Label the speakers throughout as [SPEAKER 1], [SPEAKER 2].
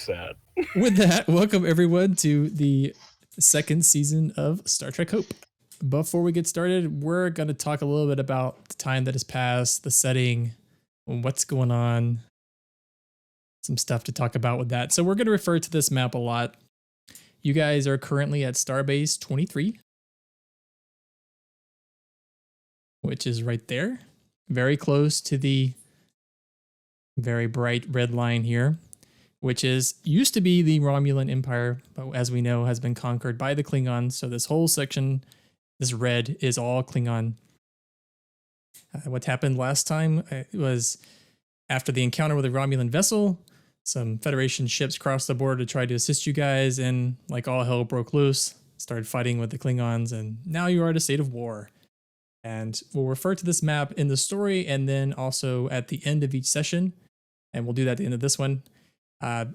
[SPEAKER 1] sad.
[SPEAKER 2] With that, welcome everyone to the second season of Star Trek Hope. Before we get started, we're going to talk a little bit about the time that has passed, the setting, what's going on, some stuff to talk about with that. So we're going to refer to this map a lot. You guys are currently at Starbase 23, which is right there, very close to the very bright red line here, which used to be the Romulan Empire, but as we know has been conquered by the Klingons. So this whole section, this red, is all Klingon. What happened last time was after the encounter with a Romulan vessel, some Federation ships crossed the border to try to assist you guys, and like all hell broke loose, started fighting with the Klingons, and now you are at a state of war. And we'll refer to this map in the story and then also at the end of each session, and we'll do that at the end of this one.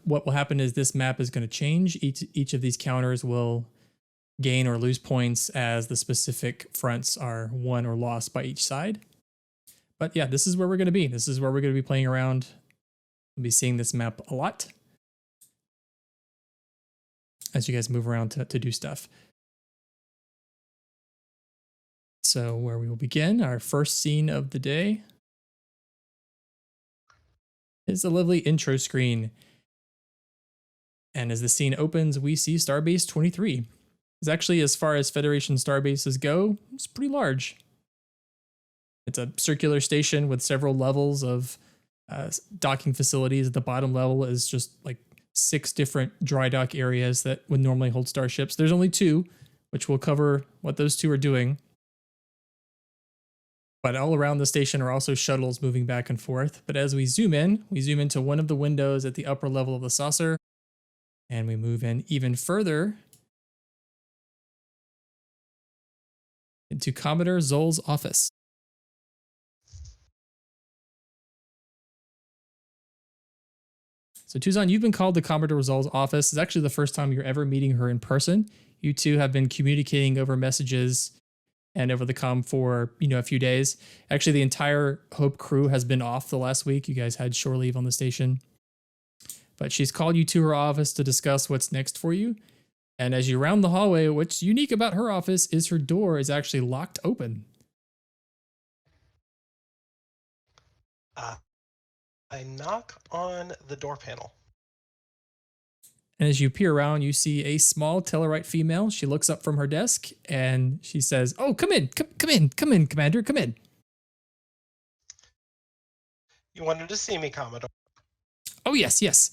[SPEAKER 2] What will happen is this map is going to change. Each of these counters will gain or lose points as the specific fronts are won or lost by each side. But yeah, this is where we're going to be. This is where we're going to be playing around. We'll be seeing this map a lot as you guys move around to do stuff. So where we will begin, our first scene of the day is a lovely intro screen. And as the scene opens, we see Starbase 23. It's actually, as far as Federation starbases go, it's pretty large. It's a circular station with several levels of docking facilities. At the bottom level is just like 6 different dry dock areas that would normally hold starships. There's only 2, which will cover what those 2 are doing. But all around the station are also shuttles moving back and forth. But as we zoom into one of the windows at the upper level of the saucer, and we move in even further into Commodore Zoll's office. So Tuzon, you've been called to Commodore Zoll's office. It's actually the first time you're ever meeting her in person. You two have been communicating over messages and over the comm for, a few days. Actually, the entire Hope crew has been off the last week. You guys had shore leave on the station. But she's called you to her office to discuss what's next for you. And as you round the hallway, what's unique about her office is her door is actually locked open.
[SPEAKER 3] I knock on the door panel.
[SPEAKER 2] And as you peer around, you see a small Tellarite female. She looks up from her desk and she says, "Oh, come in, come in, Commander, come in."
[SPEAKER 3] You wanted to see me, Commodore?
[SPEAKER 2] Oh, yes.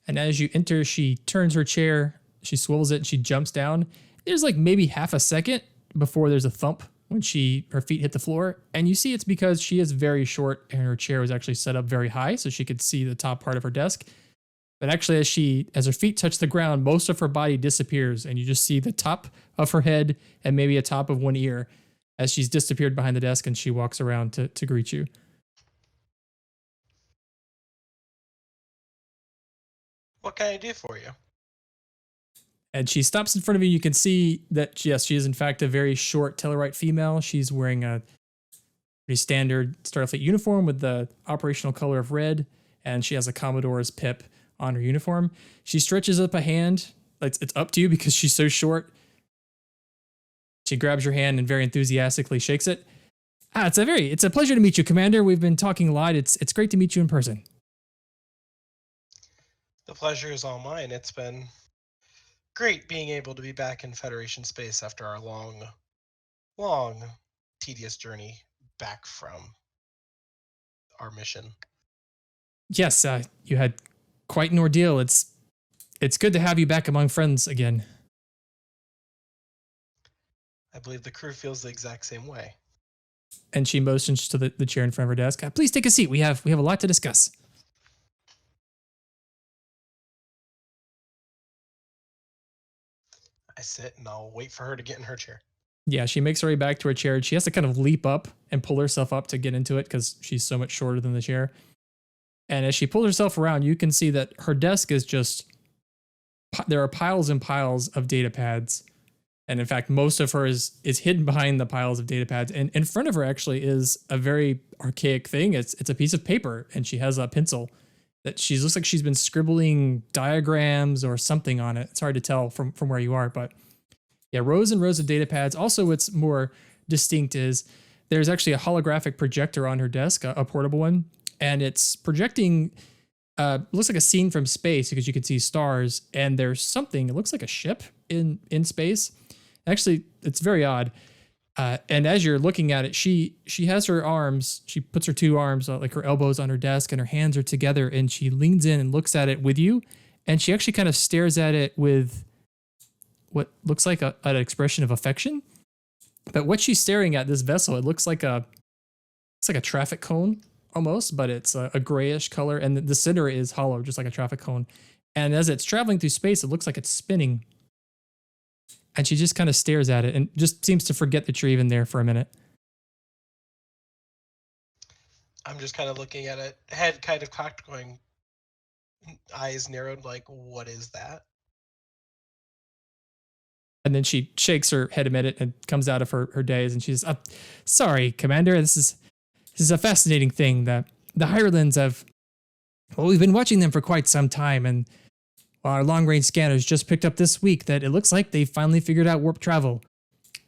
[SPEAKER 2] And as you enter, she turns her chair, she swivels it, and she jumps down. There's like maybe half a second before there's a thump when her feet hit the floor. And you see it's because she is very short and her chair was actually set up very high so she could see the top part of her desk. But actually, as her feet touch the ground, most of her body disappears, and you just see the top of her head and maybe a top of one ear as she's disappeared behind the desk, and she walks around to greet you.
[SPEAKER 3] What can I do for you?
[SPEAKER 2] And she stops in front of you. You can see that, yes, she is in fact a very short Tellarite female. She's wearing a pretty standard Starfleet uniform with the operational color of red, and she has a Commodore's pip on her uniform. She stretches up a hand. It's up to you because she's so short. She grabs your hand and very enthusiastically shakes it. It's a pleasure to meet you, Commander. We've been talking a lot. It's great to meet you in person.
[SPEAKER 3] The pleasure is all mine. It's been great being able to be back in Federation space after our long, tedious journey back from our mission.
[SPEAKER 2] Yes, you had quite an ordeal. It's good to have you back among friends again.
[SPEAKER 3] I believe the crew feels the exact same way.
[SPEAKER 2] And she motions to the chair in front of her desk. Please take a seat. We have a lot to discuss.
[SPEAKER 3] I sit and I'll wait for her to get in her chair.
[SPEAKER 2] Yeah, she makes her way back to her chair. She has to kind of leap up and pull herself up to get into it because she's so much shorter than the chair. And as she pulls herself around, you can see that her desk is there are piles and piles of data pads. And in fact, most of her is hidden behind the piles of data pads. And in front of her actually is a very archaic thing. It's a piece of paper, and she has a pencil. that she looks like she's been scribbling diagrams or something on it. It's hard to tell from where you are, but yeah, rows and rows of data pads. Also, what's more distinct is there's actually a holographic projector on her desk, a portable one, and it's projecting. Looks like a scene from space because you can see stars, and there's something. It looks like a ship in space. Actually, it's very odd. And as you're looking at it, she has her arms. She puts her two arms, like her elbows, on her desk, and her hands are together. And she leans in and looks at it with you. And she actually kind of stares at it with what looks like an expression of affection. But what she's staring at, this vessel, it looks like a traffic cone almost, but it's a grayish color, and the center is hollow, just like a traffic cone. And as it's traveling through space, it looks like it's spinning. And she just kind of stares at it and just seems to forget that you're even there for a minute.
[SPEAKER 3] I'm just kind of looking at it, head kind of cocked, going, eyes narrowed, like, what is that?
[SPEAKER 2] And then she shakes her head a minute and comes out of her daze, and she says, sorry, Commander, this is a fascinating thing. The Hirelings have, well, we've been watching them for quite some time, and our long-range scanners just picked up this week that it looks like they finally figured out warp travel.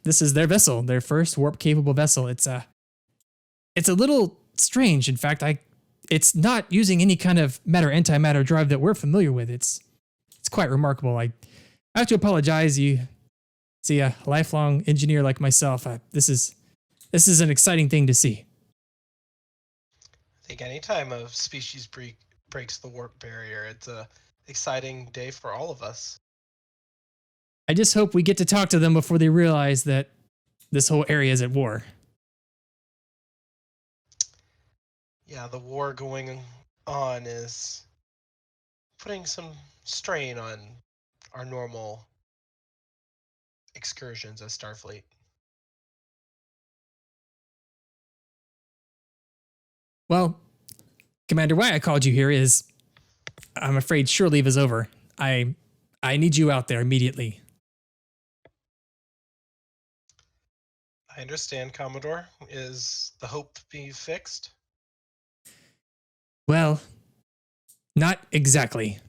[SPEAKER 2] This is their vessel, their first warp-capable vessel. It's a little strange. In fact, it's not using any kind of matter-antimatter drive that we're familiar with. It's quite remarkable. I have to apologize. You see, a lifelong engineer like myself, this is an exciting thing to see.
[SPEAKER 3] I think any time a species breaks the warp barrier, it's a exciting day for all of us.
[SPEAKER 2] I just hope we get to talk to them before they realize that this whole area is at war.
[SPEAKER 3] Yeah, the war going on is putting some strain on our normal excursions as Starfleet.
[SPEAKER 2] Well, Commander, why I called you here is I'm afraid shore leave is over. I need you out there immediately.
[SPEAKER 3] I understand, Commodore. Is the Hope being fixed?
[SPEAKER 2] Well, not exactly.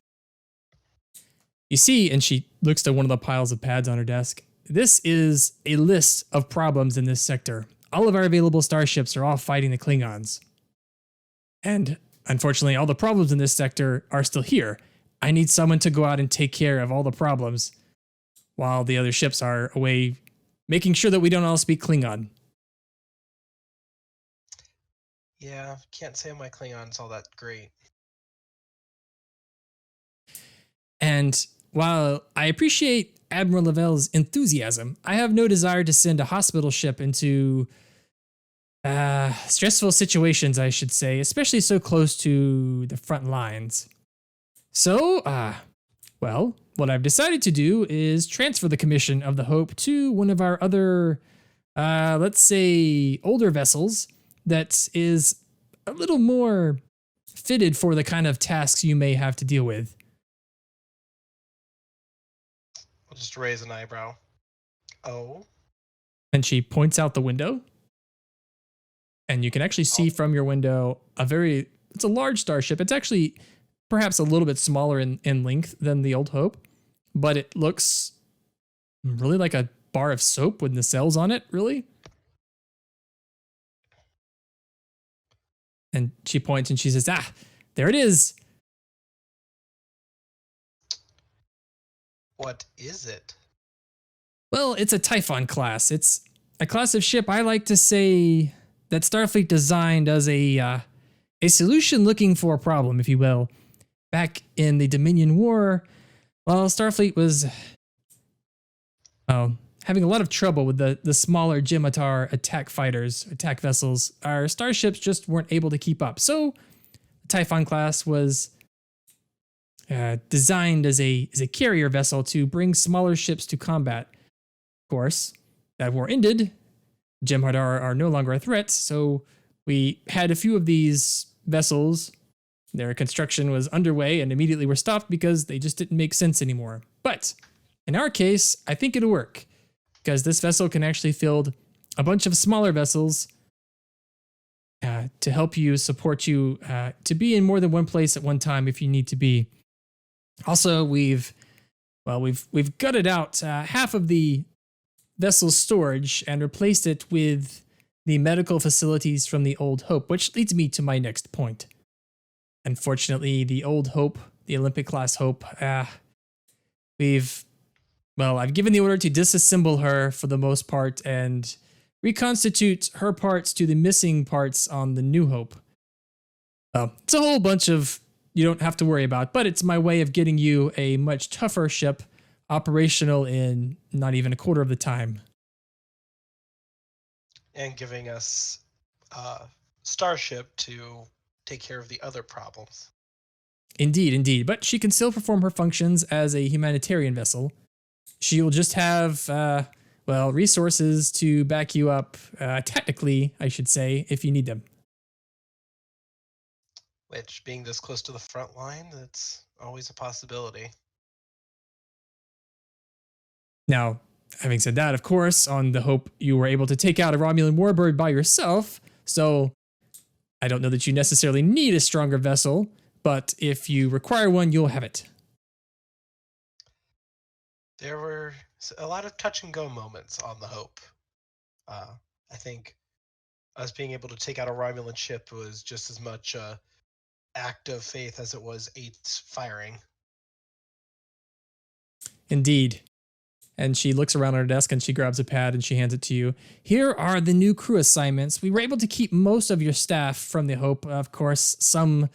[SPEAKER 2] You see, and she looks to one of the piles of pads on her desk, this is a list of problems in this sector. All of our available starships are all fighting the Klingons. And unfortunately, all the problems in this sector are still here. I need someone to go out and take care of all the problems while the other ships are away, making sure that we don't all speak Klingon.
[SPEAKER 3] Yeah, can't say my Klingon's all that great.
[SPEAKER 2] And while I appreciate Admiral Lavelle's enthusiasm, I have no desire to send a hospital ship into stressful situations, I should say, especially so close to the front lines. So, well, what I've decided to do is transfer the commission of the Hope to one of our other, let's say, older vessels that is a little more fitted for the kind of tasks you may have to deal with.
[SPEAKER 3] I'll just raise an eyebrow. Oh?
[SPEAKER 2] And she points out the window. And you can actually see from your window it's a large starship. It's actually perhaps a little bit smaller in length than the Old Hope, but it looks really like a bar of soap with nacelles on it, really. And she points and she says, there it is.
[SPEAKER 3] What is it?
[SPEAKER 2] Well, it's a Typhon class. It's a class of ship I like to say that Starfleet designed as a solution looking for a problem, if you will. Back in the Dominion War, while Starfleet was having a lot of trouble with the smaller Jimitar attack vessels, our starships just weren't able to keep up. So the Typhon class was designed as a carrier vessel to bring smaller ships to combat. Of course, that war ended. Jem'Hadar are no longer a threat, so we had a few of these vessels. Their construction was underway and immediately were stopped because they just didn't make sense anymore. But in our case, I think it'll work because this vessel can actually field a bunch of smaller vessels to to help you, support you, to be in more than one place at one time if you need to be. Also, we've gutted out half of the vessel's storage and replaced it with the medical facilities from the Old Hope, which leads me to my next point. Unfortunately, the Old Hope, the Olympic class Hope, I've given the order to disassemble her for the most part and reconstitute her parts to the missing parts on the New Hope. It's a whole bunch of you don't have to worry about, but it's my way of getting you a much tougher ship operational in not even a quarter of the time.
[SPEAKER 3] And giving us Starship to take care of the other problems.
[SPEAKER 2] Indeed. But she can still perform her functions as a humanitarian vessel. She will just have, resources to back you up, technically, I should say, if you need them.
[SPEAKER 3] Which, being this close to the front line, that's always a possibility.
[SPEAKER 2] Now, having said that, of course, on the Hope, you were able to take out a Romulan warbird by yourself, so I don't know that you necessarily need a stronger vessel, but if you require one, you'll have it.
[SPEAKER 3] There were a lot of touch and go moments on the Hope. I think us being able to take out a Romulan ship was just as much a act of faith as it was 8's firing.
[SPEAKER 2] Indeed. And she looks around on her desk and she grabs a pad and she hands it to you. Here are the new crew assignments. We were able to keep most of your staff from the Hope. Of course, some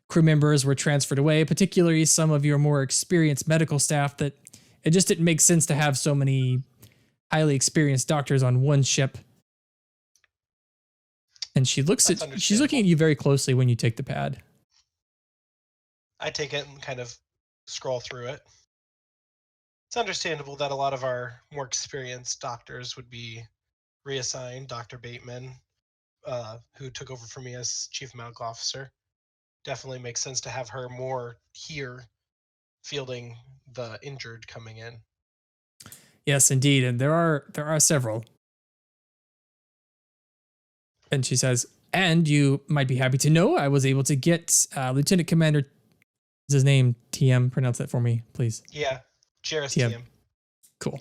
[SPEAKER 2] crew members were transferred away, particularly some of your more experienced medical staff that it just didn't make sense to have so many highly experienced doctors on one ship. And she's looking at you very closely when you take the pad.
[SPEAKER 3] I take it and kind of scroll through it. It's understandable that a lot of our more experienced doctors would be reassigned. Dr. Bateman, who took over for me as Chief Medical Officer, definitely makes sense to have her more here fielding the injured coming in.
[SPEAKER 2] Yes, indeed. And there are several. And she says, and you might be happy to know I was able to get Lieutenant Commander, is his name TM? Pronounce that for me, please.
[SPEAKER 3] Yeah, Jairus TM.
[SPEAKER 2] Cool.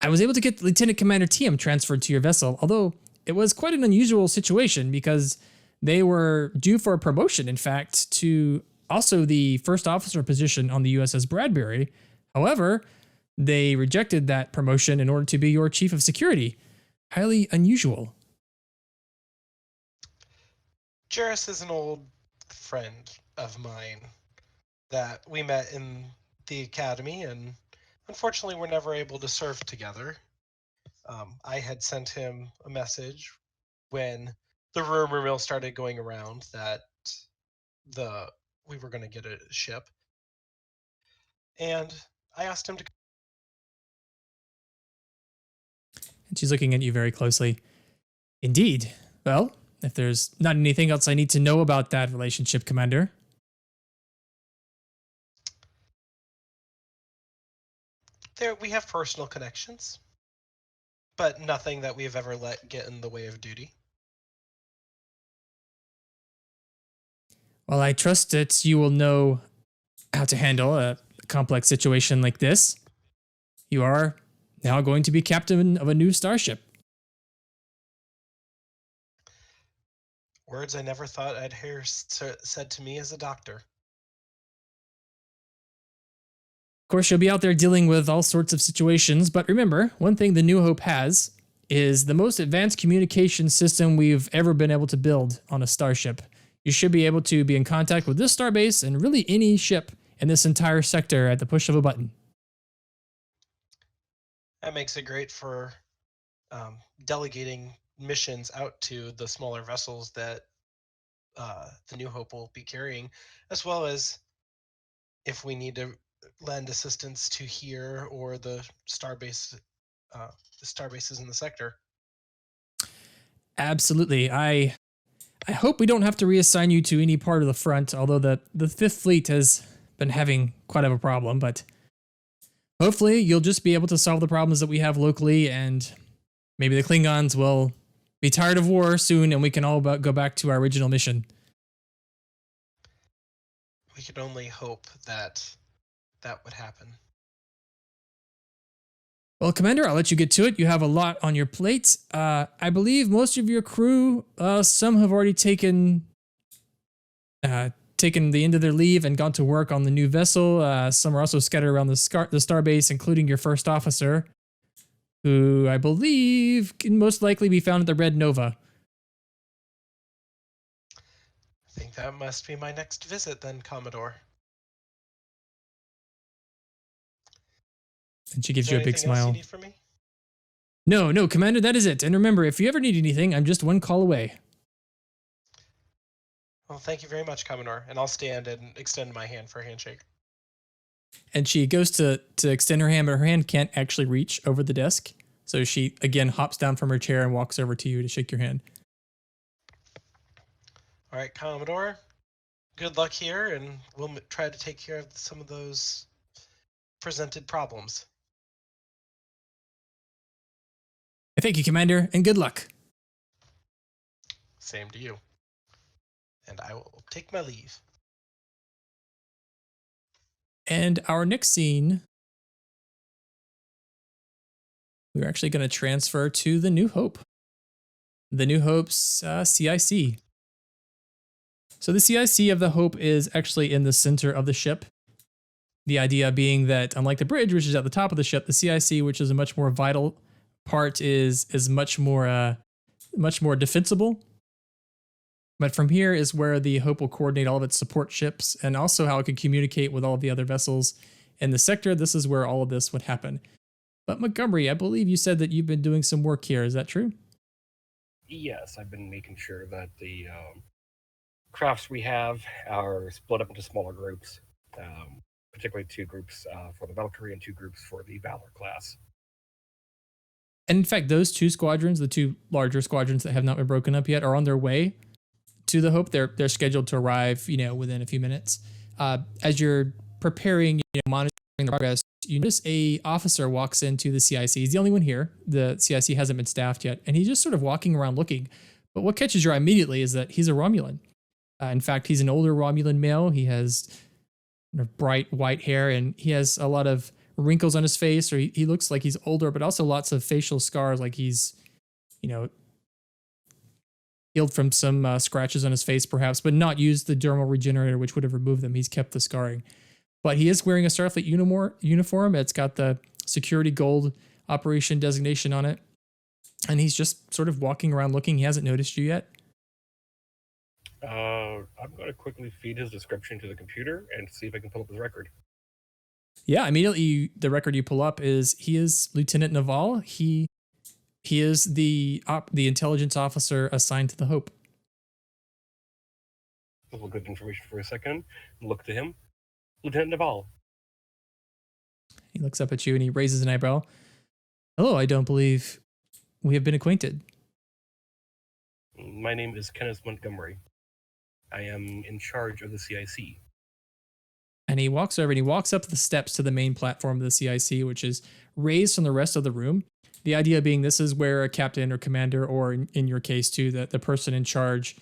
[SPEAKER 2] I was able to get Lieutenant Commander TM transferred to your vessel, although it was quite an unusual situation because they were due for a promotion, in fact, to also the first officer position on the USS Bradbury. However, they rejected that promotion in order to be your chief of security. Highly unusual.
[SPEAKER 3] Jairus is an old friend of mine that we met in the academy, and unfortunately we're never able to serve together. I had sent him a message when the rumor mill started going around that we were going to get a ship, and I asked him to.
[SPEAKER 2] And she's looking at you very closely. Indeed. Well, if there's not anything else I need to know about that relationship, Commander.
[SPEAKER 3] We have personal connections, but nothing that we've ever let get in the way of duty.
[SPEAKER 2] Well, I trust that you will know how to handle a complex situation like this. You are now going to be captain of a new starship.
[SPEAKER 3] Words I never thought I'd hear said to me as a doctor.
[SPEAKER 2] Of course, you'll be out there dealing with all sorts of situations, but remember, one thing the New Hope has is the most advanced communication system we've ever been able to build on a starship. You should be able to be in contact with this starbase and really any ship in this entire sector at the push of a button.
[SPEAKER 3] That makes it great for delegating missions out to the smaller vessels that the New Hope will be carrying, as well as if we need to lend assistance to here or the starbases in the sector.
[SPEAKER 2] Absolutely. I hope we don't have to reassign you to any part of the front, although the Fifth Fleet has been having quite of a problem, but hopefully you'll just be able to solve the problems that we have locally, and maybe the Klingons will be tired of war soon, and we can all go back to our original mission.
[SPEAKER 3] We could only hope that that would happen.
[SPEAKER 2] Well, Commander, I'll let you get to it. You have a lot on your plate. I believe most of your crew, some have already taken the end of their leave and gone to work on the new vessel. Some are also scattered around the starbase, including your first officer, who I believe can most likely be found at the Red Nova.
[SPEAKER 3] I think that must be my next visit then, Commodore.
[SPEAKER 2] And she gives
[SPEAKER 3] Is
[SPEAKER 2] you
[SPEAKER 3] there
[SPEAKER 2] a big
[SPEAKER 3] anything else you
[SPEAKER 2] smile.
[SPEAKER 3] need from me?
[SPEAKER 2] No, Commander, that is it. And remember, if you ever need anything, I'm just one call away.
[SPEAKER 3] Well, thank you very much, Commodore. And I'll stand and extend my hand for a handshake.
[SPEAKER 2] And she goes to extend her hand, but her hand can't actually reach over the desk. So she, again, hops down from her chair and walks over to you to shake your hand.
[SPEAKER 3] All right, Commodore. Good luck here, and we'll try to take care of some of those presented problems.
[SPEAKER 2] Thank you, Commander, and good luck.
[SPEAKER 3] Same to you. And I will take my leave.
[SPEAKER 2] And our next scene, we're actually going to transfer to the New Hope. The New Hope's CIC. So the CIC of the Hope is actually in the center of the ship. The idea being that, unlike the bridge, which is at the top of the ship, the CIC, which is a much more vital part, is much more defensible. But from here is where the Hope will coordinate all of its support ships and also how it can communicate with all of the other vessels in the sector. This is where all of this would happen. But Montgomery, I believe you said that you've been doing some work here. Is that true?
[SPEAKER 1] Yes, I've been making sure that the crafts we have are split up into smaller groups, particularly 2 groups for the Valkyrie and 2 groups for the Valor class.
[SPEAKER 2] And in fact, those 2 squadrons, the 2 larger squadrons that have not been broken up yet, are on their way to the Hope. They're scheduled to arrive, within a few minutes. As you're preparing, monitoring the progress, you notice a officer walks into the CIC. He's the only one here. The CIC hasn't been staffed yet, and he's just sort of walking around looking. But what catches your eye immediately is that he's a Romulan. In fact, he's an older Romulan male. He has bright white hair, and he has a lot of wrinkles on his face, or he looks like he's older, but also lots of facial scars, like he's, healed from some scratches on his face, perhaps, but not used the dermal regenerator, which would have removed them. He's kept the scarring. But he is wearing a Starfleet uniform. It's got the security gold operation designation on it. And he's just sort of walking around looking. He hasn't noticed you yet.
[SPEAKER 1] I'm going to quickly feed his description to the computer and see if I can pull up his record.
[SPEAKER 2] Yeah, immediately the record you pull up is he is Lieutenant Naval. He is the intelligence officer assigned to the Hope.
[SPEAKER 1] A little good information for a second. Look to him. Lieutenant Naval.
[SPEAKER 2] He looks up at you and he raises an eyebrow. Hello, I don't believe we have been acquainted.
[SPEAKER 1] My name is Kenneth Montgomery. I am in charge of the CIC.
[SPEAKER 2] And he walks over and he walks up the steps to the main platform of the CIC, which is raised from the rest of the room. The idea being this is where a captain or commander, or in your case too, the person in charge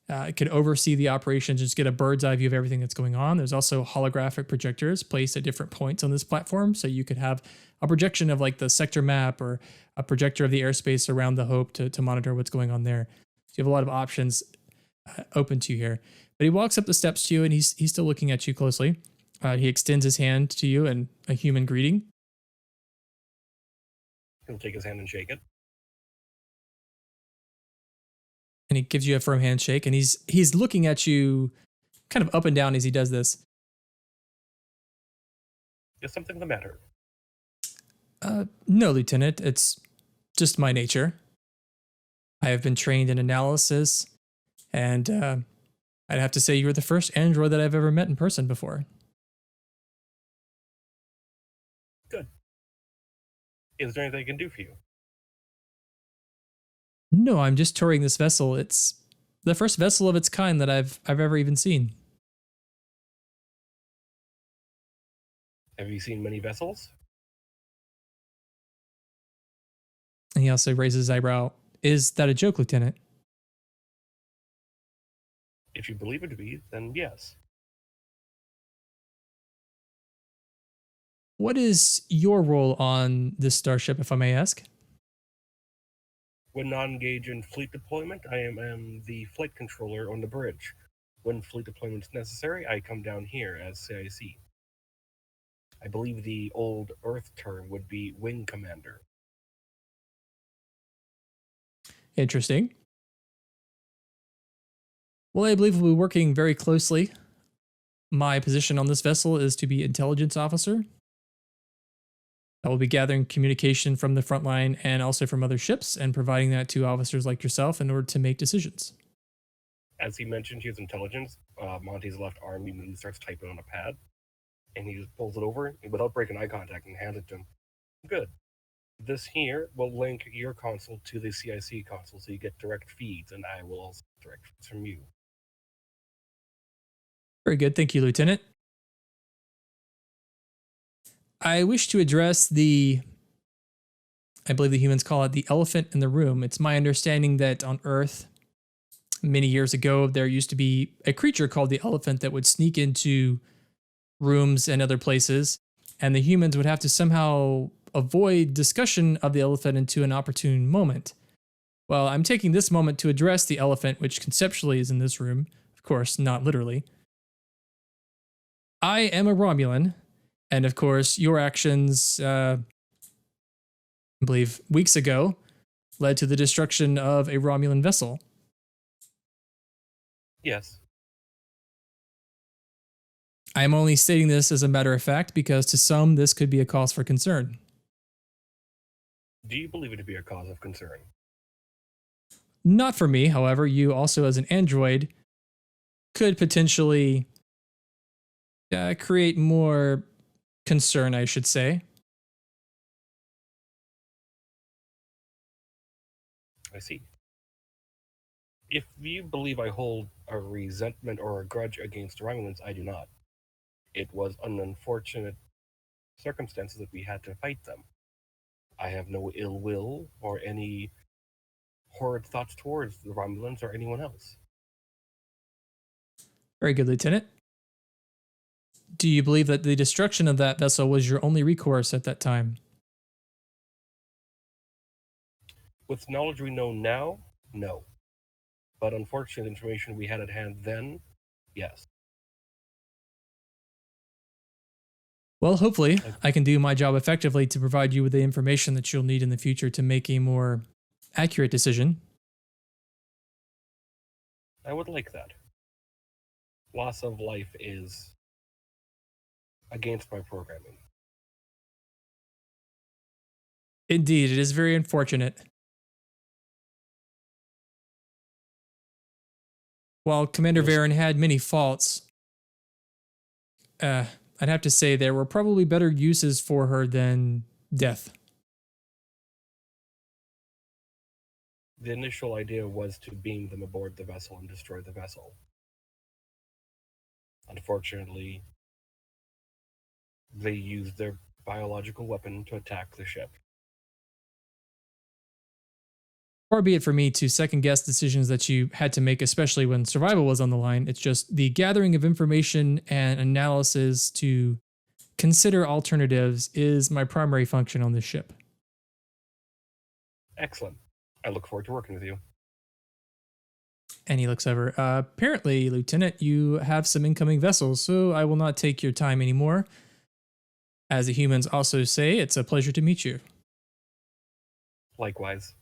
[SPEAKER 2] could oversee the operations, just get a bird's eye view of everything that's going on. There's also holographic projectors placed at different points on this platform. So you could have a projection of like the sector map or a projector of the airspace around the Hope to monitor what's going on there. So you have a lot of options open to you here. But he walks up the steps to you and he's still looking at you closely. He extends his hand to you in a human greeting.
[SPEAKER 1] He'll take his hand and shake it.
[SPEAKER 2] And he gives you a firm handshake, and he's looking at you kind of up and down as he does this.
[SPEAKER 1] Is something the matter?
[SPEAKER 2] No, Lieutenant. It's just my nature. I have been trained in analysis, and I'd have to say you were the first android that I've ever met in person before.
[SPEAKER 1] Good. Is there anything I can do for you?
[SPEAKER 2] No, I'm just touring this vessel. It's the first vessel of its kind that I've ever even seen.
[SPEAKER 1] Have you seen many vessels?
[SPEAKER 2] And he also raises his eyebrow. Is that a joke, Lieutenant?
[SPEAKER 1] If you believe it to be, then yes.
[SPEAKER 2] What is your role on this starship, if I may ask?
[SPEAKER 1] When not engaged in fleet deployment, I am the flight controller on the bridge. When fleet deployment is necessary, I come down here as CIC. I believe the old Earth term would be wing commander.
[SPEAKER 2] Interesting. Well, I believe we'll be working very closely. My position on this vessel is to be intelligence officer. I will be gathering communication from the front line and also from other ships and providing that to officers like yourself in order to make decisions.
[SPEAKER 1] As he mentioned, he has intelligence. Monty's left arm immediately starts typing on a pad, and he just pulls it over without breaking eye contact and hands it to him. Good. This here will link your console to the CIC console, so you get direct feeds, and I will also get direct feeds from you.
[SPEAKER 2] Very good. Thank you, Lieutenant. I wish to address I believe the humans call it the elephant in the room. It's my understanding that on Earth, many years ago, there used to be a creature called the elephant that would sneak into rooms and other places, and the humans would have to somehow avoid discussion of the elephant into an opportune moment. Well, I'm taking this moment to address the elephant, which conceptually is in this room, of course, not literally. I am a Romulan, and of course, your actions, I believe, weeks ago, led to the destruction of a Romulan vessel.
[SPEAKER 1] Yes.
[SPEAKER 2] I am only stating this as a matter of fact because to some, this could be a cause for concern.
[SPEAKER 1] Do you believe it to be a cause of concern?
[SPEAKER 2] Not for me, however, you also as an android could potentially create more concern, I should say.
[SPEAKER 1] I see. If you believe I hold a resentment or a grudge against Romulans, I do not. It was an unfortunate circumstances that we had to fight them. I have no ill will or any horrid thoughts towards the Romulans or anyone else.
[SPEAKER 2] Very good, Lieutenant. Do you believe that the destruction of that vessel was your only recourse at that time?
[SPEAKER 1] With knowledge we know now, no. But unfortunately, the information we had at hand then, yes.
[SPEAKER 2] Well, hopefully, I can do my job effectively to provide you with the information that you'll need in the future to make a more accurate decision.
[SPEAKER 1] I would like that. Loss of life is against my programming.
[SPEAKER 2] Indeed, it is very unfortunate. While Commander Varen had many faults, I'd have to say there were probably better uses for her than death.
[SPEAKER 1] The initial idea was to beam them aboard the vessel and destroy the vessel. Unfortunately, they used their biological weapon to attack the ship.
[SPEAKER 2] Far be it for me to second guess decisions that you had to make, especially when survival was on the line. It's just the gathering of information and analysis to consider alternatives is my primary function on this ship.
[SPEAKER 1] Excellent. I look forward to working with you.
[SPEAKER 2] And he looks over. Apparently, Lieutenant, you have some incoming vessels, so I will not take your time anymore. As the humans also say, it's a pleasure to meet you.
[SPEAKER 1] Likewise.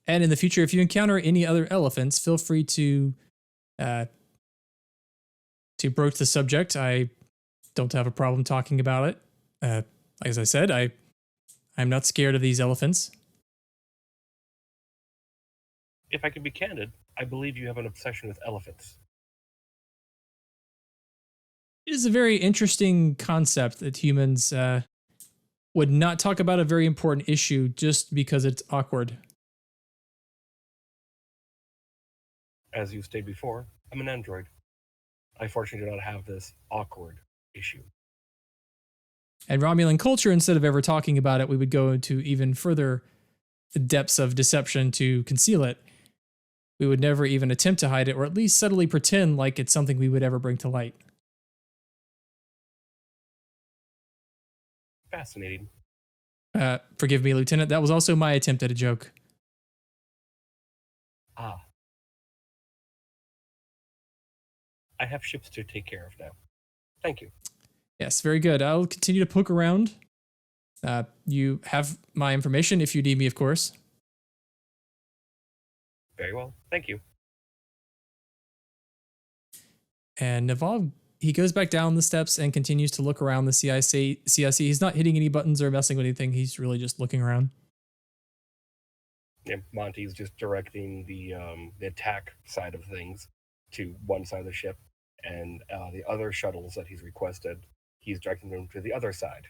[SPEAKER 2] And in the future, if you encounter any other elephants, feel free to broach the subject. I don't have a problem talking about it. As I said, I'm not scared of these elephants.
[SPEAKER 1] If I can be candid, I believe you have an obsession with elephants.
[SPEAKER 2] It is a very interesting concept that humans would not talk about a very important issue just because it's awkward.
[SPEAKER 1] As you stated before, I'm an android. I fortunately do not have this awkward issue.
[SPEAKER 2] And Romulan culture, instead of ever talking about it, we would go into even further depths of deception to conceal it, we would never even attempt to hide it, or at least subtly pretend like it's something we would ever bring to light.
[SPEAKER 1] Fascinating.
[SPEAKER 2] Forgive me, Lieutenant. That was also my attempt at a joke.
[SPEAKER 1] Ah. I have ships to take care of now. Thank you.
[SPEAKER 2] Yes, very good. I'll continue to poke around. You have my information if you need me, of course.
[SPEAKER 1] Very well. Thank you.
[SPEAKER 2] And Naval, he goes back down the steps and continues to look around the CIC. He's not hitting any buttons or messing with anything. He's really just looking around.
[SPEAKER 1] Yeah, Monty's just directing the attack side of things to one side of the ship, and the other shuttles that he's requested, he's directing them to the other side,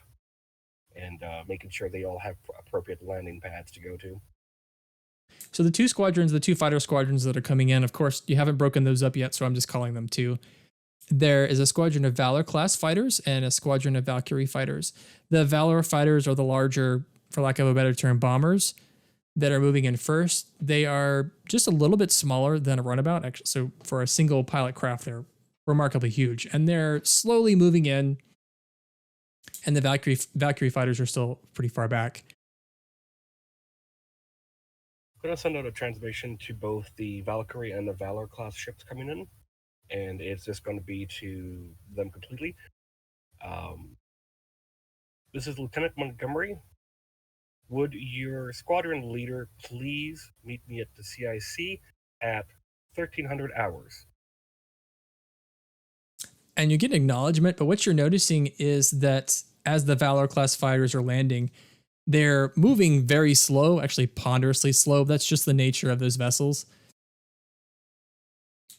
[SPEAKER 1] and making sure they all have appropriate landing pads to go to.
[SPEAKER 2] So the two squadrons, the two fighter squadrons that are coming in, of course, you haven't broken those up yet, so I'm just calling them two. There is a squadron of Valor class fighters and a squadron of Valkyrie fighters. The Valor fighters are the larger, for lack of a better term, bombers that are moving in first. They are just a little bit smaller than a runabout. Actually, so for a single pilot craft, they're remarkably huge, and they're slowly moving in. And the Valkyrie fighters are still pretty far back.
[SPEAKER 1] I'm going to send out a transmission to both the Valkyrie and the Valor class ships coming in, and it's just going to be to them completely. This is Lieutenant Montgomery. Would your squadron leader please meet me at the CIC at 1300 hours?
[SPEAKER 2] And you get acknowledgement, but what you're noticing is that as the Valor class fighters are landing, they're moving very slow, actually ponderously slow. That's just the nature of those vessels.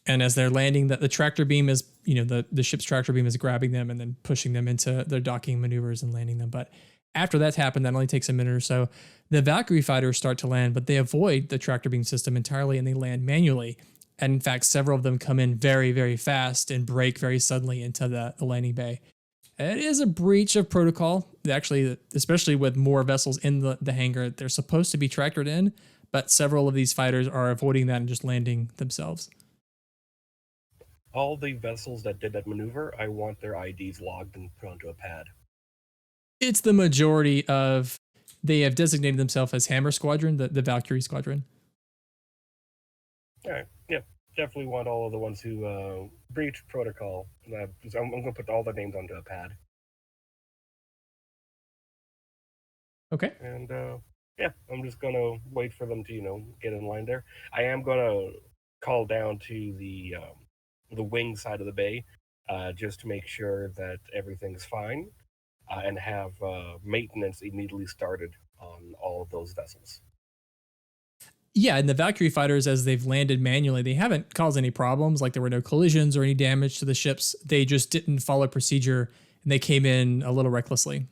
[SPEAKER 2] And as they're landing, the tractor beam is, the ship's tractor beam is grabbing them and then pushing them into their docking maneuvers and landing them. But after that's happened, that only takes a minute or so. The Valkyrie fighters start to land, but they avoid the tractor beam system entirely and they land manually. And in fact, several of them come in very, very fast and break very suddenly into the landing bay. It is a breach of protocol. Actually, especially with more vessels in the hangar, they're supposed to be tractored in, but several of these fighters are avoiding that and just landing themselves.
[SPEAKER 1] All the vessels that did that maneuver, I want their IDs logged and put onto a pad.
[SPEAKER 2] It's the majority of, they have designated themselves as Hammer Squadron, the Valkyrie Squadron.
[SPEAKER 1] All right, yeah, definitely want all of the ones who breached protocol. I'm going to put all their names onto a pad.
[SPEAKER 2] Okay.
[SPEAKER 1] And yeah, I'm just going to wait for them to, get in line there. I am going to call down to the wing side of the bay just to make sure that everything's fine and have maintenance immediately started on all of those vessels.
[SPEAKER 2] Yeah, and the Valkyrie fighters, as they've landed manually, they haven't caused any problems. Like there were no collisions or any damage to the ships. They just didn't follow procedure, and they came in a little recklessly.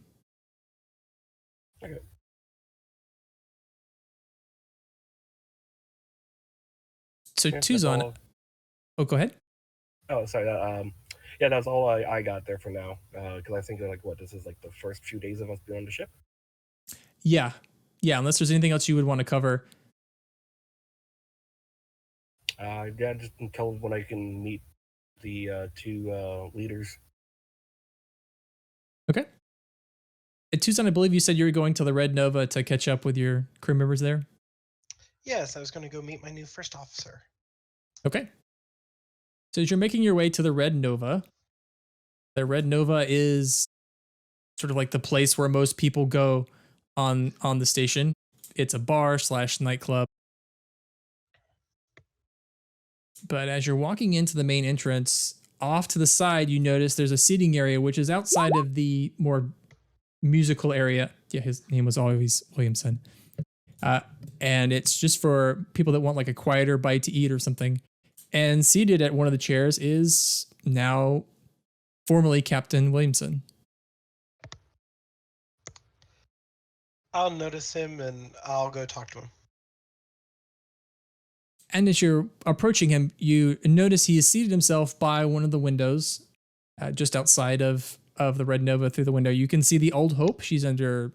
[SPEAKER 1] Okay.
[SPEAKER 2] So
[SPEAKER 1] Yeah,
[SPEAKER 2] Tuzon, oh, go ahead.
[SPEAKER 1] Oh, sorry. Yeah, that's all I got there for now. Because I think this is like the first few days of us being on the ship.
[SPEAKER 2] Yeah, unless there's anything else you would want to cover.
[SPEAKER 1] Yeah, just until when I can meet the two leaders.
[SPEAKER 2] Okay. Tuzon, I believe you said you were going to the Red Nova to catch up with your crew members there?
[SPEAKER 3] Yes, I was going to go meet my new first officer.
[SPEAKER 2] Okay. So as you're making your way to the Red Nova is sort of like the place where most people go on the station. It's a bar / nightclub. But as you're walking into the main entrance, off to the side, you notice there's a seating area, which is outside of the more musical area. Yeah, his name was always Williamson. And it's just for people that want like a quieter bite to eat or something. And seated at one of the chairs is now formerly Captain Williamson.
[SPEAKER 3] I'll notice him and I'll go talk to him.
[SPEAKER 2] And as you're approaching him, you notice he has seated himself by one of the windows, just outside of the Red Nova. Through the window, you can see the Old Hope. She's under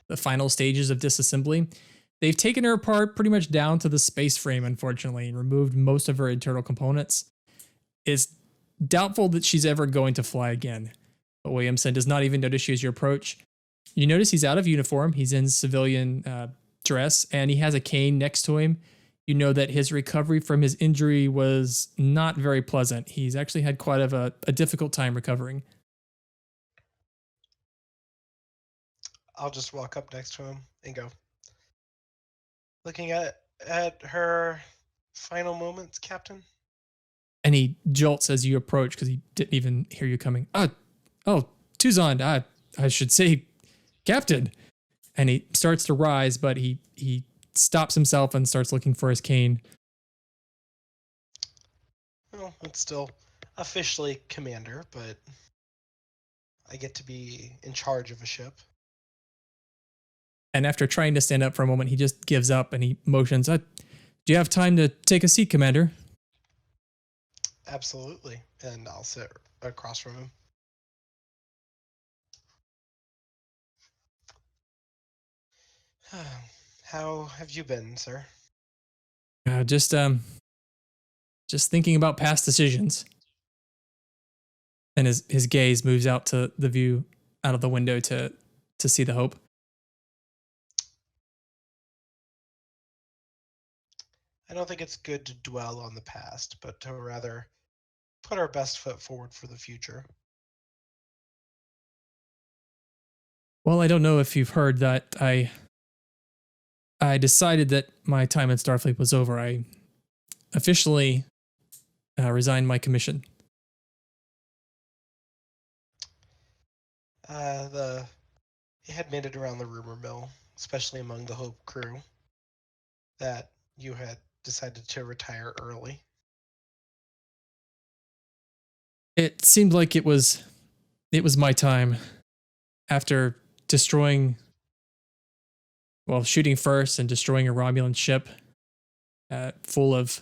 [SPEAKER 2] the final stages of disassembly. They've taken her apart pretty much down to the space frame, unfortunately, and removed most of her internal components. It's doubtful that she's ever going to fly again. But Williamson does not even notice you as you approach. You notice he's out of uniform. He's in civilian dress, and he has a cane next to him. You know that his recovery from his injury was not very pleasant. He's actually had quite a difficult time recovering.
[SPEAKER 3] I'll just walk up next to him and go, looking at her final moments, Captain.
[SPEAKER 2] And he jolts as you approach because he didn't even hear you coming. Oh, Tuzon, I should say, Captain. And he starts to rise, but he stops himself and starts looking for his cane.
[SPEAKER 3] Well, it's still officially commander, but I get to be in charge of a ship.
[SPEAKER 2] And after trying to stand up for a moment, he just gives up and he motions, do you have time to take a seat, Commander?
[SPEAKER 3] Absolutely. And I'll sit across from him. How have you been, sir?
[SPEAKER 2] Just thinking about past decisions. And his gaze moves out to the view out of the window to see the Hope.
[SPEAKER 3] I don't think it's good to dwell on the past, but to rather put our best foot forward for the future.
[SPEAKER 2] Well, I don't know if you've heard that I decided that my time in Starfleet was over. I officially resigned my commission.
[SPEAKER 3] It had made it around the rumor mill, especially among the Hope crew, that you had decided to retire early.
[SPEAKER 2] It seemed like it was my time after shooting first and destroying a Romulan ship full of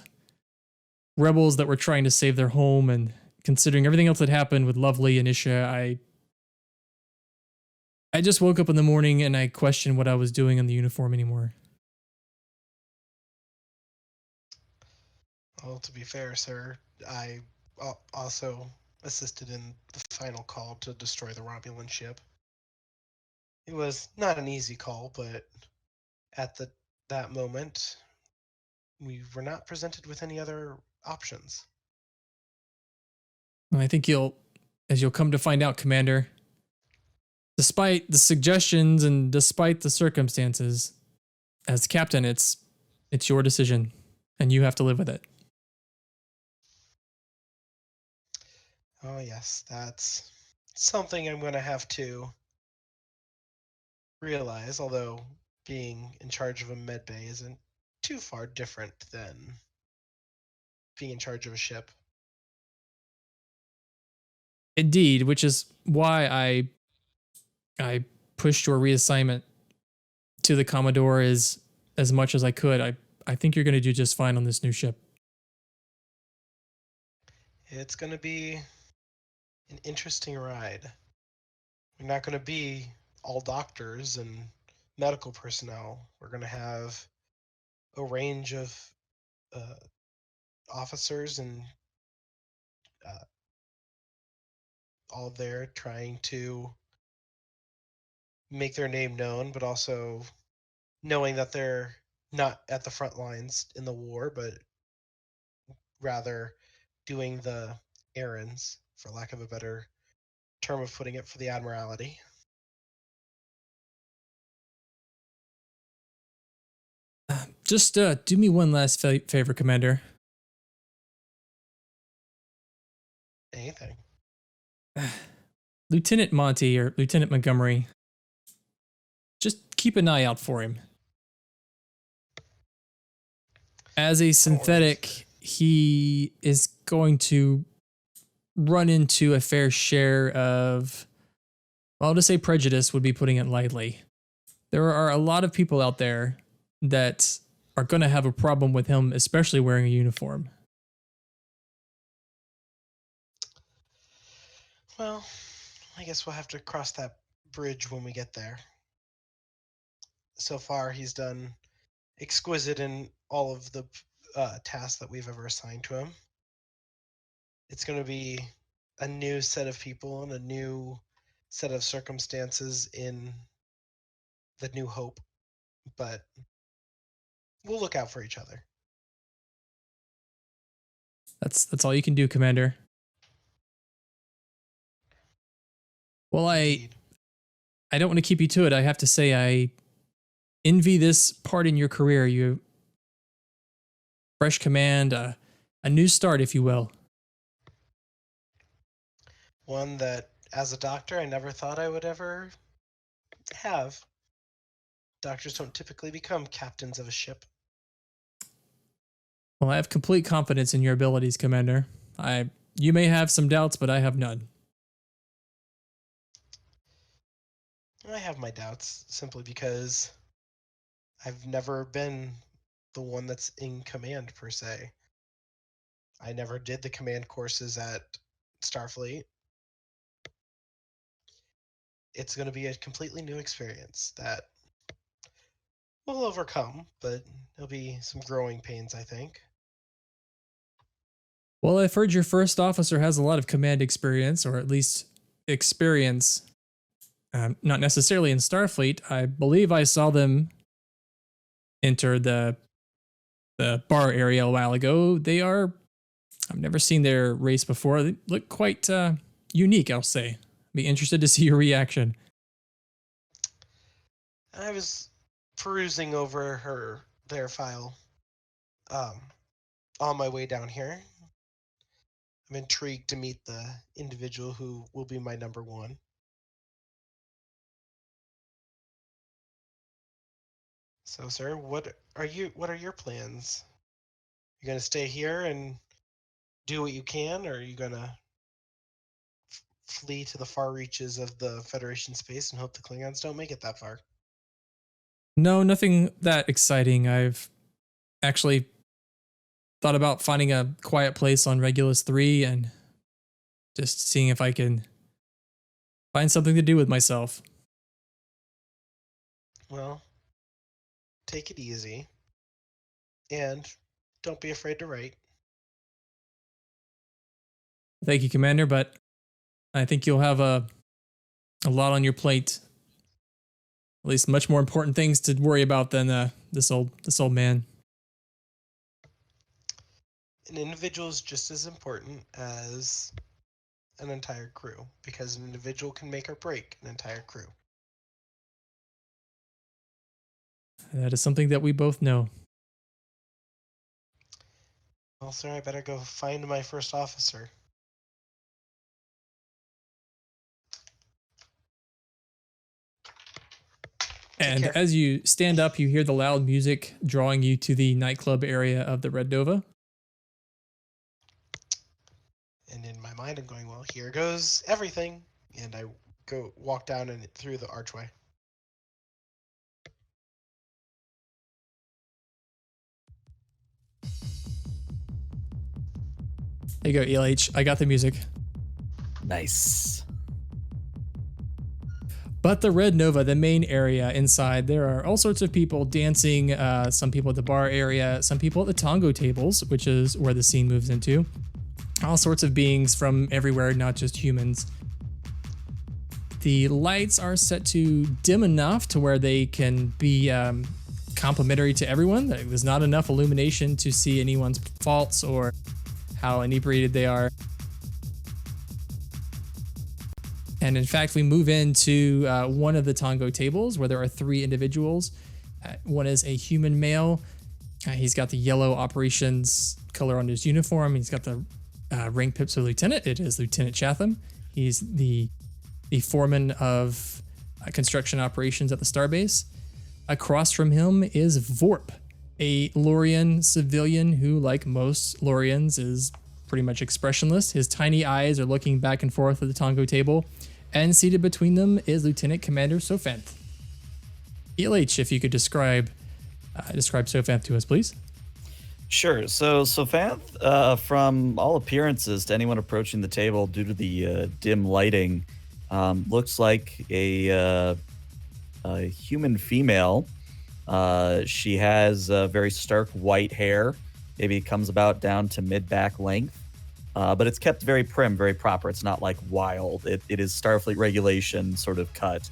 [SPEAKER 2] rebels that were trying to save their home, and considering everything else that happened with Lovely and Isha, I just woke up in the morning and I questioned what I was doing in the uniform anymore.
[SPEAKER 3] Well, to be fair, sir, I also assisted in the final call to destroy the Romulan ship. It was not an easy call, but at that moment, we were not presented with any other options.
[SPEAKER 2] And I think you'll come to find out, Commander, despite the suggestions and despite the circumstances, as the captain, it's your decision, and you have to live with it.
[SPEAKER 3] Oh yes, that's something I'm going to have to realize, although being in charge of a med bay isn't too far different than being in charge of a ship.
[SPEAKER 2] Indeed, which is why I pushed your reassignment to the Commodore as much as I could. I think you're going to do just fine on this new ship.
[SPEAKER 3] It's going to be an interesting ride. We're not going to be all doctors and medical personnel. We're going to have a range of officers and all there trying to make their name known, but also knowing that they're not at the front lines in the war, but rather doing the errands, for lack of a better term of putting it, for the Admiralty.
[SPEAKER 2] Just do me one last favor, Commander.
[SPEAKER 3] Anything.
[SPEAKER 2] Lieutenant Monty or Lieutenant Montgomery, just keep an eye out for him. As a synthetic, he is going to run into a fair share of, well, to say prejudice would be putting it lightly. There are a lot of people out there that are going to have a problem with him, especially wearing a uniform.
[SPEAKER 3] Well, I guess we'll have to cross that bridge when we get there. So far, he's done exquisite in all of the tasks that we've ever assigned to him. It's going to be a new set of people and a new set of circumstances in the New Hope, but we'll look out for each other.
[SPEAKER 2] That's all you can do, Commander. Well,
[SPEAKER 3] Indeed.
[SPEAKER 2] I don't want to keep you to it. I have to say I envy this part in your career. You fresh command, a new start, if you will.
[SPEAKER 3] One that, as a doctor, I never thought I would ever have. Doctors don't typically become captains of a ship.
[SPEAKER 2] Well, I have complete confidence in your abilities, Commander. You may have some doubts, but I have none.
[SPEAKER 3] I have my doubts simply because I've never been the one that's in command per se. I never did the command courses at Starfleet. It's going to be a completely new experience that we'll overcome, but there'll be some growing pains, I think.
[SPEAKER 2] Well, I've heard your first officer has a lot of command experience, or at least experience, not necessarily in Starfleet. I believe I saw them enter the bar area a while ago. I've never seen their race before. They look quite unique, I'll say. Be interested to see your reaction.
[SPEAKER 3] I was perusing over their file on my way down here. I'm intrigued to meet the individual who will be my number one. So, sir, what are your plans? You gonna stay here and do what you can, or are you gonna flee to the far reaches of the Federation space and hope the Klingons don't make it that far?
[SPEAKER 2] No, nothing that exciting. I've actually thought about finding a quiet place on Regulus 3 and just seeing if I can find something to do with myself.
[SPEAKER 3] Well, take it easy, and don't be afraid to write.
[SPEAKER 2] Thank you, Commander, but I think you'll have a lot on your plate. At least much more important things to worry about than this old man.
[SPEAKER 3] An individual is just as important as an entire crew, because an individual can make or break an entire crew.
[SPEAKER 2] That is something that we both know.
[SPEAKER 3] Well, sir, I better go find my first officer.
[SPEAKER 2] And as you stand up, you hear the loud music drawing you to the nightclub area of the Red Nova.
[SPEAKER 3] And in my mind, I'm going, well, here goes everything. And I walk down and through the archway.
[SPEAKER 2] There you go, ELH. I got the music.
[SPEAKER 4] Nice.
[SPEAKER 2] But the Red Nova, the main area inside, there are all sorts of people dancing. Some people at the bar area, some people at the tango tables, which is where the scene moves into. All sorts of beings from everywhere, not just humans. The lights are set to dim enough to where they can be complementary to everyone. There's not enough illumination to see anyone's faults or how inebriated they are. And in fact, we move into one of the tango tables where there are three individuals. One is a human male. He's got the yellow operations color on his uniform. He's got the rank pips of lieutenant. It is Lieutenant Chatham. He's the foreman of construction operations at the starbase. Across from him is Vorp, a Lorian civilian who, like most Lorians, is pretty much expressionless. His tiny eyes are looking back and forth at the tango table. And seated between them is Lieutenant Commander Sophanth. ELH, if you could describe Sophanth to us, please.
[SPEAKER 4] Sure. So Sophanth, from all appearances to anyone approaching the table due to the dim lighting, looks like a human female She has very stark white hair. Maybe it comes about down to mid-back length. But it's kept very prim, very proper. It's not like wild. It is Starfleet regulation sort of cut.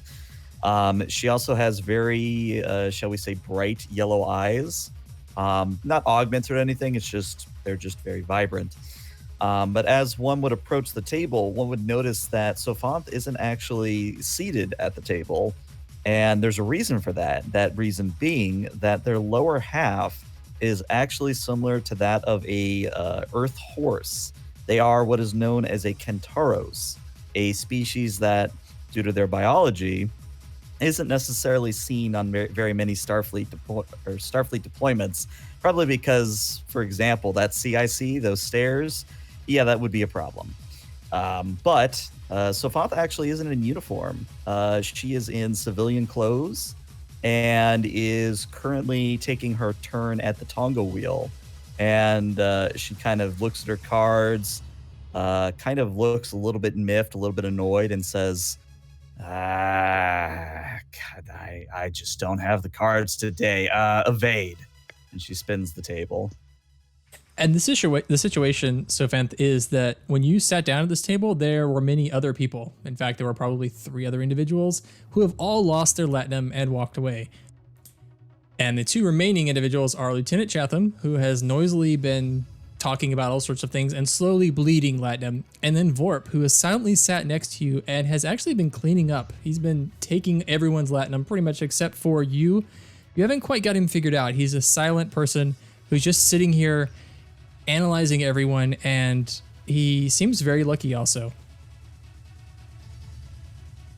[SPEAKER 4] She also has very, shall we say, bright yellow eyes. Not augmented or anything. They're just very vibrant. But as one would approach the table, one would notice that Sophont isn't actually seated at the table. And there's a reason for that. That reason being that their lower half is actually similar to that of a Earth horse. They are what is known as a Kentaros, a species that, due to their biology, isn't necessarily seen on very many Starfleet deployments. Probably because, for example, that CIC, those stairs, yeah, that would be a problem. But Sophont actually isn't in uniform. She is in civilian clothes and is currently taking her turn at the Tonga wheel. And she kind of looks at her cards, kind of looks a little bit miffed, a little bit annoyed, and says, God, I just don't have the cards today. Evade. And she spins the table.
[SPEAKER 2] And the situation, Sophant, is that when you sat down at this table, there were many other people. In fact, there were probably 3 other individuals who have all lost their latinum and walked away. And the 2 remaining individuals are Lieutenant Chatham, who has noisily been talking about all sorts of things and slowly bleeding latinum, and then Vorp, who has silently sat next to you and has actually been cleaning up. He's been taking everyone's latinum pretty much except for you. You haven't quite got him figured out. He's a silent person who's just sitting here analyzing everyone, and he seems very lucky also.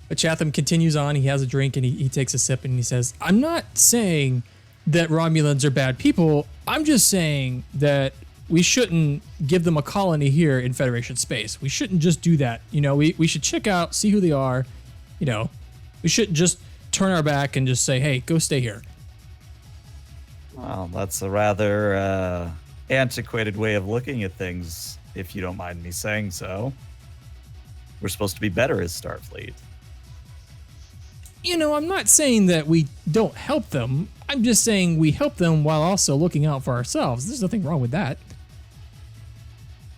[SPEAKER 2] But Chatham continues on. He has a drink and he takes a sip and he says, I'm not saying that Romulans are bad people. I'm just saying that we shouldn't give them a colony here in Federation space. We shouldn't just do that. You know, we should check out, see who they are. You know, we shouldn't just turn our back and just say, hey, go stay here.
[SPEAKER 4] Well, that's a rather antiquated way of looking at things, if you don't mind me saying so. We're supposed to be better as Starfleet.
[SPEAKER 2] You know, I'm not saying that we don't help them. I'm just saying we help them while also looking out for ourselves. There's nothing wrong with that.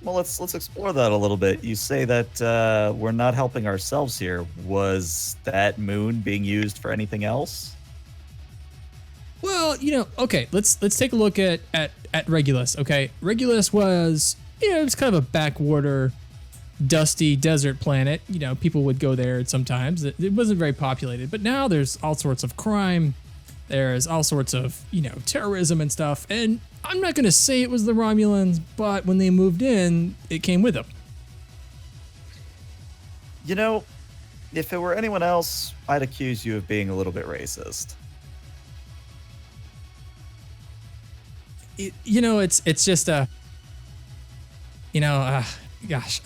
[SPEAKER 4] Well, let's explore that a little bit. You say that we're not helping ourselves here. Was that moon being used for anything else?
[SPEAKER 2] Well, you know, okay, let's take a look at Regulus, okay? Regulus was, you know, it was kind of a backwater, dusty desert planet. You know, people would go there sometimes. It wasn't very populated, but now there's all sorts of crime. There's all sorts of, you know, terrorism and stuff. And I'm not going to say it was the Romulans, but when they moved in, it came with them.
[SPEAKER 4] You know, if it were anyone else, I'd accuse you of being a little bit racist.
[SPEAKER 2] You know, it's just you know, gosh.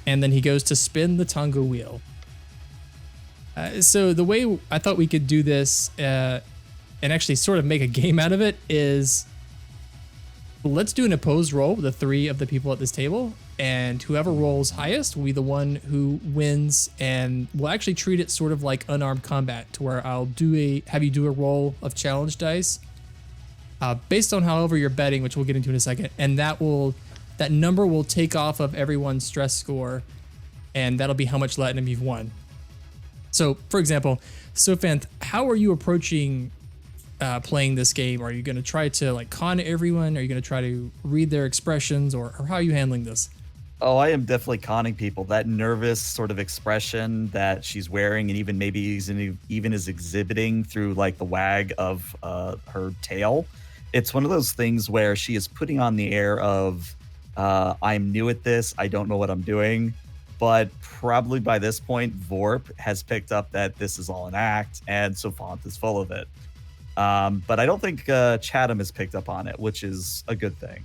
[SPEAKER 2] And then he goes to spin the Tonga wheel. So the way I thought we could do this and actually sort of make a game out of it is, let's do an opposed roll with the 3 of the people at this table, and whoever rolls highest will be the one who wins, and we'll actually treat it sort of like unarmed combat, to where I'll have you do a roll of challenge dice based on however you're betting, which we'll get into in a second, and that number will take off of everyone's stress score, and that'll be how much latinum you've won. So, for example, Sophant, how are you approaching playing this game? Are you going to try to like con everyone? Are you going to try to read their expressions, or how are you handling this?
[SPEAKER 4] Oh, I am definitely conning people. That nervous sort of expression that she's wearing, and even maybe even is exhibiting through like the wag of her tail. It's one of those things where she is putting on the air of, I'm new at this, I don't know what I'm doing. But probably by this point, Vorp has picked up that this is all an act, and Sophont is full of it. But I don't think Chatham has picked up on it, which is a good thing.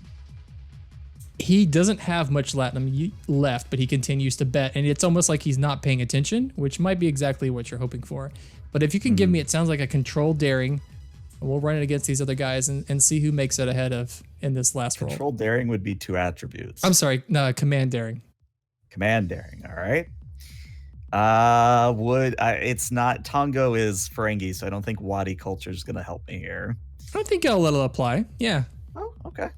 [SPEAKER 2] He doesn't have much latinum left, but he continues to bet, and it's almost like he's not paying attention, which might be exactly what you're hoping for. But if you can give me, it sounds like a controlled daring, we'll run it against these other guys and see who makes it ahead of in this last roll.
[SPEAKER 4] Controlled daring would be 2 attributes.
[SPEAKER 2] I'm sorry, no, command daring.
[SPEAKER 4] Command daring, all right. It's not, Tongo is Ferengi, so I don't think Wadi culture is gonna help me here.
[SPEAKER 2] I think it'll apply. Yeah.
[SPEAKER 4] Oh, okay.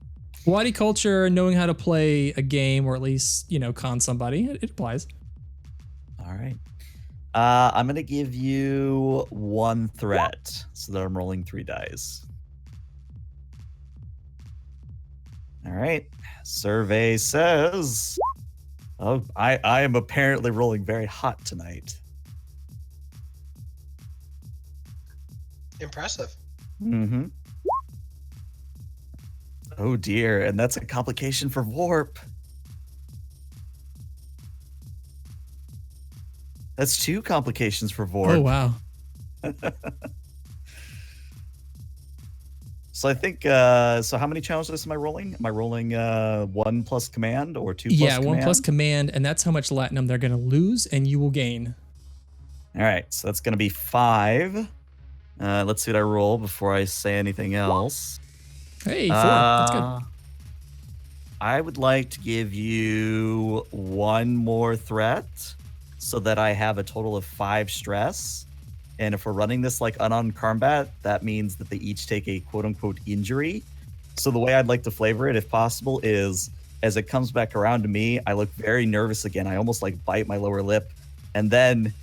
[SPEAKER 2] Wadi culture, knowing how to play a game, or at least, con somebody, it applies.
[SPEAKER 4] All right. I'm gonna give you 1 threat, so that I'm rolling 3 dice. All right. Survey says, oh, I am apparently rolling very hot tonight.
[SPEAKER 3] Impressive.
[SPEAKER 4] Mm-hmm. Oh dear, and that's a complication for warp. That's 2 complications for warp.
[SPEAKER 2] Oh, wow.
[SPEAKER 4] So I think, so how many challenges am I rolling? Am I rolling 1 plus command or 2 plus command?
[SPEAKER 2] Yeah, 1 plus command, and that's how much latinum they're going to lose, and you will gain.
[SPEAKER 4] All right, so that's going to be 5. Let's see what I roll before I say anything else.
[SPEAKER 2] Hey, 4. That's good.
[SPEAKER 4] I would like to give you 1 more threat so that I have a total of 5 stress. And if we're running this like unarmed combat, that means that they each take a quote-unquote injury. So the way I'd like to flavor it, if possible, is as it comes back around to me, I look very nervous again. I almost like bite my lower lip. And then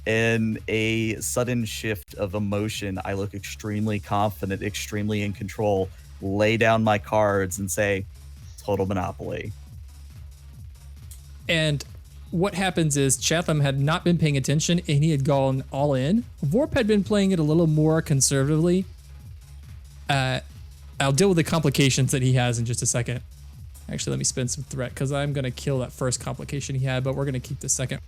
[SPEAKER 4] in a sudden shift of emotion, I look extremely confident, extremely in control, lay down my cards and say, total monopoly.
[SPEAKER 2] And what happens is Chatham had not been paying attention and he had gone all in. Vorp had been playing it a little more conservatively. I'll deal with the complications that he has in just a second. Actually, let me spend some threat because I'm going to kill that first complication he had, but we're going to keep the second.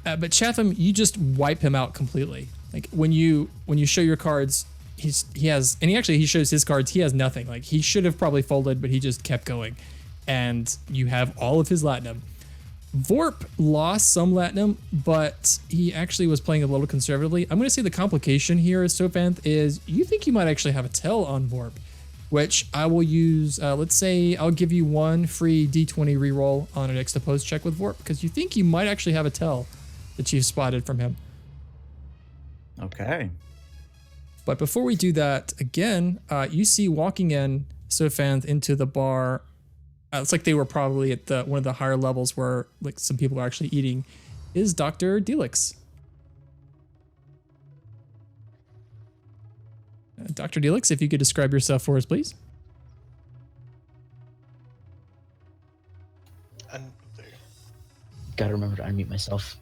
[SPEAKER 2] But Chatham, you just wipe him out completely. Like when you show your cards, he shows his cards, he has nothing. Like he should have probably folded, but he just kept going. And you have all of his latinum. Vorp lost some latinum, but he actually was playing a little conservatively. I'm going to say the complication here, Sophanth, is you think you might actually have a tell on Vorp, which I will use. Let's say I'll give you 1 free D20 reroll on an X-Opposed check with Vorp because you think you might actually have a tell that you've spotted from him.
[SPEAKER 4] Okay.
[SPEAKER 2] But before we do that, again, you see walking in Sophanth into the bar. It's like they were probably at one of the higher levels where like some people are actually eating, is Dr. Delix. Dr. Delix, if you could describe yourself for us, please.
[SPEAKER 5] Gotta remember to unmute myself.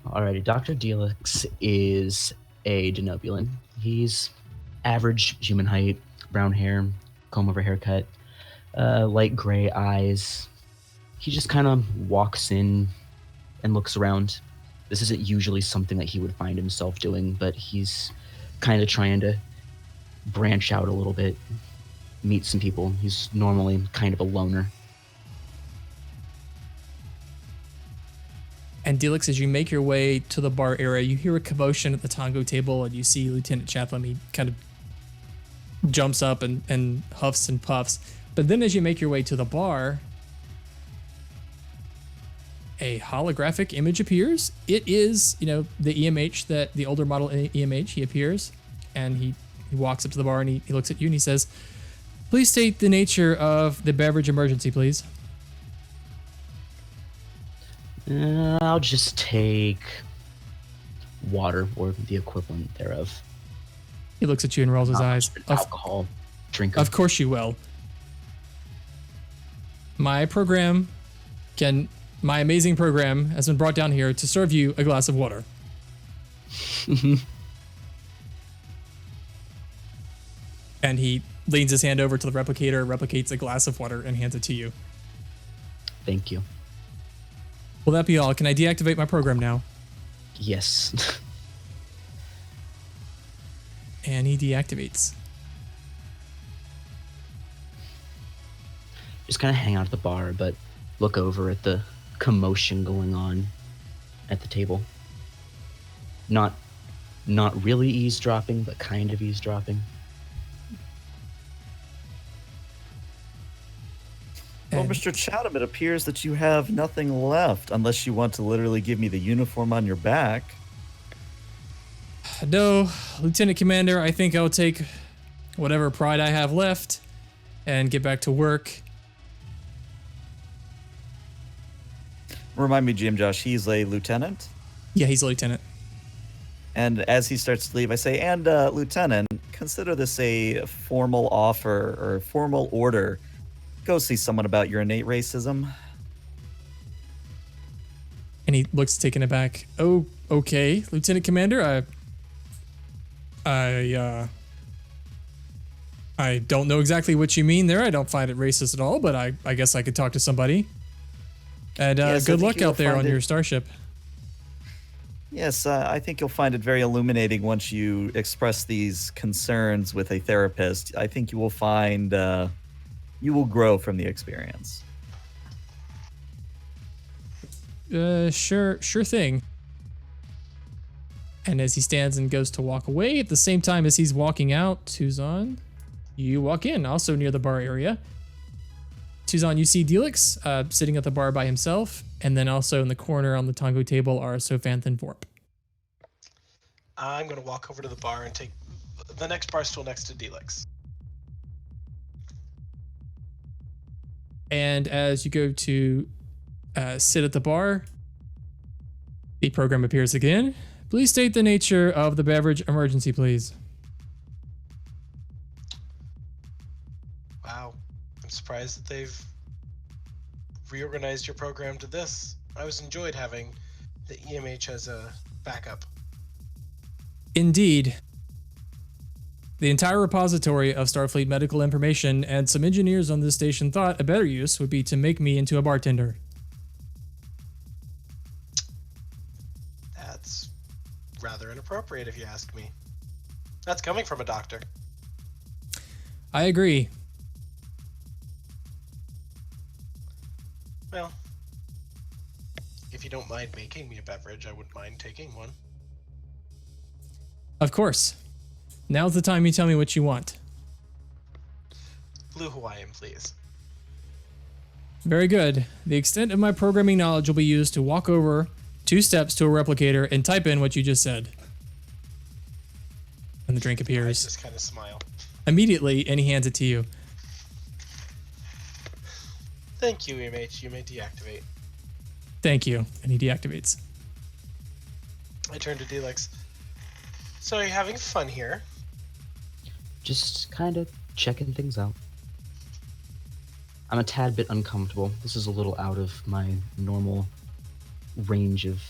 [SPEAKER 5] Alrighty, Dr. Delix is a Denobulan. He's average human height, brown hair, comb over haircut, light gray eyes. He just kind of walks in and looks around. This isn't usually something that he would find himself doing, but he's kind of trying to branch out a little bit, meet some people. He's normally kind of a loner.
[SPEAKER 2] And Delix, as you make your way to the bar area, you hear a commotion at the Tongo table, and you see Lieutenant Chatham. He kind of jumps up and huffs and puffs. But then as you make your way to the bar, a holographic image appears. It is, the EMH, the older model EMH. He appears, and he walks up to the bar, and he looks at you, and he says, "Please state the nature of the beverage emergency, please."
[SPEAKER 5] I'll just take water or the equivalent thereof.
[SPEAKER 2] He looks at you and rolls his eyes.
[SPEAKER 5] Alcohol drinker.
[SPEAKER 2] Of course you will. My amazing program has been brought down here to serve you a glass of water. And he leans his hand over to the replicator, replicates a glass of water, and hands it to you.
[SPEAKER 5] Thank you.
[SPEAKER 2] Will that be all? Can I deactivate my program now?
[SPEAKER 5] Yes.
[SPEAKER 2] And he deactivates.
[SPEAKER 5] Just kind of hang out at the bar, but look over at the commotion going on at the table. Not really eavesdropping, but kind of eavesdropping.
[SPEAKER 4] Well,
[SPEAKER 2] And
[SPEAKER 4] Mr. Chatham, it appears that you have nothing left, unless you want to literally give me the uniform on your back.
[SPEAKER 2] no, Lieutenant Commander, I think I'll take whatever pride I have left and get back to work.
[SPEAKER 4] Remind me, GM Josh, he's a lieutenant?
[SPEAKER 2] Yeah, he's a lieutenant.
[SPEAKER 4] And as he starts to leave, I say, and Lieutenant, consider this a formal offer or formal order. Go see someone about your innate racism.
[SPEAKER 2] And he looks taken aback. Oh, okay, Lieutenant Commander, I don't know exactly what you mean there. I don't find it racist at all, but I guess I could talk to somebody. And
[SPEAKER 4] Yes, I
[SPEAKER 2] good
[SPEAKER 4] think
[SPEAKER 2] luck
[SPEAKER 4] you'll
[SPEAKER 2] out there
[SPEAKER 4] find
[SPEAKER 2] on
[SPEAKER 4] it-
[SPEAKER 2] your starship.
[SPEAKER 4] Yes, I think you'll find it very illuminating once you express these concerns with a therapist. I think you will find you will grow from the experience.
[SPEAKER 2] Sure thing. And as he stands and goes to walk away, at the same time as he's walking out, Tuzon, you walk in, also near the bar area. Tuzon, you see Delix sitting at the bar by himself, and then also in the corner on the Tongo table are Sophanth and Vorp.
[SPEAKER 3] I'm going to walk over to the bar and take the next bar stool next to Delix.
[SPEAKER 2] And as you go to sit at the bar, the program appears again. Please state the nature of the beverage emergency, please.
[SPEAKER 3] Wow. I'm surprised that they've reorganized your program to this. I always enjoyed having the EMH as a backup.
[SPEAKER 2] Indeed. The entire repository of Starfleet medical information and some engineers on this station thought a better use would be to make me into a bartender.
[SPEAKER 3] That's rather inappropriate if you ask me. That's coming from a doctor.
[SPEAKER 2] I agree.
[SPEAKER 3] Well, if you don't mind making me a beverage, I wouldn't mind taking one.
[SPEAKER 2] Of course. Now's the time you tell me what you want.
[SPEAKER 3] Blue Hawaiian, please.
[SPEAKER 2] Very good. The extent of my programming knowledge will be used to walk over 2 steps to a replicator and type in what you just said. And the drink
[SPEAKER 3] I
[SPEAKER 2] appears
[SPEAKER 3] just kind of smile.
[SPEAKER 2] immediately, and he hands it to you.
[SPEAKER 3] Thank you, EMH. You may deactivate.
[SPEAKER 2] Thank you. And he deactivates.
[SPEAKER 3] I turn to Delix. So are you having fun here?
[SPEAKER 5] Just kind of checking things out. I'm a tad bit uncomfortable. This is a little out of my normal range of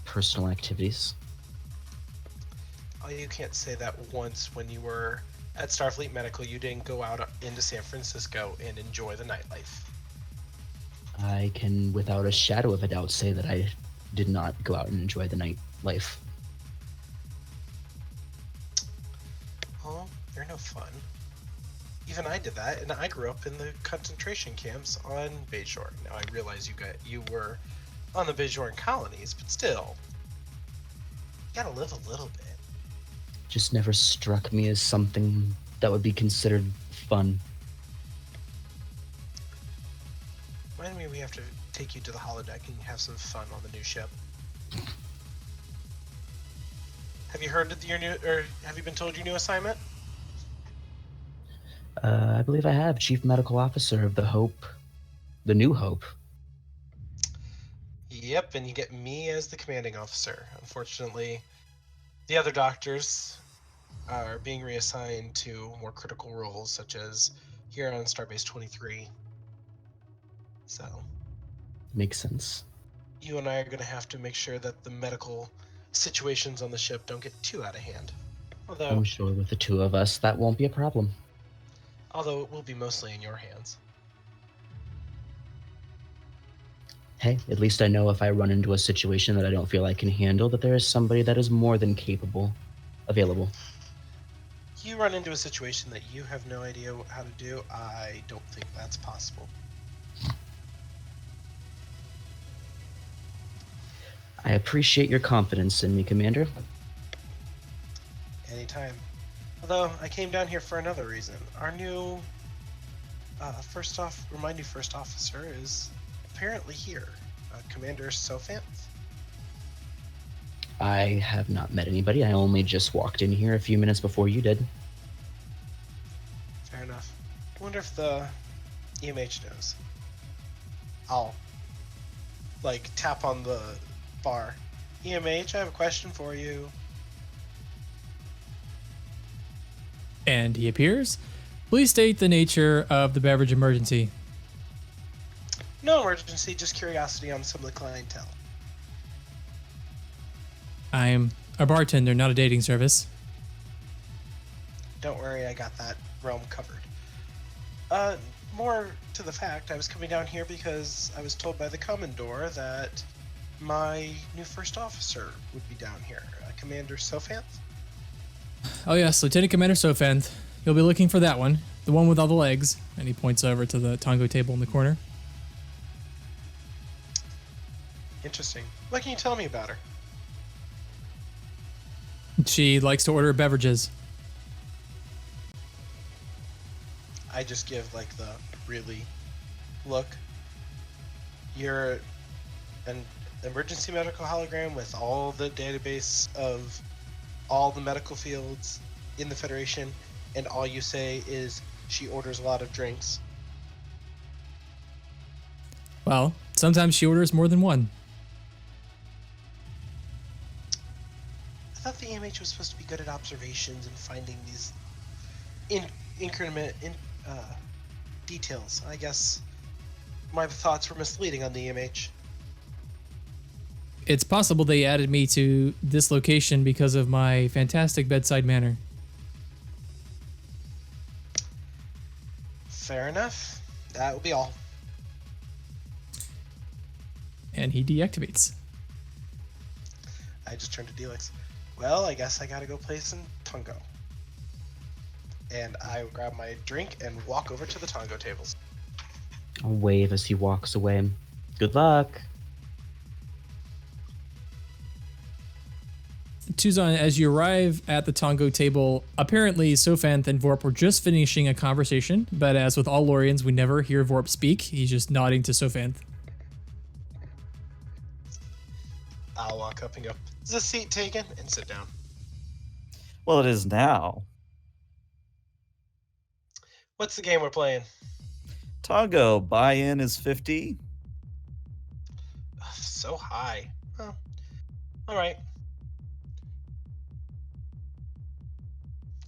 [SPEAKER 5] personal activities.
[SPEAKER 3] Oh, you can't say that once when you were at Starfleet Medical, you didn't go out into San Francisco and enjoy the nightlife.
[SPEAKER 5] I can, without a shadow of a doubt, say that I did not go out and enjoy the nightlife.
[SPEAKER 3] Oh, you're no fun. Even I did that, and I grew up in the concentration camps on Bajor. Now I realize you were on the Bajoran colonies, but still, you gotta live a little bit.
[SPEAKER 5] Just never struck me as something that would be considered fun.
[SPEAKER 3] Remind me, we have to take you to the holodeck and have some fun on the new ship. Have you heard of your new, or have you been told your new assignment?
[SPEAKER 5] I believe I have. Chief Medical Officer of the Hope. The New Hope.
[SPEAKER 3] Yep, and you get me as the commanding officer. Unfortunately, the other doctors are being reassigned to more critical roles, such as here on Starbase 23. So,
[SPEAKER 5] Makes sense.
[SPEAKER 3] you and I are going to have to make sure that the medical situations on the ship don't get too out of hand.
[SPEAKER 5] I'm sure with the two of us, that won't be a problem.
[SPEAKER 3] Although it will be mostly in your hands.
[SPEAKER 5] Hey, at least I know if I run into a situation that I don't feel I can handle, that there is somebody that is more than capable, available.
[SPEAKER 3] You run into a situation that you have no idea how to do, I don't think that's possible.
[SPEAKER 5] I appreciate your confidence in me, Commander.
[SPEAKER 3] Anytime. Although, I came down here for another reason. Our new First off, my new first officer is apparently here. Commander Sophanth.
[SPEAKER 5] I have not met anybody. I only just walked in here a few minutes before you did.
[SPEAKER 3] Fair enough. I wonder if the EMH knows. I'll, tap on the bar. EMH, I have a question for you.
[SPEAKER 2] And he appears. Please state the nature of the beverage emergency.
[SPEAKER 3] No emergency, just curiosity on some of the clientele.
[SPEAKER 2] I'm a bartender, not a dating service.
[SPEAKER 3] Don't worry, I got that realm covered. More to the fact, I was coming down here because I was told by the Commodore that my new first officer would be down here, Commander Sophanth.
[SPEAKER 2] Oh yes, Lieutenant Commander Sofend. You'll be looking for that one. The one with all the legs. And he points over to the tango table in the corner.
[SPEAKER 3] Interesting. What can you tell me about her?
[SPEAKER 2] She likes to order beverages.
[SPEAKER 3] I just give the really look. You're an emergency medical hologram with all the database of all the medical fields in the Federation, and all you say is she orders a lot of drinks.
[SPEAKER 2] Well, sometimes she orders more than one.
[SPEAKER 3] I thought the EMH was supposed to be good at observations and finding these details. I guess my thoughts were misleading on the EMH.
[SPEAKER 2] It's possible they added me to this location because of my fantastic bedside manner.
[SPEAKER 3] Fair enough. That will be all.
[SPEAKER 2] And he deactivates.
[SPEAKER 3] I just turned to Delix. Well, I guess I gotta go play some Tango. And I grab my drink and walk over to the Tango tables.
[SPEAKER 5] I'll wave as he walks away. Good luck.
[SPEAKER 2] Tuzon, as you arrive at the Tango table, apparently Sophanth and Vorp were just finishing a conversation, but as with all Lorians, we never hear Vorp speak. He's just nodding to Sophanth.
[SPEAKER 3] I'll walk up and go, is this seat taken? And sit down.
[SPEAKER 4] Well, it is now.
[SPEAKER 3] What's the game we're playing?
[SPEAKER 4] Tango, buy-in is 50.
[SPEAKER 3] Ugh, so high. Oh, all right.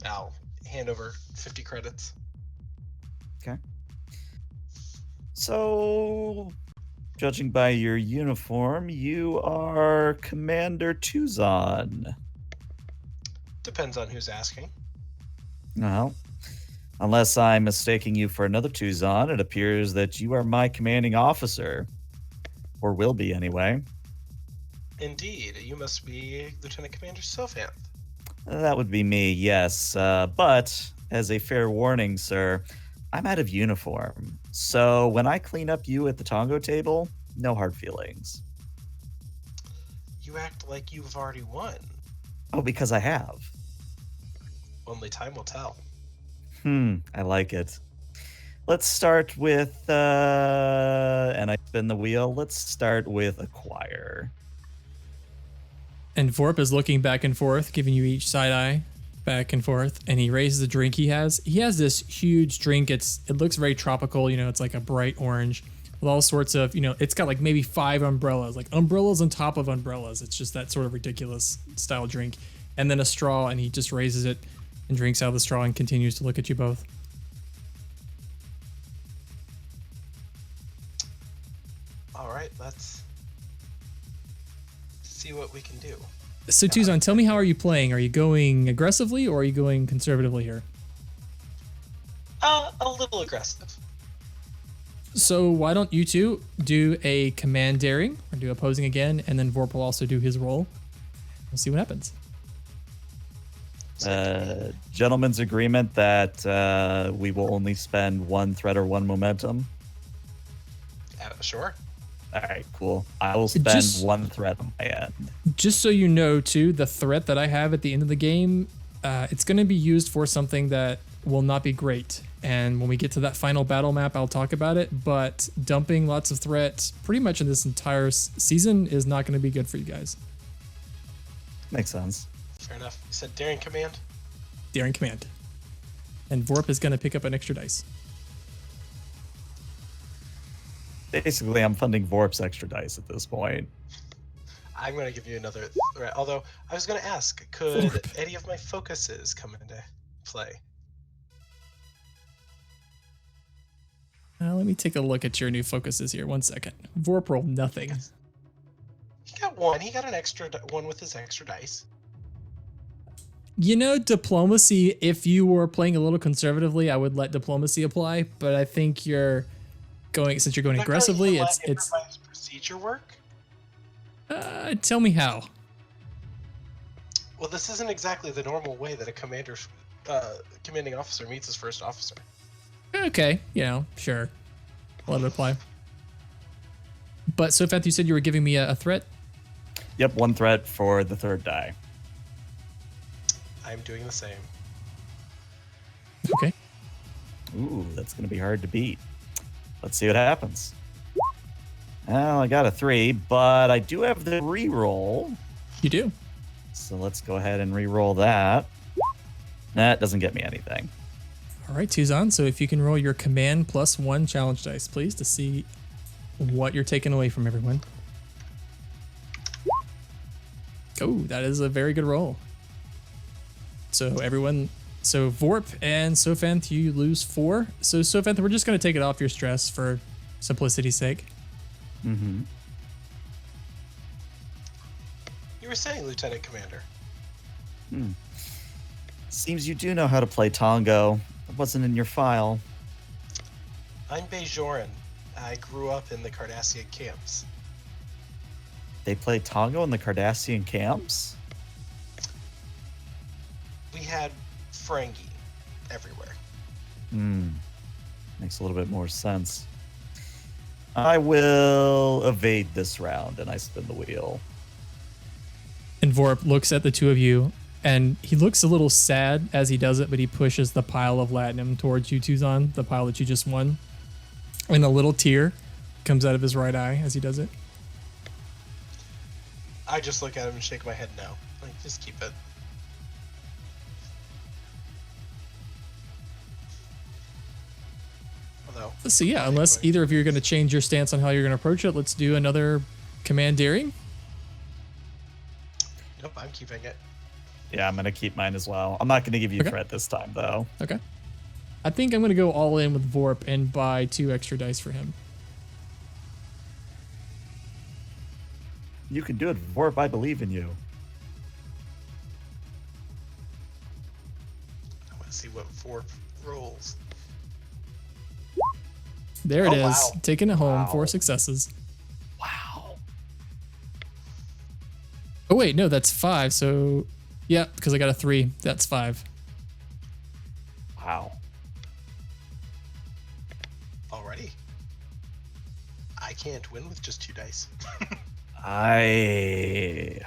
[SPEAKER 3] I'll hand over 50 credits.
[SPEAKER 4] Okay. So, judging by your uniform, you are Commander Tuzon.
[SPEAKER 3] Depends on who's asking.
[SPEAKER 4] Well, unless I'm mistaking you for another Tuzon, it appears that you are my commanding officer. Or will be, anyway.
[SPEAKER 3] Indeed, you must be Lieutenant Commander Sophanth.
[SPEAKER 4] That would be me, yes. But, as a fair warning, sir, I'm out of uniform. So, when I clean up you at the Tango table, no hard feelings.
[SPEAKER 3] You act like you've already won.
[SPEAKER 4] Oh, because I have.
[SPEAKER 3] Only time will tell.
[SPEAKER 4] I like it. Let's start with, and I spin the wheel. Let's start with acquire.
[SPEAKER 2] And Vorp is looking back and forth, giving you each side eye, back and forth, and he raises the drink he has. He has this huge drink. It looks very tropical. It's like a bright orange with all sorts of, it's got maybe 5 umbrellas, like umbrellas on top of umbrellas. It's just that sort of ridiculous style drink. And then a straw, and he just raises it and drinks out of the straw and continues to look at you both.
[SPEAKER 3] All right, let's see what we can do.
[SPEAKER 2] So Tuzon, tell me, how are you playing? Are you going aggressively or are you going conservatively here?
[SPEAKER 3] A little aggressive.
[SPEAKER 2] So why don't you two do a command daring or do opposing again, and then Vorp will also do his roll. We'll see what happens.
[SPEAKER 4] Gentleman's agreement that we will only spend 1 threat or 1 momentum.
[SPEAKER 3] Sure.
[SPEAKER 4] All right, cool. I will spend 1 threat on my end.
[SPEAKER 2] Just so you know, too, the threat that I have at the end of the game, it's going to be used for something that will not be great. And when we get to that final battle map, I'll talk about it. But dumping lots of threat pretty much in this entire season is not going to be good for you guys.
[SPEAKER 4] Makes sense.
[SPEAKER 3] Fair enough. You said daring command?
[SPEAKER 2] Daring command. And Vorp is going to pick up an extra dice.
[SPEAKER 4] Basically, I'm funding Vorp's extra dice at this point.
[SPEAKER 3] I'm going to give you another threat. Although, I was going to ask, could
[SPEAKER 2] Vorp.
[SPEAKER 3] any of my focuses come into play?
[SPEAKER 2] Let me take a look at your new focuses here. 1 second. Vorp rolled nothing.
[SPEAKER 3] He got one. He got an extra one with his extra dice.
[SPEAKER 2] You know, diplomacy, if you were playing a little conservatively, I would let diplomacy apply. But I think since you're going
[SPEAKER 3] Not gonna
[SPEAKER 2] aggressively,
[SPEAKER 3] even
[SPEAKER 2] it's
[SPEAKER 3] let improvised procedure work?
[SPEAKER 2] tell me how.
[SPEAKER 3] Well, this isn't exactly the normal way that a commanding officer meets his first officer.
[SPEAKER 2] Okay, sure. Let it apply. But so, Feth, you said you were giving me a threat?
[SPEAKER 4] Yep, 1 threat for the 3rd die.
[SPEAKER 3] I'm doing the same.
[SPEAKER 2] Okay.
[SPEAKER 4] Ooh, that's going to be hard to beat. Let's see what happens. Well, I got a 3, but I do have the reroll.
[SPEAKER 2] You do.
[SPEAKER 4] So let's go ahead and reroll that. That doesn't get me anything.
[SPEAKER 2] All right, Tuzon. So if you can roll your command +1 challenge dice, please, to see what you're taking away from everyone. Oh, that is a very good roll. So Vorp and Sophanth, you lose 4. So Sophanth, we're just going to take it off your stress for simplicity's sake.
[SPEAKER 4] Mm-hmm.
[SPEAKER 3] You were saying, Lieutenant Commander.
[SPEAKER 4] Seems you do know how to play Tongo. It wasn't in your file.
[SPEAKER 3] I'm Bajoran. I grew up in the Cardassian camps.
[SPEAKER 4] They play Tongo in the Cardassian camps?
[SPEAKER 3] We had Ferengi everywhere.
[SPEAKER 4] Makes a little bit more sense. I will evade this round, and I spin the wheel.
[SPEAKER 2] And Vorp looks at the two of you, and he looks a little sad as he does it, but he pushes the pile of latinum towards you, Tuzon, the pile that you just won. And a little tear comes out of his right eye as he does it.
[SPEAKER 3] I just look at him and shake my head no. Like, just keep it. Although,
[SPEAKER 2] So yeah, unless either of you are going to change your stance on how you're going to approach it, let's do another command daring.
[SPEAKER 3] nope, I'm keeping it.
[SPEAKER 4] Yeah, I'm going to keep mine as well. I'm not going to give you
[SPEAKER 2] Okay.
[SPEAKER 4] threat this time, though.
[SPEAKER 2] Okay. I think I'm going to go all in with Vorp and buy 2 extra dice for him.
[SPEAKER 4] You can do it, Vorp. I believe in you.
[SPEAKER 3] I want to see what 4 rolls.
[SPEAKER 2] There it
[SPEAKER 3] Oh,
[SPEAKER 2] is.
[SPEAKER 3] wow.
[SPEAKER 2] Taking it home.
[SPEAKER 4] Wow.
[SPEAKER 2] 4 successes.
[SPEAKER 4] Wow.
[SPEAKER 2] Oh wait, no, that's 5. So yeah, because I got a 3. That's 5.
[SPEAKER 4] Wow.
[SPEAKER 3] Alrighty. I can't win with just 2 dice.
[SPEAKER 4] I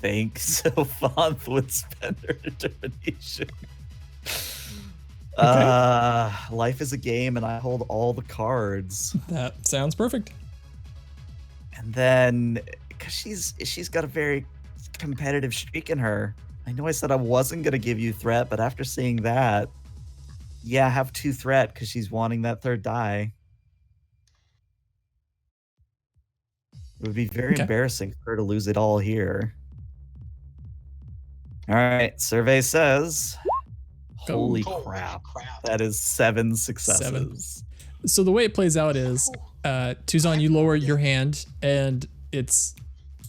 [SPEAKER 4] think Sophanth would spend her determination. Life is a game, and I hold all the cards.
[SPEAKER 2] That sounds perfect.
[SPEAKER 4] And then, because she's got a very competitive streak in her. I know I said I wasn't gonna give you threat, but after seeing that, yeah, have 2 threat because she's wanting that 3rd die. It would be very
[SPEAKER 2] Okay.
[SPEAKER 4] embarrassing for her to lose it all here. All right, survey says, holy
[SPEAKER 3] Holy
[SPEAKER 4] crap,
[SPEAKER 3] crap.
[SPEAKER 4] that is 7 successes.
[SPEAKER 2] So the way it plays out is, Tuzon, you lower your hand, and it's.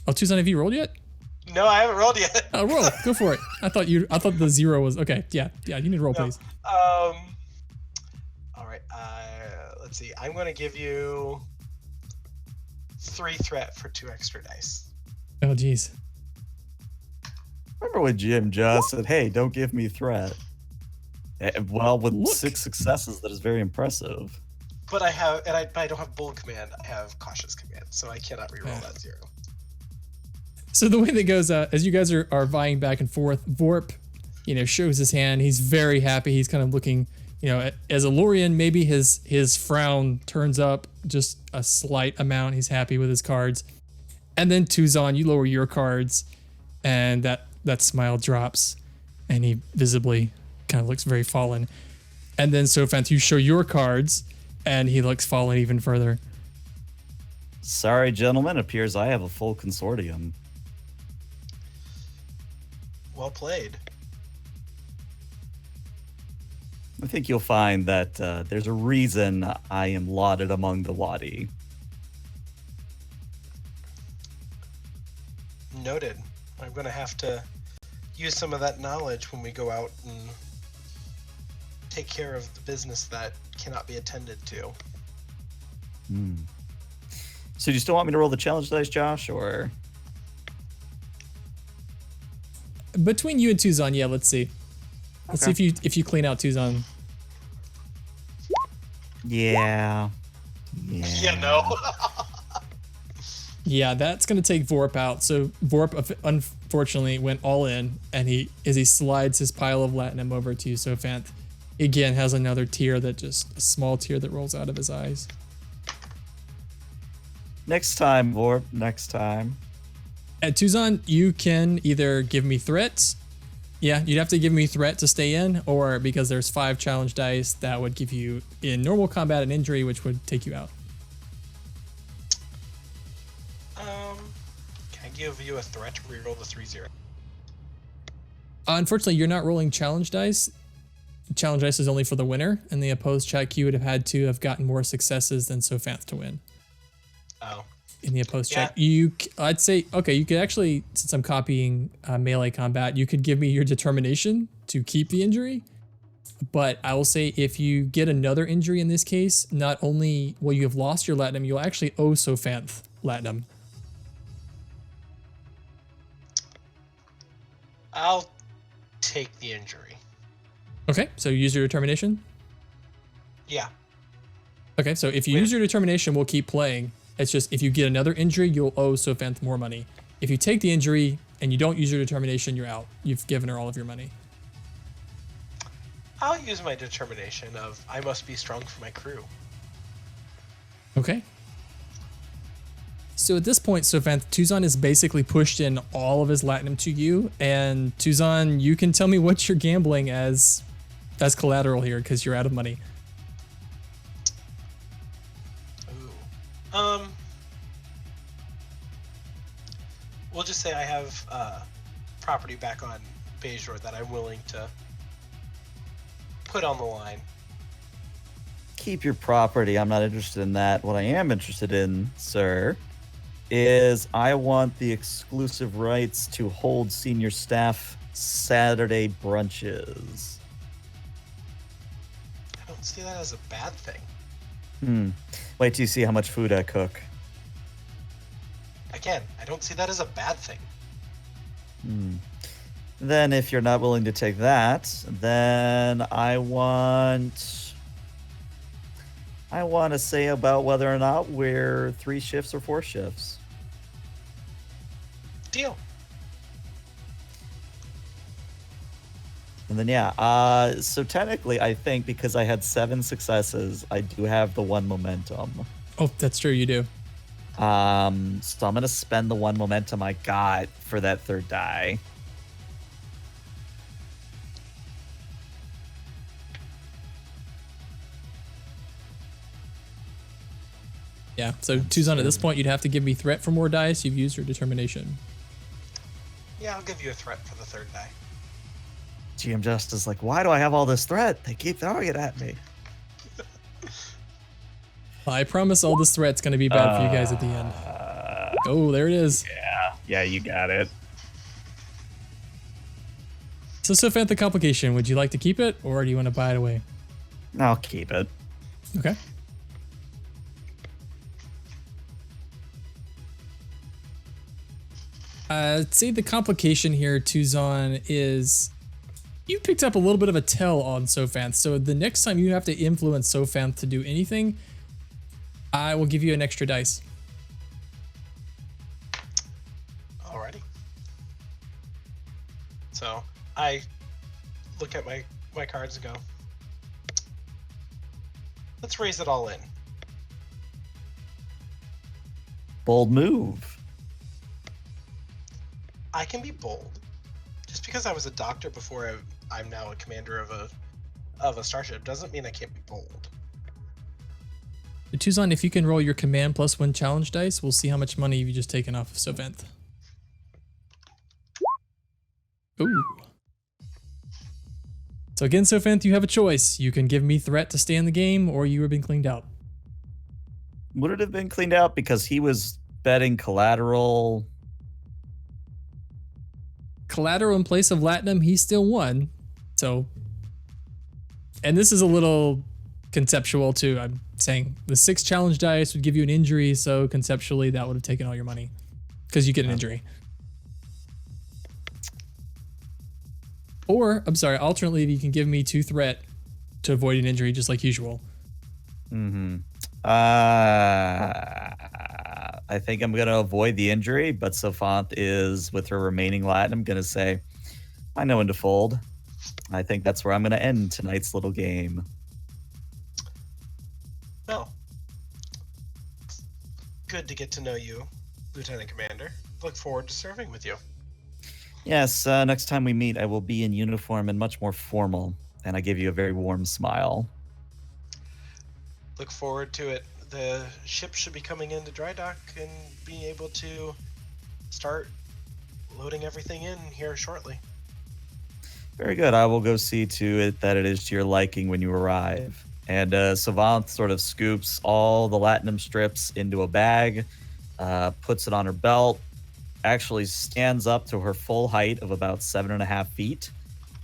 [SPEAKER 2] Oh, Tuzon, have you rolled yet?
[SPEAKER 3] No, I haven't rolled yet.
[SPEAKER 2] Roll. Go for it. I thought the 0 was okay. Yeah. You need to roll,
[SPEAKER 3] No.
[SPEAKER 2] please.
[SPEAKER 3] All right. Let's see. I'm going to give you 3 threat for 2 extra dice.
[SPEAKER 2] Oh, geez.
[SPEAKER 4] Remember when Jim just said, hey, don't give me threat? Well, with
[SPEAKER 2] Look.
[SPEAKER 4] 6 successes, that is very impressive.
[SPEAKER 3] But I don't have bold command. I have cautious command, so I cannot reroll that 0.
[SPEAKER 2] So the way that goes, as you guys are vying back and forth, Vorp, shows his hand. He's very happy. He's kind of looking, as a Lorian, maybe his frown turns up just a slight amount. He's happy with his cards. And then Tuzon, you lower your cards, and that smile drops, and he visibly kind of looks very fallen. And then Sophanth, you show your cards, and he looks fallen even further.
[SPEAKER 4] Sorry, gentlemen. It appears I have a full consortium.
[SPEAKER 3] Well played.
[SPEAKER 4] I think you'll find that there's a reason I am lauded among the Wadi.
[SPEAKER 3] Noted. I'm going to have to use some of that knowledge when we go out and take care of the business that cannot be attended to.
[SPEAKER 4] So do you still want me to roll the challenge dice, Josh, or?
[SPEAKER 2] Between you and Tuzon, yeah, let's see. Let's see if you clean out Tuzon.
[SPEAKER 4] Yeah.
[SPEAKER 3] Yeah, no.
[SPEAKER 2] Yeah, that's gonna take Vorp out. So Vorp unfortunately went all in, and he slides his pile of latinum over to you, Sophanth, again has another tear a small tear that rolls out of his eyes.
[SPEAKER 4] Next time, Vorp. Next time.
[SPEAKER 2] At Tuzon, you can either give me threats. Yeah, you'd have to give me threat to stay in, or because there's 5 challenge dice, that would give you in normal combat an injury, which would take you out.
[SPEAKER 3] Can I give you a threat to reroll the 3-0?
[SPEAKER 2] Unfortunately, you're not rolling challenge dice. Challenge dice is only for the winner, and the opposed check you would have had to have gotten more successes than Sophanth to win.
[SPEAKER 3] Oh.
[SPEAKER 2] In the opposed
[SPEAKER 3] Yeah.
[SPEAKER 2] check, I'd say, okay, you could actually, since I'm copying melee combat, you could give me your determination to keep the injury. But I will say, if you get another injury in this case, not only will you have lost your latinum, you'll actually owe Sophanth latinum.
[SPEAKER 3] I'll take the injury.
[SPEAKER 2] Okay, so use your determination.
[SPEAKER 3] Yeah.
[SPEAKER 2] Okay, so if you use your determination, we'll keep playing. It's just if you get another injury, you'll owe Sophanth more money. If you take the injury and you don't use your determination, you're out. You've given her all of your money.
[SPEAKER 3] I'll use my determination of I must be strong for my crew.
[SPEAKER 2] Okay. So at this point, Sophanth, Tuzon has basically pushed in all of his latinum to you, and Tuzon, you can tell me what you're gambling as collateral here, because you're out of money.
[SPEAKER 3] Ooh. We'll just say I have property back on Bejor that I'm willing to put on the line.
[SPEAKER 4] Keep your property. I'm not interested in that. What I am interested in, sir, is I want the exclusive rights to hold senior staff Saturday brunches.
[SPEAKER 3] I don't see that as a bad thing.
[SPEAKER 4] Wait till you see how much food I cook.
[SPEAKER 3] Again, I don't see that as a bad thing.
[SPEAKER 4] Then if you're not willing to take that, then I want to say about whether or not we're 3 shifts or 4 shifts.
[SPEAKER 3] Deal.
[SPEAKER 4] And then so technically I think because I had 7 successes, I do have the 1 momentum.
[SPEAKER 2] Oh, that's true, you do.
[SPEAKER 4] So I'm gonna spend the 1 momentum I got for that 3rd die.
[SPEAKER 2] Yeah, so Tuzon, at this point, you'd have to give me threat for more dice. You've used your determination.
[SPEAKER 3] Yeah, I'll give you a threat for the 3rd die.
[SPEAKER 4] GM Justice like, why do I have all this threat? They keep throwing it at me.
[SPEAKER 2] I promise all this threat's going to be bad for you guys at the end. Oh, there it is.
[SPEAKER 1] Yeah, you got it.
[SPEAKER 2] So, Sophanth, the complication, would you like to keep it, or do you want to buy it away?
[SPEAKER 4] I'll keep it.
[SPEAKER 2] Okay. I'd say the complication here, Tuzon, is you picked up a little bit of a tell on Sophanth. So the next time you have to influence Sophanth to do anything, I will give you an extra dice.
[SPEAKER 3] Alrighty. So I look at my cards and go, let's raise it all in.
[SPEAKER 4] Bold move.
[SPEAKER 3] I can be bold. Just because I was a doctor before I'm now a commander of a starship doesn't mean I can't be bold.
[SPEAKER 2] Tuzon, if you can roll your command +1 challenge dice, we'll see how much money you've just taken off of Soventh. Ooh. So again, Soventh, you have a choice. You can give me threat to stay in the game, or you have been cleaned out.
[SPEAKER 4] Would it have been cleaned out because he was betting collateral?
[SPEAKER 2] Collateral in place of Latinum, he still won. So, and this is a little conceptual too. I'm saying the 6 challenge dice would give you an injury, so conceptually that would have taken all your money because you get an injury. Or, I'm sorry, alternately, you can give me 2 threat to avoid an injury just like usual.
[SPEAKER 4] Mm-hmm. I think I'm going to avoid the injury, but Sofant is, with her remaining Latin, I'm going to say, I know when to fold. I think that's where I'm going to end tonight's little game.
[SPEAKER 3] Well, good to get to know you, Lieutenant Commander. Look forward to serving with you.
[SPEAKER 4] Yes, next time we meet, I will be in uniform and much more formal, and I give you a very warm smile.
[SPEAKER 3] Look forward to it. The ship should be coming into dry dock and being able to start loading everything in here shortly.
[SPEAKER 4] Very good. I will go see to it that it is to your liking when you arrive. And Savant sort of scoops all the Latinum strips into a bag, puts it on her belt, actually stands up to her full height of about 7.5 feet,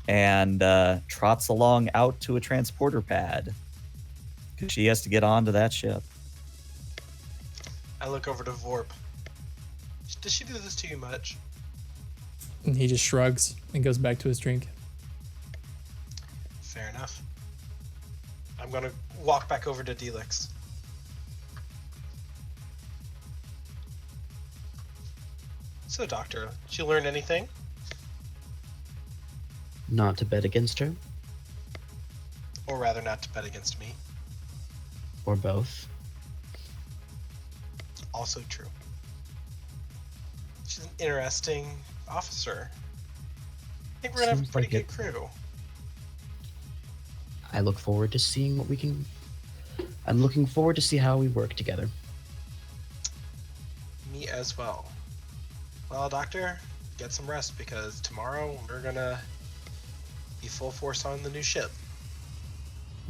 [SPEAKER 4] and trots along out to a transporter pad. Because she has to get onto that ship.
[SPEAKER 3] I look over to Vorp. Does she do this to you much?
[SPEAKER 2] And he just shrugs and goes back to his drink.
[SPEAKER 3] Fair enough. I'm gonna walk back over to Delix. So, Doctor, did you learn anything?
[SPEAKER 5] Not to bet against her,
[SPEAKER 3] Or rather, not to bet against me.
[SPEAKER 5] or both.
[SPEAKER 3] Also true. She's an interesting officer. I think we're gonna have a
[SPEAKER 5] Seems
[SPEAKER 3] pretty
[SPEAKER 5] like
[SPEAKER 3] good crew.
[SPEAKER 5] I look forward to seeing what we can. I'm looking forward to see how we work together.
[SPEAKER 3] Me as well. Well, Doctor, get some rest because tomorrow we're gonna be full force on the new ship.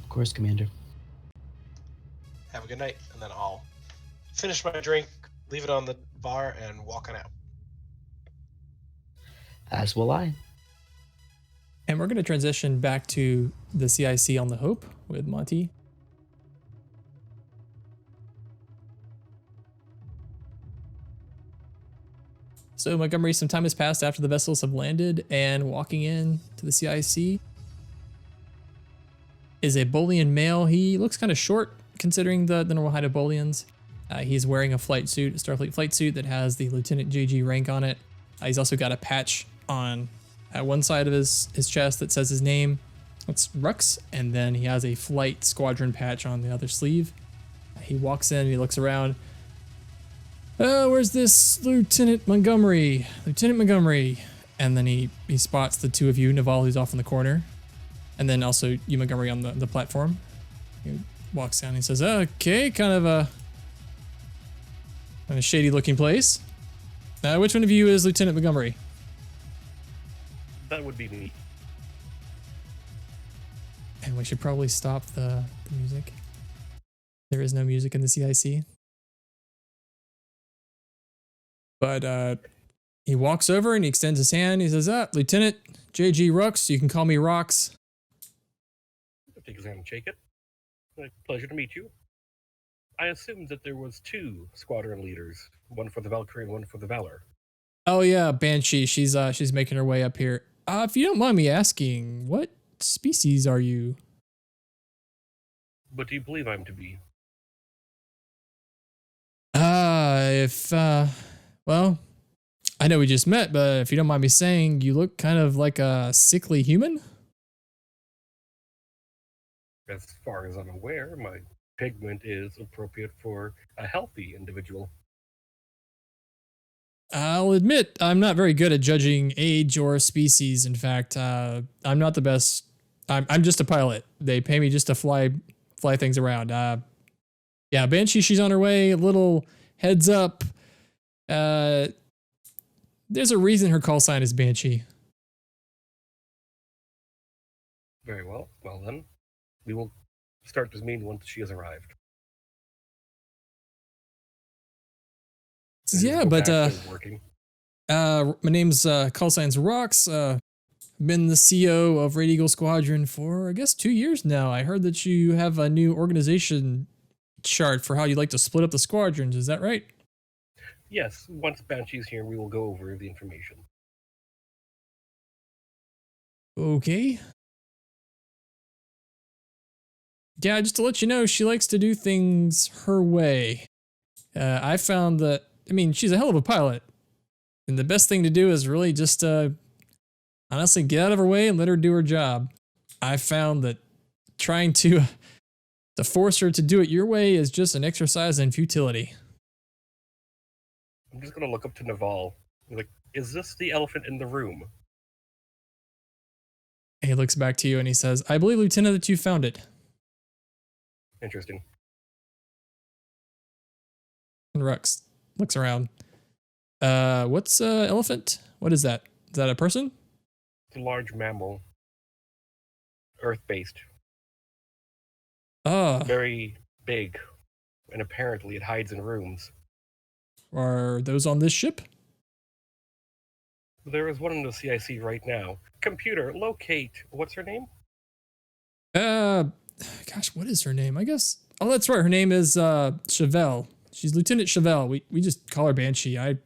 [SPEAKER 5] Of course, Commander.
[SPEAKER 3] Have a good night, and then I'll finish my drink, leave it on the bar, and walk on out.
[SPEAKER 5] As will I.
[SPEAKER 2] And we're going to transition back to the CIC on the Hope with Monty. So Montgomery, some time has passed after the vessels have landed, and walking in to the CIC is a Bolian male. He looks kind of short considering the normal height of Bolians. He's wearing a flight suit, a Starfleet flight suit that has the Lieutenant JG rank on it. He's also got a patch on one side of his chest that says his name. That's Rux, and then he has a flight squadron patch on the other sleeve. He walks in and he looks around. Where's this Lieutenant Montgomery? Lieutenant Montgomery. And then he spots the two of you, Naval, who's off in the corner. And then also you, Montgomery, on the platform. He walks down and he says, okay, kind of a shady looking place. Which one of you is Lieutenant Montgomery?
[SPEAKER 1] That would be me.
[SPEAKER 2] And we should probably stop the music. There is no music in the CIC. But he walks over and he extends his hand. He says, Lieutenant JG Rux, you can call me Rox.
[SPEAKER 1] I'll take his hand and shake it. Pleasure to meet you. I assumed that there was 2 squadron leaders, one for the Valkyrie and one for the Valor.
[SPEAKER 2] Oh yeah, Banshee. She's making her way up here. If you don't mind me asking, what species are you?
[SPEAKER 1] What do you believe I'm to be?
[SPEAKER 2] Well, I know we just met, but if you don't mind me saying, you look kind of like a sickly human.
[SPEAKER 1] As far as I'm aware, my pigment is appropriate for a healthy individual.
[SPEAKER 2] I'll admit I'm not very good at judging age or species. In fact, I'm not the best. I'm just a pilot. They pay me just to fly things around. Yeah, Banshee, she's on her way. A little heads up. There's a reason her call sign is Banshee.
[SPEAKER 1] Very well. Well then, we will start this meeting once she has arrived.
[SPEAKER 2] Yeah, but
[SPEAKER 1] working.
[SPEAKER 2] my name's call sign's Rox. Been the CEO of Raid Eagle Squadron for I guess 2 years now. I heard that you have a new organization chart for how you'd like to split up the squadrons. Is that right?
[SPEAKER 1] Yes. Once Banshee's here, we will go over the information.
[SPEAKER 2] Okay. Yeah, just to let you know, she likes to do things her way. I found that, I mean, she's a hell of a pilot. And the best thing to do is really just, honestly, get out of her way and let her do her job. I found that trying to force her to do it your way is just an exercise in futility.
[SPEAKER 1] I'm just going to look up to Naval. Like, is this the elephant in the room?
[SPEAKER 2] He looks back to you and he says, I believe, Lieutenant, that you found it.
[SPEAKER 1] Interesting.
[SPEAKER 2] And Rux looks around. What's elephant? What is that? Is that a person?
[SPEAKER 1] It's a large mammal. Earth-based. Very big. And apparently it hides in rooms.
[SPEAKER 2] Are those on this ship?
[SPEAKER 1] There is one in the CIC right now. Computer, locate. What's her name?
[SPEAKER 2] Gosh, what is her name? I guess. Oh, that's right. Her name is Chevelle. She's Lieutenant Chevelle. We just call her Banshee. I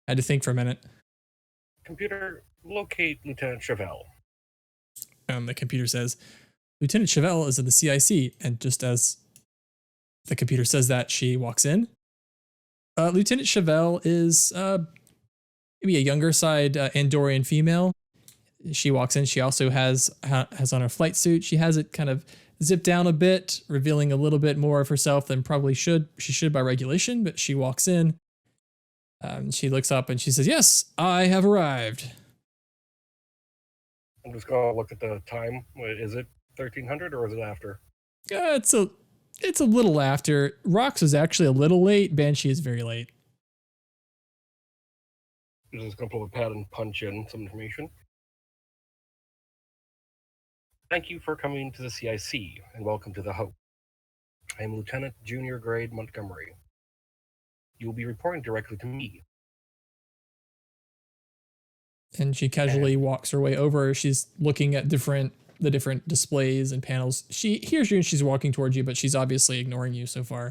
[SPEAKER 2] had to think for a minute.
[SPEAKER 1] Computer, locate Lieutenant Chevelle.
[SPEAKER 2] The computer says, Lieutenant Chevelle is in the CIC. And just as the computer says that, she walks in. Lieutenant Chevelle is maybe a younger side Andorian female. She walks in. She also has on her flight suit. She has it kind of zipped down a bit, revealing a little bit more of herself than probably she should by regulation. But she walks in. She looks up and she says, "Yes, I have arrived."
[SPEAKER 1] I'm just gonna look at the time. Is it 1300 or is it after?
[SPEAKER 2] It's a little after. Rox is actually a little late. Banshee is very late.
[SPEAKER 1] I'm just gonna pull a pad and punch in some information. Thank you for coming to the CIC, and welcome to the Hope. I am Lieutenant Junior Grade Montgomery. You will be reporting directly to me.
[SPEAKER 2] And she casually walks her way over. She's looking at the different displays and panels. She hears you and she's walking towards you, but she's obviously ignoring you so far.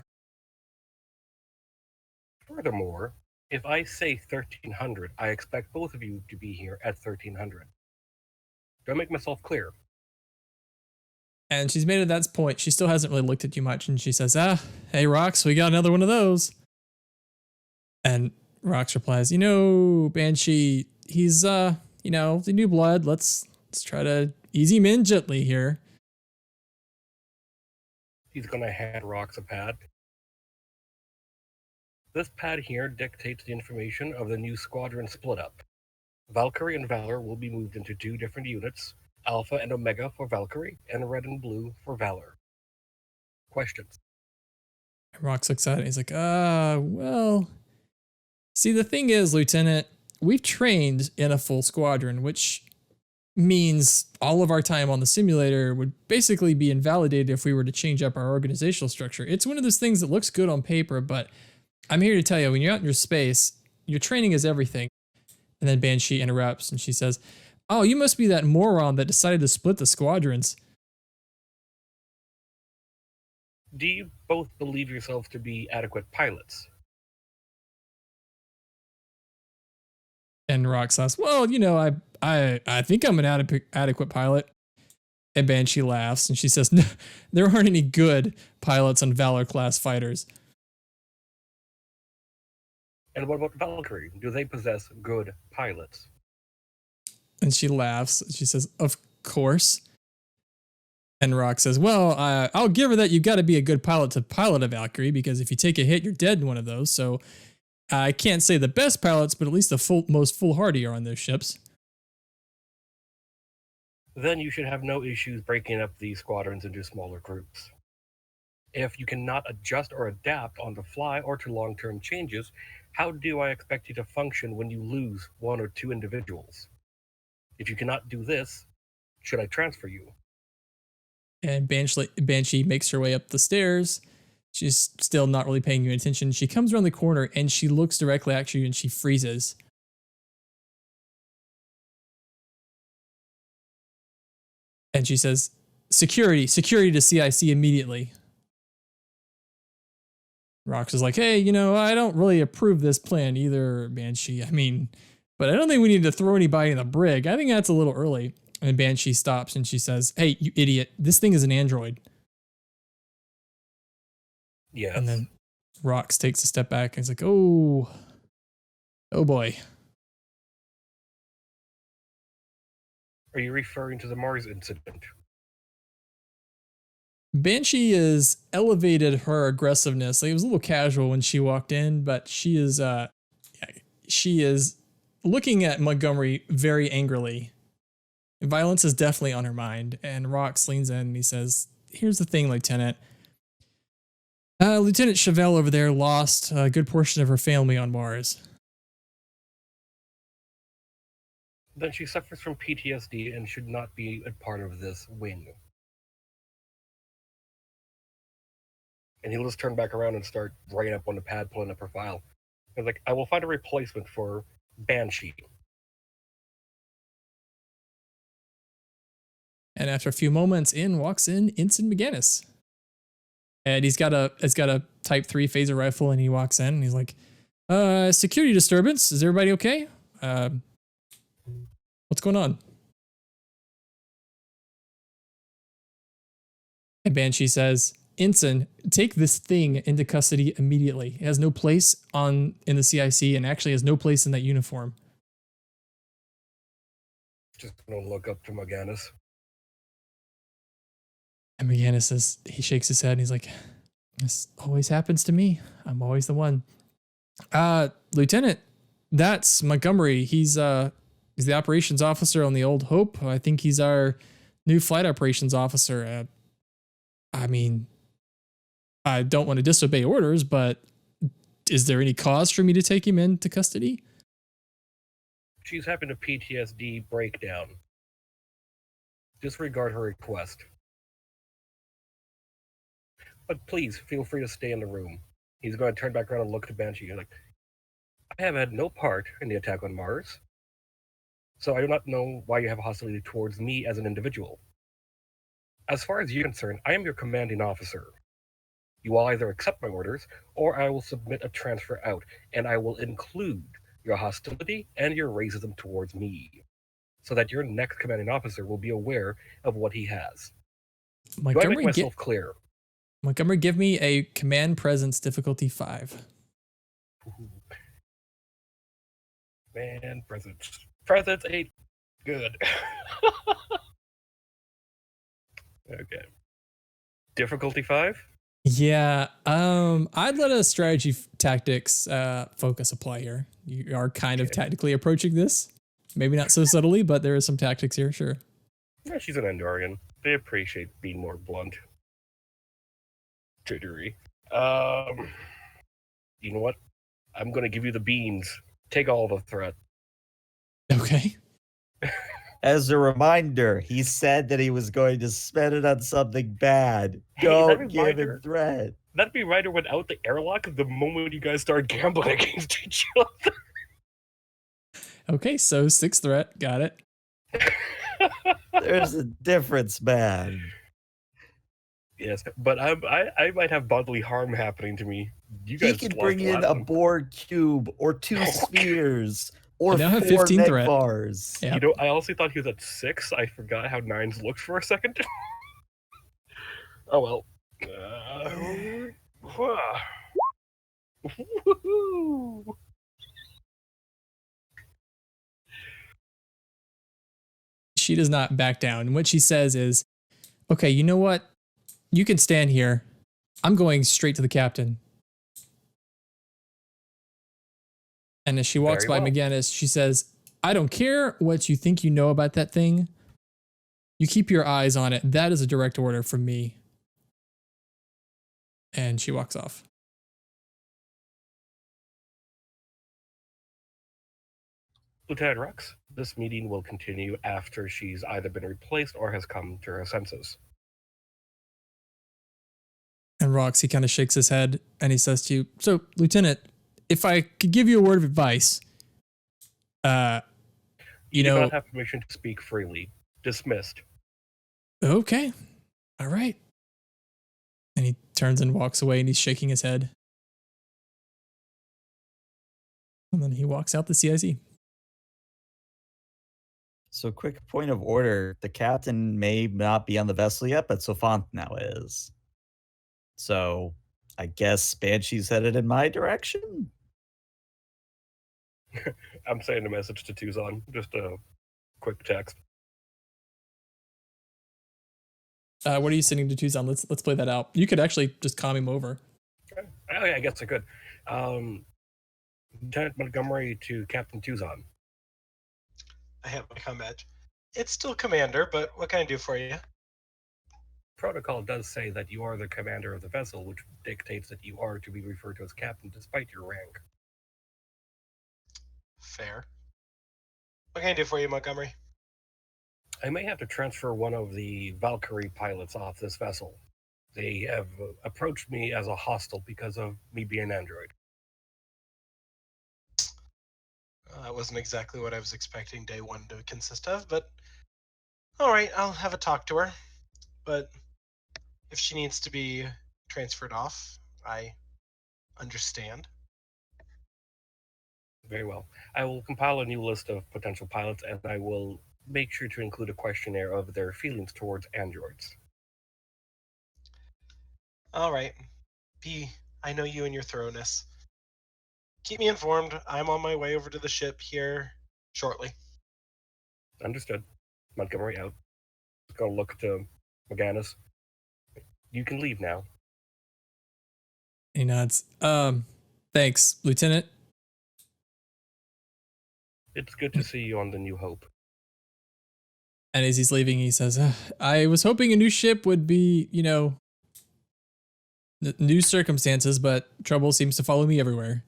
[SPEAKER 1] Furthermore, if I say 1300, I expect both of you to be here at 1300. Do I make myself clear?
[SPEAKER 2] And she's made at that point. She still hasn't really looked at you much. And she says, hey, Rox, we got another one of those. And Rox replies, Banshee, he's, the new blood. Let's try to ease him in gently here.
[SPEAKER 1] He's gonna hand Rox a pad. This pad here dictates the information of the new squadron split up. Valkyrie and Valor will be moved into 2 different units, Alpha and Omega for Valkyrie, and Red and Blue for Valor. Questions?
[SPEAKER 2] Rox looks at it and he's like, well... See, the thing is, Lieutenant, we've trained in a full squadron, which means all of our time on the simulator would basically be invalidated if we were to change up our organizational structure. It's one of those things that looks good on paper, but I'm here to tell you, when you're out in your space, your training is everything. And then Banshee interrupts and she says, oh, you must be that moron that decided to split the squadrons.
[SPEAKER 1] Do you both believe yourselves to be adequate pilots?
[SPEAKER 2] And Rox says, well, I think I'm an adequate pilot. And Banshee laughs and she says, no, there aren't any good pilots on Valor class fighters.
[SPEAKER 1] And what about Valkyrie? Do they possess good pilots?
[SPEAKER 2] And she laughs. She says, of course. And Rock says, well, I'll give her that you've got to be a good pilot to pilot a Valkyrie, because if you take a hit, you're dead in one of those. So I can't say the best pilots, but at least the most foolhardy are on those ships.
[SPEAKER 1] Then you should have no issues breaking up these squadrons into smaller groups. If you cannot adjust or adapt on the fly or to long-term changes, how do I expect you to function when you lose one or two individuals? If you cannot do this, should I transfer you?
[SPEAKER 2] And Banshee makes her way up the stairs. She's still not really paying you attention. She comes around the corner and she looks directly at you and she freezes. And she says, security to CIC immediately. Rox is like, hey, I don't really approve this plan either, Banshee. But I don't think we need to throw anybody in the brig. I think that's a little early. And Banshee stops and she says, hey, you idiot. This thing is an android.
[SPEAKER 1] Yes.
[SPEAKER 2] And then Rox takes a step back and is like, oh boy.
[SPEAKER 1] Are you referring to the Mars incident?
[SPEAKER 2] Banshee has elevated her aggressiveness. Like, it was a little casual when she walked in, but she is looking at Montgomery very angrily. Violence is definitely on her mind. And Rox leans in and he says, here's the thing, Lieutenant. Lieutenant Chevelle over there lost a good portion of her family on Mars.
[SPEAKER 1] Then she suffers from PTSD and should not be a part of this wing. And he'll just turn back around and start writing up on the pad, pulling up her file. He's like, I will find a replacement for Banshee.
[SPEAKER 2] And after a few moments, walks in Ensign McGinnis. And he's got a Type 3 phaser rifle, and he walks in and he's like, security disturbance. Is everybody okay? What's going on? And Banshee says, Ensign, take this thing into custody immediately. It has no place in the CIC and actually has no place in that uniform.
[SPEAKER 1] Just gonna look up to McGinnis.
[SPEAKER 2] And McGinnis says, he shakes his head and he's like, this always happens to me. I'm always the one. Lieutenant, that's Montgomery. He's the operations officer on the Old Hope. I think he's our new flight operations officer. I don't want to disobey orders, but is there any cause for me to take him into custody?
[SPEAKER 1] She's having a PTSD breakdown. Disregard her request. But please, feel free to stay in the room. He's going to turn back around and look at Banshee. He's like, I have had no part in the attack on Mars, so I do not know why you have hostility towards me as an individual. As far as you're concerned, I am your commanding officer. You will either accept my orders, or I will submit a transfer out, and I will include your hostility and your racism towards me, so that your next commanding officer will be aware of what he has. Do I make myself clear?
[SPEAKER 2] Montgomery, give me a command presence difficulty 5.
[SPEAKER 1] Ooh. Man, presence. Presence 8. Good. Okay. Difficulty 5?
[SPEAKER 2] Yeah. I'd let a strategy tactics focus apply here. You are kind of tactically approaching this. Maybe not so subtly, but there is some tactics here, sure.
[SPEAKER 1] Yeah, she's an Andorian. They appreciate being more blunt. Jittery. You know what? I'm gonna give you the beans. Take all the threat.
[SPEAKER 2] Okay.
[SPEAKER 4] As a reminder, he said that he was going to spend it on something bad.
[SPEAKER 1] Hey,
[SPEAKER 4] Don't give him threat.
[SPEAKER 1] That'd be right without the airlock the moment you guys start gambling against each other.
[SPEAKER 2] Okay, so 6 threat. Got it.
[SPEAKER 4] There's a difference, man.
[SPEAKER 1] Yes, but I might have bodily harm happening to me. You guys
[SPEAKER 4] He can bring in a Borg cube or 2 spheres or 4
[SPEAKER 2] 15
[SPEAKER 4] net
[SPEAKER 2] threat.
[SPEAKER 4] bars.
[SPEAKER 2] Yep.
[SPEAKER 1] You know, I honestly thought he was at 6. I forgot how 9s looked for a second. Oh well. Woohoo!
[SPEAKER 2] She does not back down. And what she says is, Okay, you know what? You can stand here. I'm going straight to the captain. And as she walks
[SPEAKER 1] Very
[SPEAKER 2] by
[SPEAKER 1] well.
[SPEAKER 2] McGinnis, she says, I don't care what you think you know about that thing. You keep your eyes on it. That is a direct order from me. And she walks off.
[SPEAKER 1] Lieutenant Rex, this meeting will continue after she's either been replaced or has come to her senses.
[SPEAKER 2] And Roxy kind of shakes his head and he says to you, so, Lieutenant, if I could give you a word of advice,
[SPEAKER 1] You do not have permission to speak freely. Dismissed.
[SPEAKER 2] Okay. All right. And he turns and walks away and he's shaking his head. And then he walks out the CIC.
[SPEAKER 4] So, quick point of order: the captain may not be on the vessel yet, but Sofant now is. So, I guess Banshee's headed in my direction.
[SPEAKER 1] I'm sending a message to Tuzon. Just a quick text.
[SPEAKER 2] What are you sending to Tuzon? Let's play that out. You could actually just calm him over.
[SPEAKER 1] Oh, yeah, I guess I could. Lieutenant Montgomery to Captain Tuzon.
[SPEAKER 3] I have my comm badge. It's still Commander, but what can I do for you?
[SPEAKER 1] Protocol does say that you are the commander of the vessel, which dictates that you are to be referred to as captain despite your rank.
[SPEAKER 3] Fair. What can I do for you, Montgomery?
[SPEAKER 1] I may have to transfer one of the Valkyrie pilots off this vessel. They have approached me as a hostile because of me being an android.
[SPEAKER 3] That wasn't exactly what I was expecting day one to consist of, but all right, I'll have a talk to her. But if she needs to be transferred off, I understand.
[SPEAKER 1] Very well. I will compile a new list of potential pilots, and I will make sure to include a questionnaire of their feelings towards androids.
[SPEAKER 3] All right. P, I know you and your thoroughness. Keep me informed. I'm on my way over to the ship here shortly.
[SPEAKER 1] Understood. Montgomery out. Gonna look to McGinnis. You can leave now.
[SPEAKER 2] He nods. Thanks, Lieutenant.
[SPEAKER 1] It's good to see you on the New Hope.
[SPEAKER 2] And as he's leaving, he says, I was hoping a new ship would be, new circumstances, but trouble seems to follow me everywhere.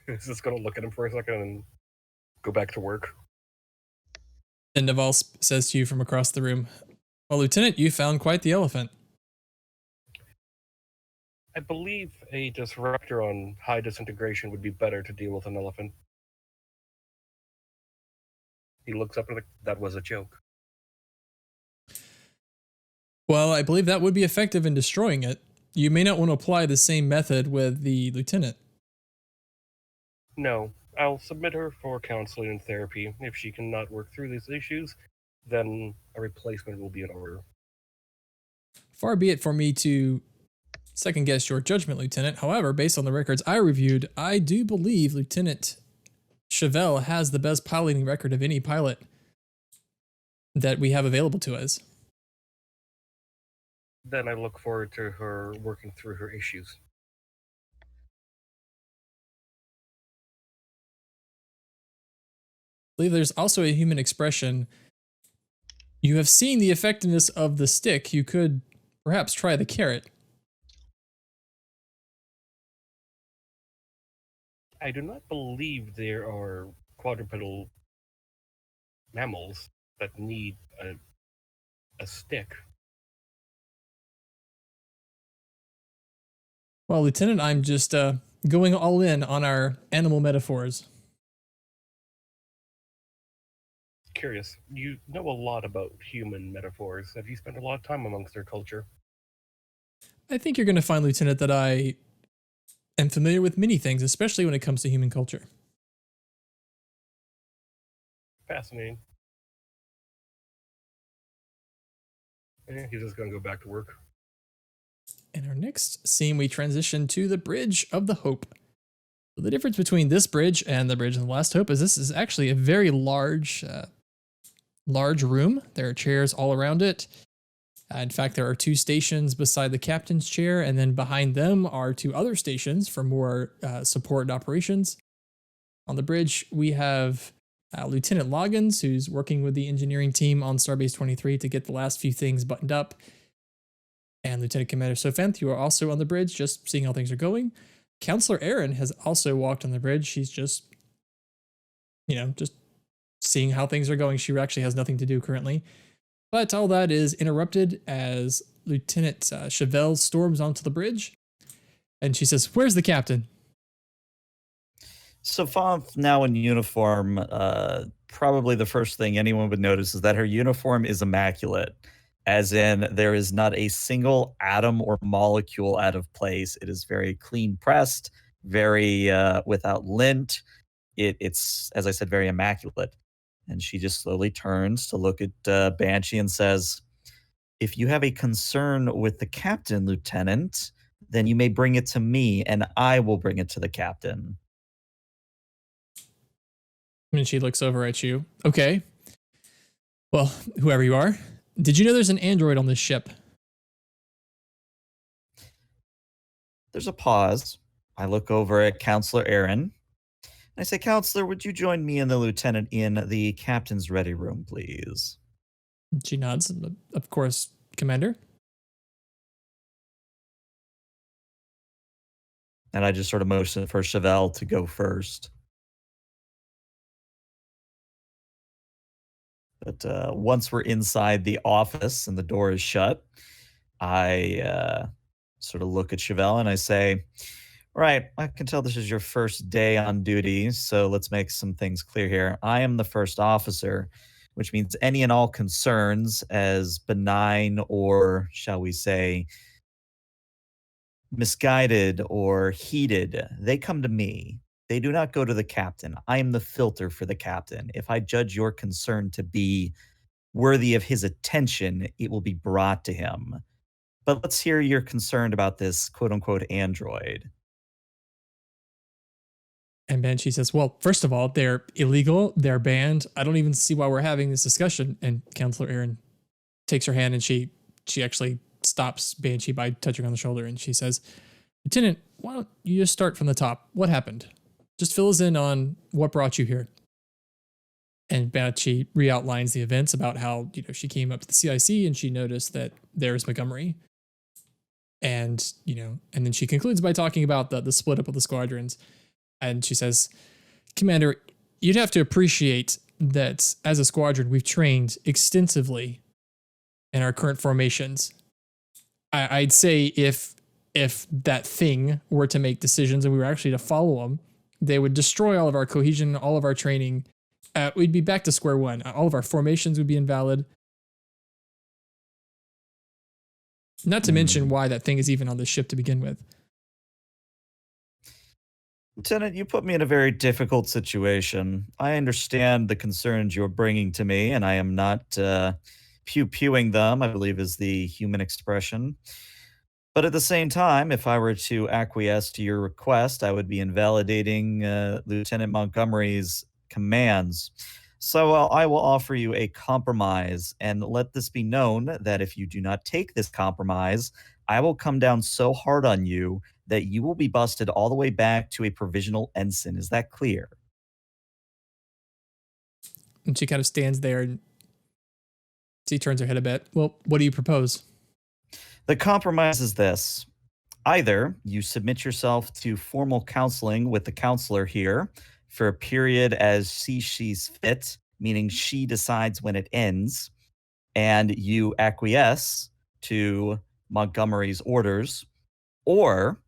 [SPEAKER 1] He's just gonna look at him for a second and go back to work.
[SPEAKER 2] And Naval says to you from across the room, well, Lieutenant, you found quite the elephant.
[SPEAKER 1] I believe a disruptor on high disintegration would be better to deal with an elephant. He looks up and that was a joke.
[SPEAKER 2] Well, I believe that would be effective in destroying it. You may not want to apply the same method with the Lieutenant.
[SPEAKER 1] No, I'll submit her for counseling and therapy. If she cannot work through these issues, then a replacement will be in order.
[SPEAKER 2] Far be it for me to second guess your judgment, Lieutenant. However, based on the records I reviewed, I do believe Lieutenant Chevelle has the best piloting record of any pilot that we have available to us.
[SPEAKER 1] Then I look forward to her working through her issues.
[SPEAKER 2] I believe there's also a human expression. You have seen the effectiveness of the stick. You could perhaps try the carrot.
[SPEAKER 1] I do not believe there are quadrupedal mammals that need a stick.
[SPEAKER 2] Well, Lieutenant, I'm just going all in on our animal metaphors.
[SPEAKER 1] Curious, you know a lot about human metaphors. Have you spent a lot of time amongst their culture?
[SPEAKER 2] I think you're going to find, Lieutenant, that I am familiar with many things, especially when it comes to human culture.
[SPEAKER 1] Fascinating. Yeah, he's just going to go back to work.
[SPEAKER 2] In our next scene, we transition to the Bridge of the Hope. The difference between this bridge and the Bridge of the Last Hope is this is actually a very large large room. There are chairs all around it. In fact, there are 2 stations beside the captain's chair, and then behind them are 2 other stations for more support and operations. On the bridge, we have Lieutenant Loggins, who's working with the engineering team on Starbase 23 to get the last few things buttoned up. And Lieutenant Commander Sophenth, you are also on the bridge, just seeing how things are going. Counselor Erin has also walked on the bridge. She's just seeing how things are going. She actually has nothing to do currently. But all that is interrupted as Lieutenant Chevelle storms onto the bridge. And she says, "Where's the captain?"
[SPEAKER 4] Sophanth, now in uniform, probably the first thing anyone would notice is that her uniform is immaculate. As in, there is not a single atom or molecule out of place. It is very clean pressed, very without lint. It's, as I said, very immaculate. And she just slowly turns to look at Banshee and says, "If you have a concern with the captain, Lieutenant, then you may bring it to me, and I will bring it to the captain."
[SPEAKER 2] And she looks over at you. "Okay. Well, whoever you are, did you know there's an android on this ship?"
[SPEAKER 4] There's a pause. I look over at Counselor Aaron. I say, "Counselor, would you join me and the lieutenant in the captain's ready room, please?"
[SPEAKER 2] She nods. "Of course, Commander."
[SPEAKER 4] And I just sort of motion for Chevelle to go first. But once we're inside the office and the door is shut, I sort of look at Chevelle and I say, "Right, I can tell this is your first day on duty, so let's make some things clear here. I am the first officer, which means any and all concerns, as benign or, shall we say, misguided or heated, they come to me. They do not go to the captain. I am the filter for the captain. If I judge your concern to be worthy of his attention, it will be brought to him. But let's hear you're concerned about this quote unquote android."
[SPEAKER 2] And Banshee says, "Well, first of all, they're illegal. They're banned. I don't even see why we're having this discussion." And Counselor Aaron takes her hand and she actually stops Banshee by touching her on the shoulder. And she says, "Lieutenant, why don't you just start from the top? What happened? Just fill us in on what brought you here." And Banshee re-outlines the events about how, she came up to the CIC and she noticed that there's Montgomery. And, and then she concludes by talking about the split up of the squadrons. And she says, "Commander, you'd have to appreciate that as a squadron, we've trained extensively in our current formations. I'd say if that thing were to make decisions and we were actually to follow them, they would destroy all of our cohesion, all of our training. We'd be back to square one. All of our formations would be invalid. Not to mention why that thing is even on the ship to begin with."
[SPEAKER 4] Lieutenant, you put me in a very difficult situation. I understand the concerns you're bringing to me, and I am not pew-pewing them, I believe is the human expression. But at the same time, if I were to acquiesce to your request, I would be invalidating Lieutenant Montgomery's commands. So I will offer you a compromise, and let this be known that if you do not take this compromise, I will come down so hard on you that you will be busted all the way back to a provisional ensign. Is that clear?
[SPEAKER 2] And she kind of stands there and she turns her head a bit. "Well, what do you propose?"
[SPEAKER 4] The compromise is this. Either you submit yourself to formal counseling with the counselor here for a period as she sees fit, meaning she decides when it ends, and you acquiesce to Montgomery's orders, or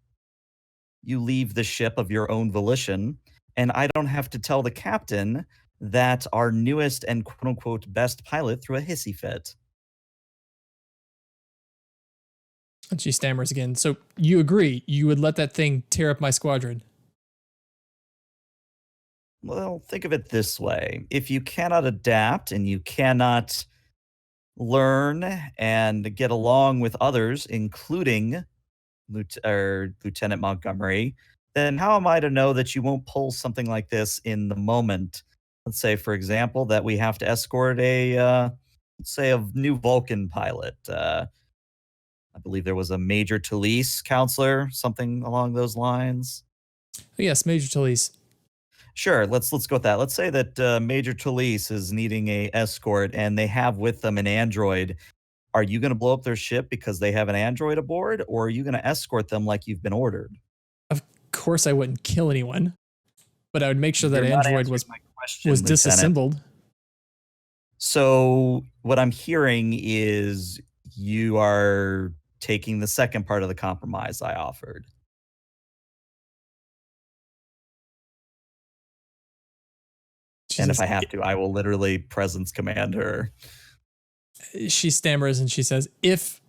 [SPEAKER 4] you leave the ship of your own volition, and I don't have to tell the captain that our newest and quote unquote best pilot threw a hissy fit.
[SPEAKER 2] And she stammers again. "So you agree you would let that thing tear up my squadron?"
[SPEAKER 4] Well, think of it this way. If you cannot adapt and you cannot learn and get along with others, including Lieutenant Montgomery, then how am I to know that you won't pull something like this in the moment Let's say, for example, that we have to escort let's say, a new Vulcan pilot. I believe there was a Major Talise counselor, something along those lines.
[SPEAKER 2] Oh, yes, Major Talise.
[SPEAKER 4] Sure, let's go with that. Let's say that Major Talise is needing a escort, and they have with them an android. Are you going to blow up their ship because they have an android aboard, or are you going to escort them like you've been ordered?
[SPEAKER 2] Of course, I wouldn't kill anyone, but I would make sure that
[SPEAKER 4] You're not
[SPEAKER 2] android
[SPEAKER 4] answering
[SPEAKER 2] was
[SPEAKER 4] my question,
[SPEAKER 2] was
[SPEAKER 4] Lieutenant.
[SPEAKER 2] disassembled.
[SPEAKER 4] So what I'm hearing is you are taking the second part of the compromise I offered.
[SPEAKER 2] She
[SPEAKER 4] And if
[SPEAKER 2] says,
[SPEAKER 4] I have to, I will literally presence command her.
[SPEAKER 2] she stammers and she says, if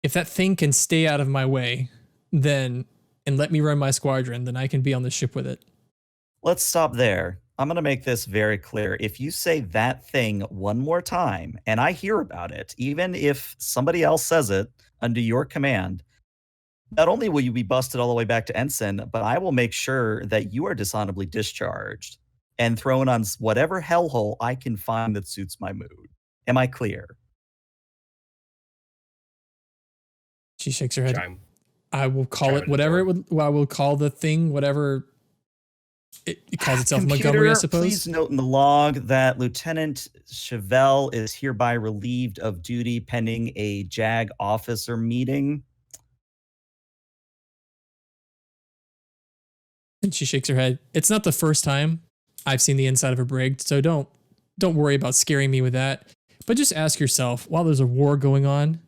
[SPEAKER 2] that thing can stay out of my way, then and let me run my squadron, then I can be on the ship with it.
[SPEAKER 4] Let's stop there. I'm going to make this very clear. If you say that thing one more time and I hear about it, even if somebody else says it under your command, not only will you be busted all the way back to ensign, but I will make sure that you are dishonorably discharged and thrown on whatever hellhole I can find that suits my mood. Am I clear?
[SPEAKER 2] She shakes her head.
[SPEAKER 1] Chime.
[SPEAKER 2] I will call
[SPEAKER 1] Chime
[SPEAKER 2] it
[SPEAKER 1] in
[SPEAKER 2] whatever
[SPEAKER 1] the
[SPEAKER 2] it would. Well, I will call the thing whatever it calls itself.
[SPEAKER 4] Computer,
[SPEAKER 2] Montgomery, I suppose.
[SPEAKER 4] please note in the log that Lieutenant Chevelle is hereby relieved of duty pending a JAG officer meeting.
[SPEAKER 2] And she shakes her head. It's not the first time I've seen the inside of a brig, so don't worry about scaring me with that. But just ask yourself, while there's a war going on,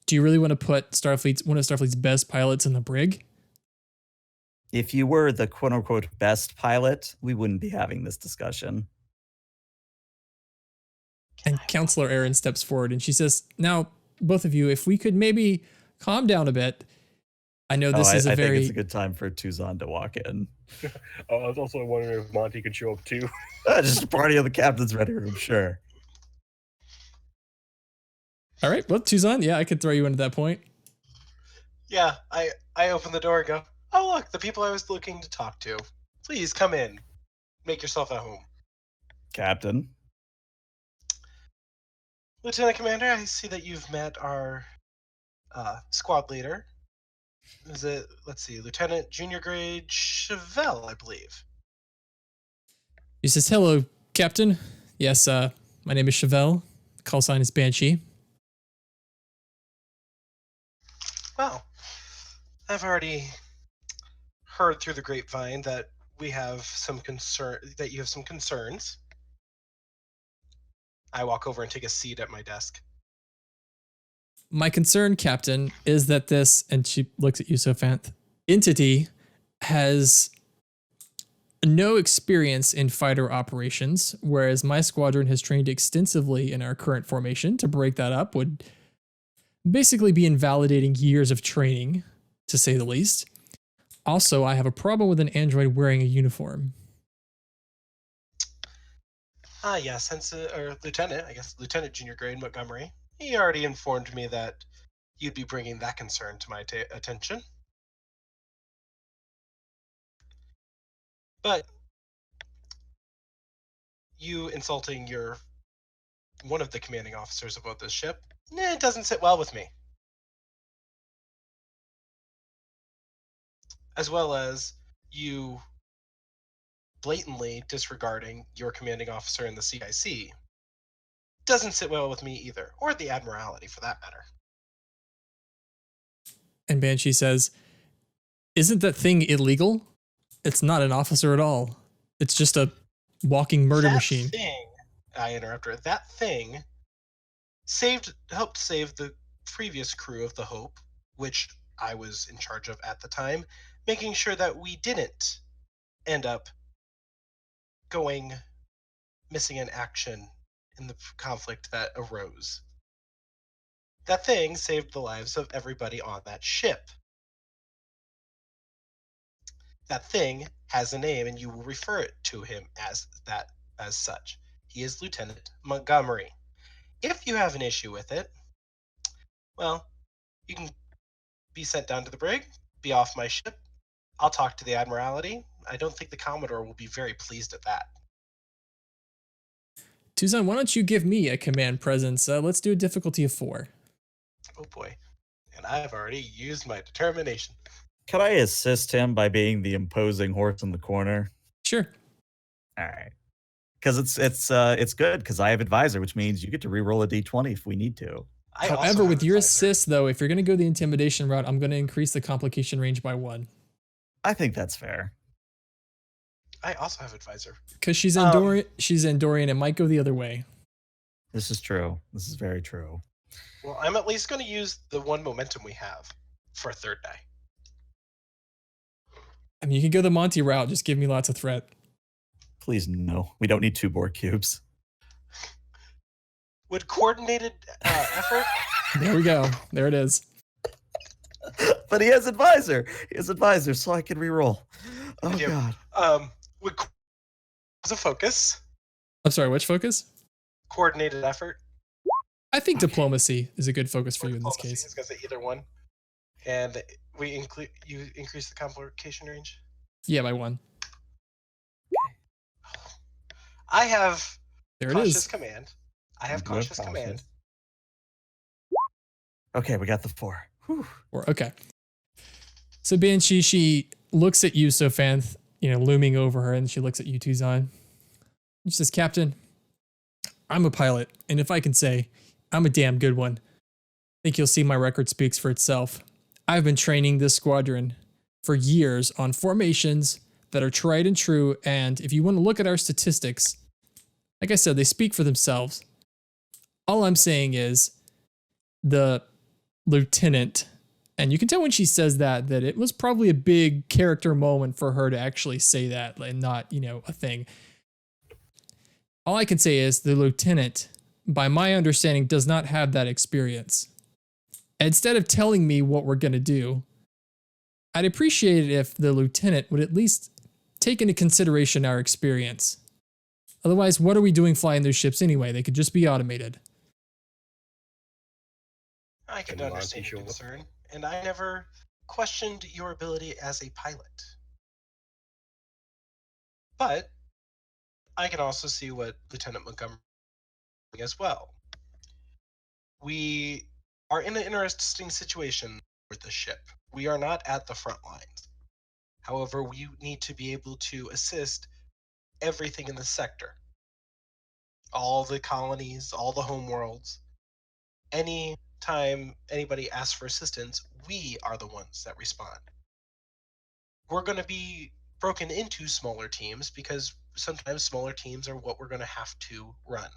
[SPEAKER 2] do you really want to put one of Starfleet's best pilots in the brig?
[SPEAKER 4] If you were the quote unquote best pilot, we wouldn't be having this discussion.
[SPEAKER 2] And Counselor Erin steps forward and she says, now, both of you, if we could maybe calm down a bit. I know this is
[SPEAKER 4] I
[SPEAKER 2] a very...
[SPEAKER 4] think it's a good time for Tuzon to walk in.
[SPEAKER 1] I was also wondering if Monty could show up too.
[SPEAKER 4] Just a party of the captain's ready room, sure.
[SPEAKER 2] All right, well, Tuzon, yeah, I could throw you into that point.
[SPEAKER 3] Yeah, I open the door and go, oh, look, the people I was looking to talk to. Please come in. Make yourself at home.
[SPEAKER 4] Captain.
[SPEAKER 3] Lieutenant Commander, I see that you've met our squad leader. Is it, let's see, Lieutenant Junior Grade Chevelle, I believe.
[SPEAKER 2] He says, hello, Captain. Yes, my name is Chevelle. Call sign is Banshee.
[SPEAKER 3] Well, I've already heard through the grapevine that we have some that you have some concerns. I walk over and take a seat at my desk.
[SPEAKER 2] My concern, Captain, is that this, and she looks at you, Sophanth, entity has no experience in fighter operations, whereas my squadron has trained extensively in our current formation. To break that up would basically be invalidating years of training, to say the least. Also, I have a problem with an android wearing a uniform.
[SPEAKER 3] Yeah, or Lieutenant, I guess Lieutenant Junior Grade Montgomery. He already informed me that you'd be bringing that concern to my attention. But you insulting one of the commanding officers aboard this ship, it doesn't sit well with me. As well as you blatantly disregarding your commanding officer in the CIC doesn't sit well with me either, or the Admiralty for that matter.
[SPEAKER 2] And Banshee says, isn't that thing illegal? It's not an officer at all. It's just a walking murder machine.
[SPEAKER 3] I interrupt her. That thing helped save the previous crew of the Hope, which I was in charge of at the time, making sure that we didn't end up going missing in action in the conflict that arose. That thing saved the lives of everybody on that ship. That thing has a name, and you will refer it to him as such. He is Lieutenant Montgomery. If you have an issue with it, well, you can be sent down to the brig, be off my ship. I'll talk to the Admiralty. I don't think the Commodore will be very pleased at that.
[SPEAKER 2] Tuzon, why don't you give me a command presence? Let's do a difficulty of 4.
[SPEAKER 3] Oh boy. And I've already used my determination.
[SPEAKER 4] Could I assist him by being the imposing horse in the corner?
[SPEAKER 2] Sure.
[SPEAKER 4] All right. Because it's good because I have advisor, which means you get to re-roll a d20 if we need to.
[SPEAKER 3] I also
[SPEAKER 2] However,
[SPEAKER 3] have
[SPEAKER 2] with your
[SPEAKER 3] advisor.
[SPEAKER 2] assist, though, if you're going to go the intimidation route, I'm going to increase the complication range by 1.
[SPEAKER 4] I think that's fair.
[SPEAKER 3] I also have advisor.
[SPEAKER 2] Because she's Andorian, it might go the other way.
[SPEAKER 4] This is true. This is very true.
[SPEAKER 3] Well, I'm at least going to use the 1 momentum we have for a 3rd die.
[SPEAKER 2] I mean, you can go the Monty route. Just give me lots of threat.
[SPEAKER 4] Please, no. We don't need 2 Borg cubes.
[SPEAKER 3] Would coordinated effort?
[SPEAKER 2] There we go. There it is.
[SPEAKER 4] But he has advisor. He has advisor, so I can re-roll. Oh,
[SPEAKER 3] do.
[SPEAKER 4] God.
[SPEAKER 3] Would as a focus?
[SPEAKER 2] I'm sorry, which focus?
[SPEAKER 3] Coordinated effort.
[SPEAKER 2] I think diplomacy is a good focus for you in this
[SPEAKER 3] Diplomacy,
[SPEAKER 2] case.
[SPEAKER 3] I was going to say either one. And you increase the complication range?
[SPEAKER 2] Yeah, by 1.
[SPEAKER 3] I have
[SPEAKER 2] There it
[SPEAKER 3] cautious
[SPEAKER 2] is.
[SPEAKER 3] command. I have
[SPEAKER 4] You have
[SPEAKER 3] cautious command.
[SPEAKER 4] Okay, we got the 4. Whew.
[SPEAKER 2] Okay. So Banshee, she looks at you, Sophanth, looming over her, and she looks at you, Tuzon. She says, Captain, I'm a pilot, and if I can say, I'm a damn good one. I think you'll see my record speaks for itself. I've been training this squadron for years on formations that are tried and true, and if you want to look at our statistics, like I said, they speak for themselves. All I'm saying is the lieutenant, and you can tell when she says that it was probably a big character moment for her to actually say that and not, a thing. All I can say is the lieutenant, by my understanding, does not have that experience. Instead of telling me what we're going to do, I'd appreciate it if the lieutenant would at least take into consideration our experience. Otherwise, what are we doing flying those ships anyway? They could just be automated.
[SPEAKER 3] I can
[SPEAKER 1] Come on,
[SPEAKER 3] understand your
[SPEAKER 1] Tisha.
[SPEAKER 3] concern, and I never questioned your ability as a pilot. But I can also see what Lieutenant Montgomery is doing as well. We are in an interesting situation with the ship. We are not at the front lines. However, we need to be able to assist everything in the sector. All the colonies, all the homeworlds. Any time anybody asks for assistance, we are the ones that respond. We're going to be broken into smaller teams because sometimes smaller teams are what we're going to have to run.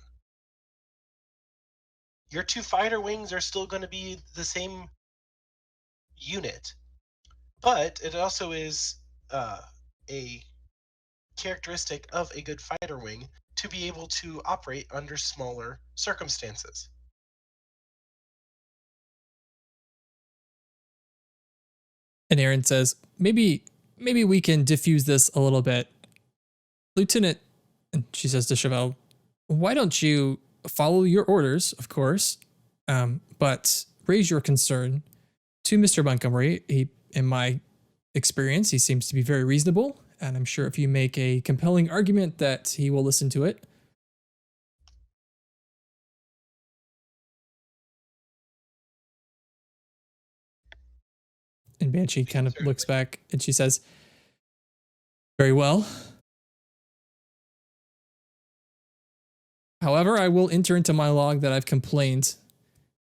[SPEAKER 3] Your 2 fighter wings are still going to be the same unit, but it also is a characteristic of a good fighter wing to be able to operate under smaller circumstances.
[SPEAKER 2] And Aaron says, maybe we can diffuse this a little bit. Lieutenant, and she says to Chevelle, why don't you follow your orders, of course, but raise your concern to Mr. Montgomery. In my experience, he seems to be very reasonable, and I'm sure if you make a compelling argument that he will listen to it. And Banshee kind of looks back and she says, very well. However, I will enter into my log that I've complained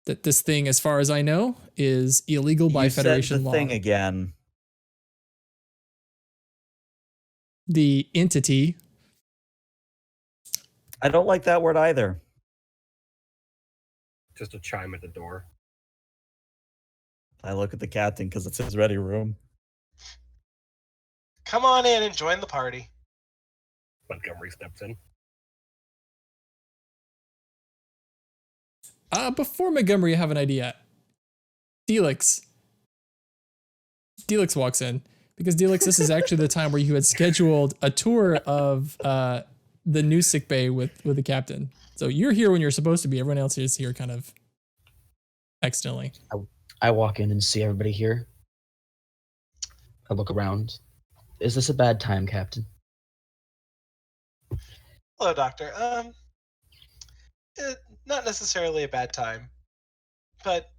[SPEAKER 2] that this thing, as far as I know, is illegal by Federation
[SPEAKER 4] said the
[SPEAKER 2] law.
[SPEAKER 4] thing again.
[SPEAKER 2] The entity.
[SPEAKER 4] I don't like that word either.
[SPEAKER 1] Just a chime at the door.
[SPEAKER 4] I look at the captain because it's his ready room.
[SPEAKER 3] Come on in and join the party.
[SPEAKER 1] Montgomery steps in.
[SPEAKER 2] Before Montgomery, I have an idea. Delix walks in because Delix, this is actually the time where you had scheduled a tour of the new sick bay with the captain. So you're here when you're supposed to be. Everyone else is here kind of accidentally.
[SPEAKER 5] I walk in and see everybody here. I look around. Is this a bad time, Captain?
[SPEAKER 3] Hello, Doctor. Not necessarily a bad time, but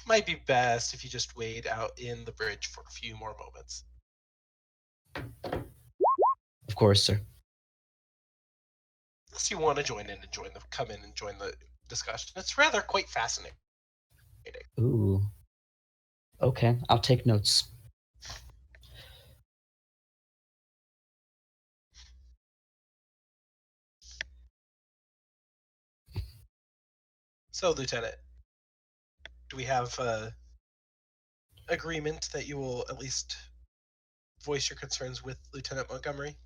[SPEAKER 3] might be best if you just wait out in the bridge for a few more moments.
[SPEAKER 5] Of course, sir.
[SPEAKER 3] Unless you want to come in and join the discussion. It's rather quite fascinating.
[SPEAKER 5] Ooh. Okay, I'll take notes.
[SPEAKER 3] So, Lieutenant, do we have agreement that you will at least voice your concerns with Lieutenant Montgomery?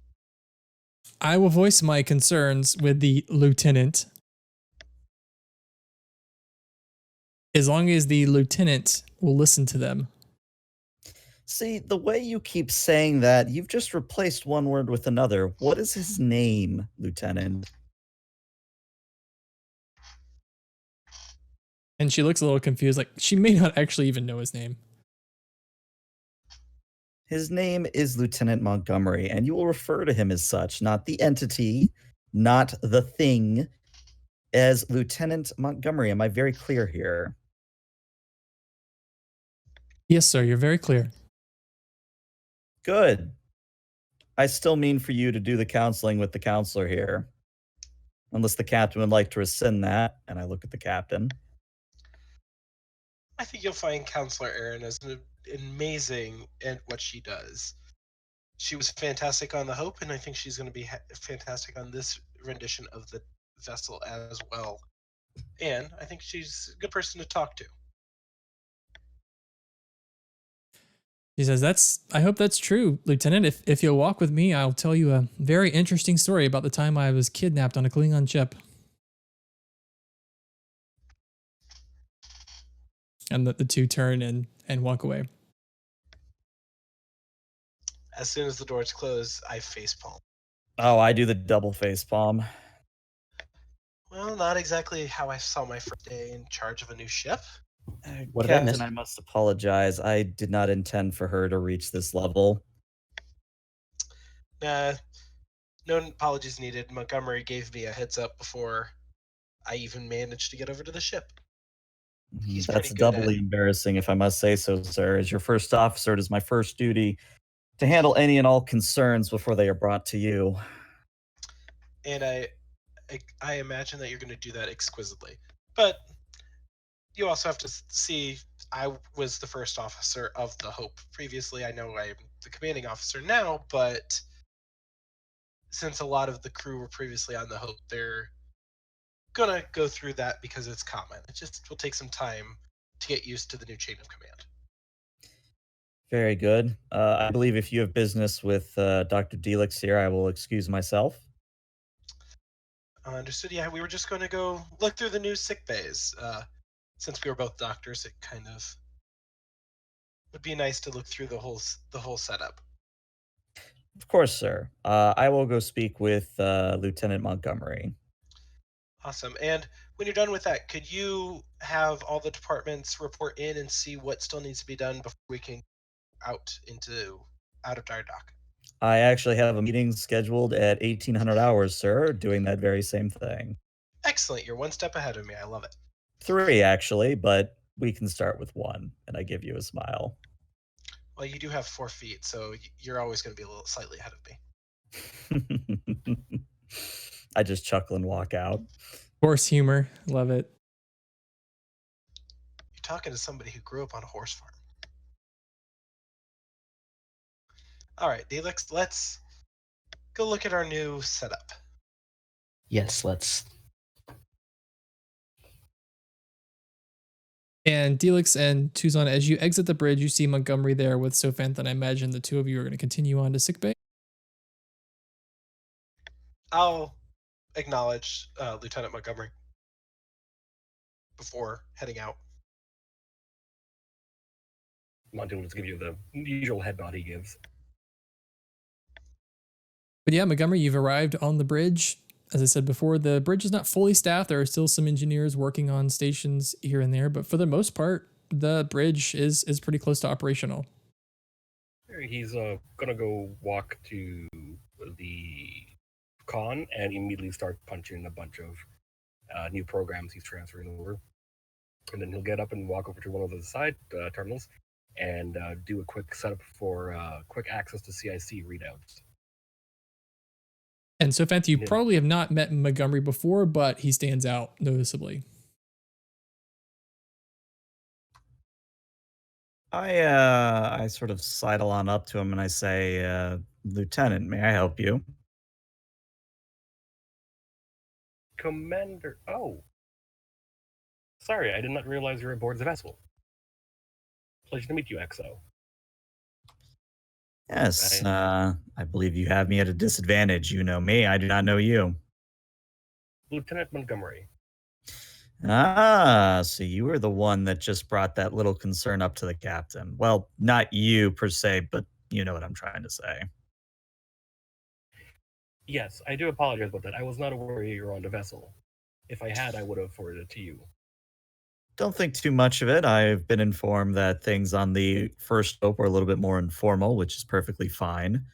[SPEAKER 2] I will voice my concerns with the lieutenant. As long as the lieutenant will listen to them.
[SPEAKER 4] See, the way you keep saying that, you've just replaced one word with another. What is his name, Lieutenant?
[SPEAKER 2] And she looks a little confused, like she may not actually even know his name.
[SPEAKER 4] His name is Lieutenant Montgomery, and you will refer to him as such, not the entity, not the thing, as Lieutenant Montgomery. Am I very clear here?
[SPEAKER 2] Yes, sir, you're very clear.
[SPEAKER 4] Good. I still mean for you to do the counseling with the counselor here. Unless the captain would like to rescind that, and I look at the captain.
[SPEAKER 3] I think you'll find Counselor Erin is amazing at what she does. She was fantastic on the Hope, and I think she's going to be fantastic on this rendition of the vessel as well. And I think she's a good person to talk to.
[SPEAKER 2] He says, I hope that's true, Lieutenant. If you'll walk with me, I'll tell you a very interesting story about the time I was kidnapped on a Klingon ship. And the two turn and walk away.
[SPEAKER 3] As soon as the doors close, I facepalm.
[SPEAKER 4] Oh, I do the double face palm.
[SPEAKER 3] Well, not exactly how I saw my first day in charge of a new ship.
[SPEAKER 5] What did I
[SPEAKER 4] Captain,
[SPEAKER 5] miss?
[SPEAKER 4] I must apologize. I did not intend for her to reach this level.
[SPEAKER 3] No apologies needed. Montgomery gave me a heads up before I even managed to get over to the ship. He's
[SPEAKER 4] That's
[SPEAKER 3] pretty good
[SPEAKER 4] doubly embarrassing, if I must say so, sir. As your first officer, it is my first duty to handle any and all concerns before they are brought to you.
[SPEAKER 3] And I imagine that you're going to do that exquisitely. But you also have to see, I was the first officer of the Hope previously. I know I'm the commanding officer now, but since a lot of the crew were previously on the Hope, they're going to go through that because it's common. It just will take some time to get used to the new chain of command.
[SPEAKER 4] Very good. I believe if you have business with Dr. Delix here, I will excuse myself.
[SPEAKER 3] Understood. Yeah, we were just going to go look through the new sick bays. Since we were both doctors, it kind of would be nice to look through the whole setup.
[SPEAKER 4] Of course, sir. I will go speak with Lieutenant Montgomery.
[SPEAKER 3] Awesome. And when you're done with that, could you have all the departments report in and see what still needs to be done before we can out of Dire Dock?
[SPEAKER 4] I actually have a meeting scheduled at 1800 hours, sir, doing that very same thing.
[SPEAKER 3] Excellent. You're one step ahead of me. I love it.
[SPEAKER 4] 3, actually, but we can start with 1, and I give you a smile.
[SPEAKER 3] Well, you do have 4 feet, so you're always going to be a little slightly ahead of me.
[SPEAKER 4] I just chuckle and walk out.
[SPEAKER 2] Horse humor. Love it.
[SPEAKER 3] You're talking to somebody who grew up on a horse farm. All right, Delix, let's go look at our new setup.
[SPEAKER 5] Yes, let's.
[SPEAKER 2] And Delix and Tuzon, as you exit the bridge, you see Montgomery there with Sophantha, and I imagine the two of you are going to continue on to sickbay.
[SPEAKER 3] I'll acknowledge Lieutenant Montgomery before heading out.
[SPEAKER 1] Monty will just give you the usual head nod he gives.
[SPEAKER 2] But yeah, Montgomery, you've arrived on the bridge. As I said before, the bridge is not fully staffed. There are still some engineers working on stations here and there, but for the most part, the bridge is pretty close to operational.
[SPEAKER 1] He's gonna go walk to the con and immediately start punching a bunch of new programs he's transferring over. And then he'll get up and walk over to one of the side terminals and do a quick setup for quick access to CIC readouts.
[SPEAKER 2] And so, Fenty, you
[SPEAKER 1] Yeah.
[SPEAKER 2] probably have not met Montgomery before, but he stands out noticeably.
[SPEAKER 4] I sort of sidle on up to him and I say, Lieutenant, may I help you?
[SPEAKER 1] Commander, oh, sorry, I did not realize you were aboard the vessel. Pleasure to meet you, XO.
[SPEAKER 4] Yes, I believe you have me at a disadvantage. You know me, I do not know you.
[SPEAKER 1] Lieutenant Montgomery.
[SPEAKER 4] Ah, so you were the one that just brought that little concern up to the captain. Well, not you per se, but you know what I'm trying to say.
[SPEAKER 1] Yes, I do apologize about that. I was not aware you were on the vessel. If I had, I would have forwarded it to you.
[SPEAKER 4] Don't think too much of it. I've been informed that things on the first scope are a little bit more informal, which is perfectly fine.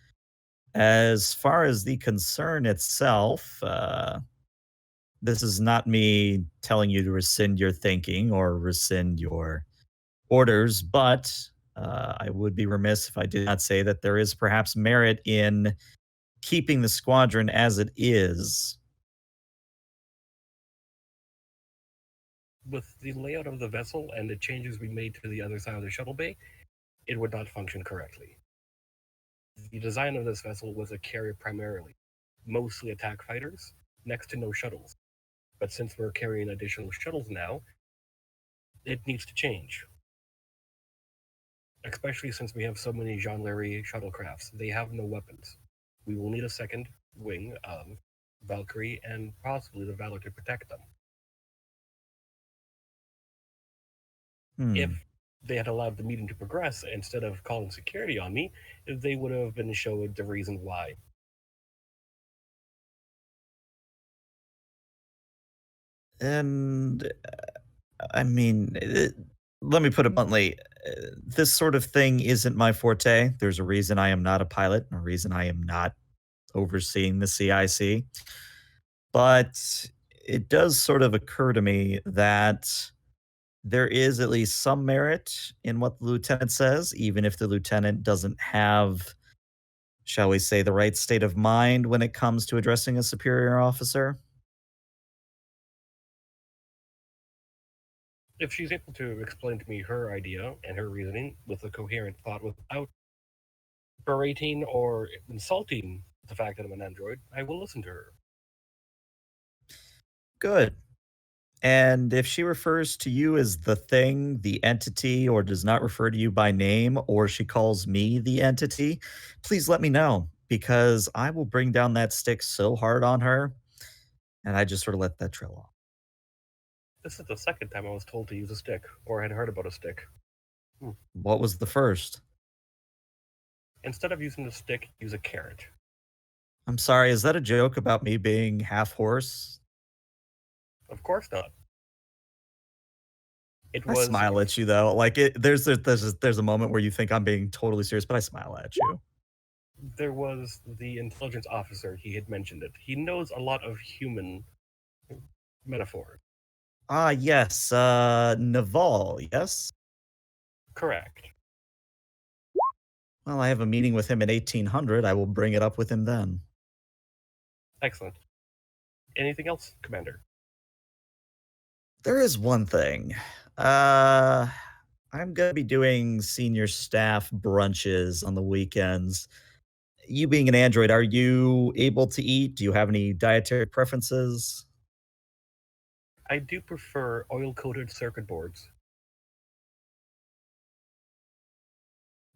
[SPEAKER 4] As far as the concern itself, this is not me telling you to rescind your thinking or rescind your orders, but I would be remiss if I did not say that there is perhaps merit in keeping the squadron as it is.
[SPEAKER 1] With the layout of the vessel and the changes we made to the other side of the shuttle bay, it would not function correctly. The design of this vessel was a carrier primarily, mostly attack fighters, next to no shuttles. But since we're carrying additional shuttles now, it needs to change. Especially since we have so many Jean Larry shuttlecrafts. They have no weapons. We will need a second wing of Valkyrie and possibly the Valor to protect them. If they had allowed the meeting to progress instead of calling security on me, they would have been showed the reason why.
[SPEAKER 4] And I mean, let me put it bluntly. This sort of thing isn't my forte. There's a reason I am not a pilot, and a reason I am not overseeing the CIC. But it does sort of occur to me that there is at least some merit in what the lieutenant says, even if the lieutenant doesn't have, shall we say, the right state of mind when it comes to addressing a superior officer.
[SPEAKER 1] If she's able to explain to me her idea and her reasoning with a coherent thought without berating or insulting the fact that I'm an android, I will listen to her.
[SPEAKER 4] Good. And if she refers to you as the thing, the entity, or does not refer to you by name, or she calls me the entity, please let me know because I will bring down that stick so hard on her. And I just sort of let that trail off.
[SPEAKER 1] This is the second time I was told to use a stick, or had heard about a stick.
[SPEAKER 4] What was the first?
[SPEAKER 1] Instead of using a stick, use a carrot.
[SPEAKER 4] I'm sorry, is that a joke about me being half horse?
[SPEAKER 1] Of course not. It
[SPEAKER 4] I
[SPEAKER 1] was
[SPEAKER 4] smile at you though. Like there's a moment where you think I'm being totally serious, but I smile at you.
[SPEAKER 1] there was the intelligence officer. He had mentioned it. He knows a lot of human metaphors.
[SPEAKER 4] Ah, yes, Naval, yes?
[SPEAKER 1] Correct.
[SPEAKER 4] Well, I have a meeting with him at 1800. I will bring it up with him then.
[SPEAKER 1] Excellent. Anything else, Commander?
[SPEAKER 4] There is one thing. I'm going to be doing senior staff brunches on the weekends. You being an android, are you able to eat? Do you have any dietary preferences?
[SPEAKER 1] I do prefer oil-coated circuit boards.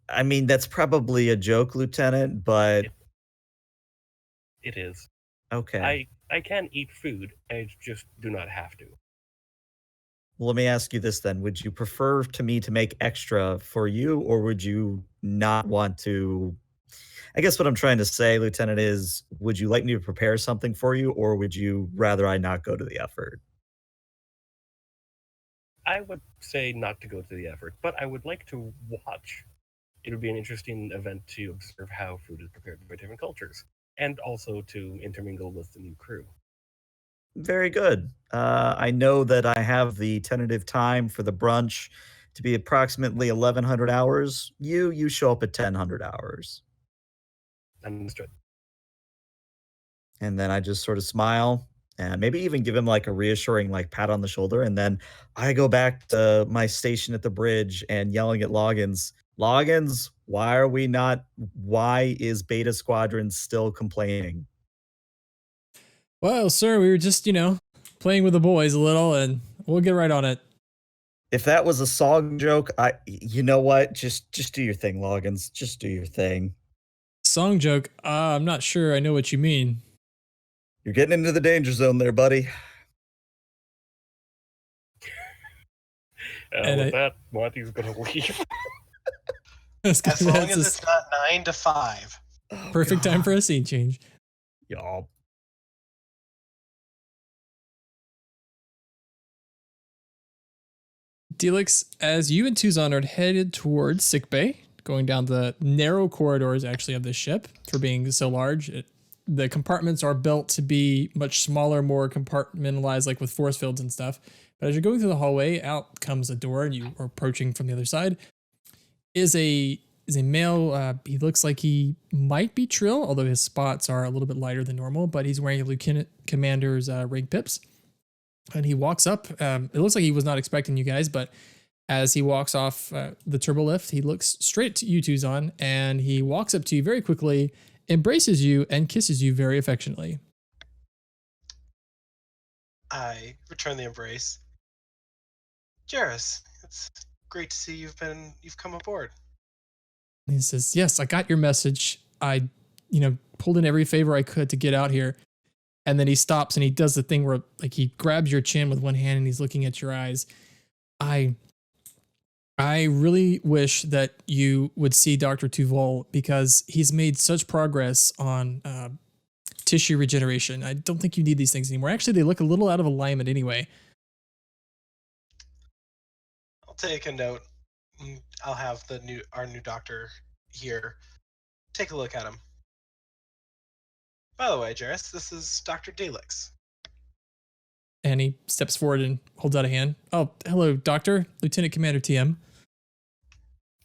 [SPEAKER 4] I mean, that's probably a joke, Lieutenant, but
[SPEAKER 1] It is.
[SPEAKER 4] okay.
[SPEAKER 1] I can eat food. I just do not have to.
[SPEAKER 4] Well, let me ask you this then. Would you prefer to me to make extra for you, or would you not want to? I guess what I'm trying to say, Lieutenant, is would you like me to prepare something for you, or would you rather I not go to the effort?
[SPEAKER 1] I would say not to go to the effort, but I would like to watch. It would be an interesting event to observe how food is prepared by different cultures, and also to intermingle with the new crew.
[SPEAKER 4] Very good. I know that I have the tentative time for the brunch to be approximately 1100 hours. You show up at 1000 hours.
[SPEAKER 1] Understood.
[SPEAKER 4] And then I just sort of smile and maybe even give him like a reassuring like pat on the shoulder. And then I go back to my station at the bridge and yelling at Loggins. Loggins, why is Beta Squadron still complaining?
[SPEAKER 2] Well, sir, we were just, playing with the boys a little, and we'll get right on it.
[SPEAKER 4] If that was a song joke, you know what? Just do your thing, Loggins. Just do your thing.
[SPEAKER 2] Song joke? I'm not sure I know what you mean.
[SPEAKER 4] You're getting into the danger zone there, buddy.
[SPEAKER 1] With that, Monty's gonna leave.
[SPEAKER 3] As long as it's not 9 to 5.
[SPEAKER 4] Oh,
[SPEAKER 2] perfect
[SPEAKER 4] God.
[SPEAKER 2] time for a scene change.
[SPEAKER 4] Y'all.
[SPEAKER 2] Delix, as you and Tuzon are headed towards sickbay, going down the narrow corridors actually of the ship for being so large, the compartments are built to be much smaller, more compartmentalized, like with force fields and stuff. But as you're going through the hallway, out comes a door, and you are approaching from the other side. Is a male. He looks like he might be Trill, although his spots are a little bit lighter than normal. But he's wearing a lieutenant commander's rig pips. And he walks up. It looks like he was not expecting you guys, but as he walks off the turbo lift, he looks straight to you, Tuzon, and he walks up to you very quickly, embraces you, and kisses you very affectionately.
[SPEAKER 3] I return the embrace. Jairus, it's great to see you've come aboard.
[SPEAKER 2] And he says, "Yes, I got your message. I, pulled in every favor I could to get out here." And then he stops and he does the thing where like he grabs your chin with one hand and he's looking at your eyes. I really wish that you would see Dr. Tuvol because he's made such progress on tissue regeneration. I don't think you need these things anymore. Actually, they look a little out of alignment anyway.
[SPEAKER 3] I'll take a note. I'll have our new doctor here take a look at him. By the way, Jairus, this is Dr. Delix.
[SPEAKER 2] And he steps forward and holds out a hand. "Oh, hello, Doctor. Lieutenant Commander TM.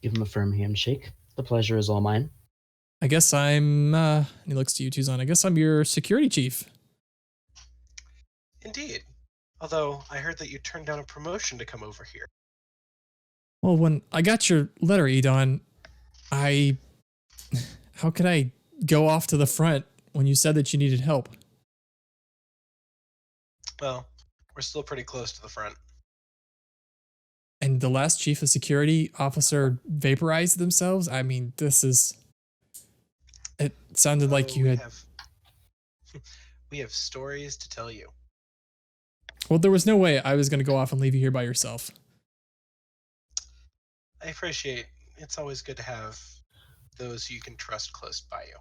[SPEAKER 5] Give him a firm handshake. The pleasure is all mine.
[SPEAKER 2] I guess I'm, and he looks to you, Tuzon. I guess I'm your security chief."
[SPEAKER 3] Indeed. Although I heard that you turned down a promotion to come over here.
[SPEAKER 2] Well, when I got your letter, Edon, how could I go off to the front when you said that you needed help?
[SPEAKER 3] Well, we're still pretty close to the front.
[SPEAKER 2] And the last chief of security officer vaporized themselves? I mean, it sounded like you had...
[SPEAKER 3] We have stories to tell you.
[SPEAKER 2] Well, there was no way I was going to go off and leave you here by yourself.
[SPEAKER 3] I appreciate it's always good to have those you can trust close by you.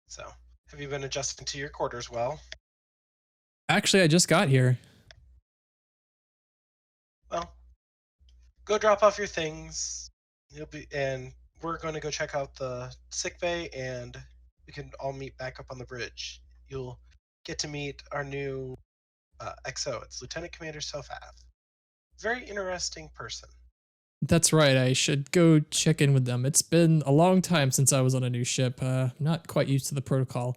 [SPEAKER 3] So, have you been adjusting to your quarters well?
[SPEAKER 2] Actually, I just got here.
[SPEAKER 3] Well, go drop off your things. And we're going to go check out the sick bay, and we can all meet back up on the bridge. You'll get to meet our new XO. It's Lieutenant Commander Sofath. Very interesting person.
[SPEAKER 2] That's right. I should go check in with them. It's been a long time since I was on a new ship. Not quite used to the protocol.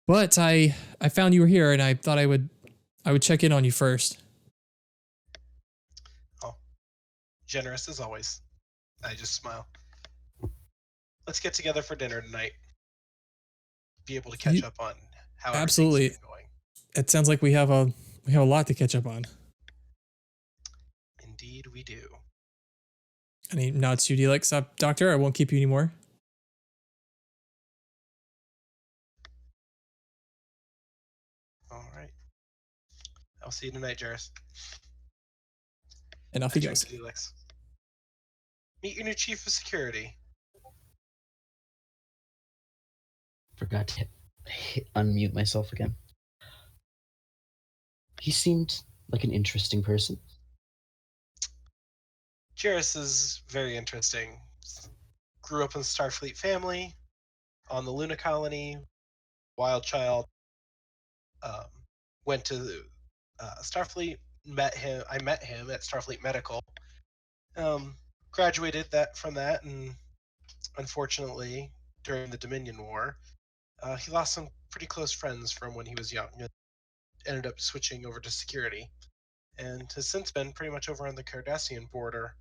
[SPEAKER 2] But I found you were here, and I thought I would check in on you first.
[SPEAKER 3] Oh, generous as always. I just smile. Let's get together for dinner tonight. Be able to catch up on how
[SPEAKER 2] absolutely
[SPEAKER 3] everything's been going.
[SPEAKER 2] It sounds like we have a lot to catch up on.
[SPEAKER 3] Indeed, we do.
[SPEAKER 2] And he nods to you, Delix. Doctor, I won't keep you anymore.
[SPEAKER 3] All right. I'll see you tonight, Jairus.
[SPEAKER 2] And off he goes.
[SPEAKER 3] Delix. Meet your new chief of security.
[SPEAKER 5] Forgot to unmute myself again. He seemed like an interesting person.
[SPEAKER 3] Jairus is very interesting. Grew up in the Starfleet family, on the Luna colony, wild child. Went to Starfleet. I met him at Starfleet Medical. Graduated from that, and unfortunately, during the Dominion War, he lost some pretty close friends from when he was young. And ended up switching over to security, and has since been pretty much over on the Cardassian border.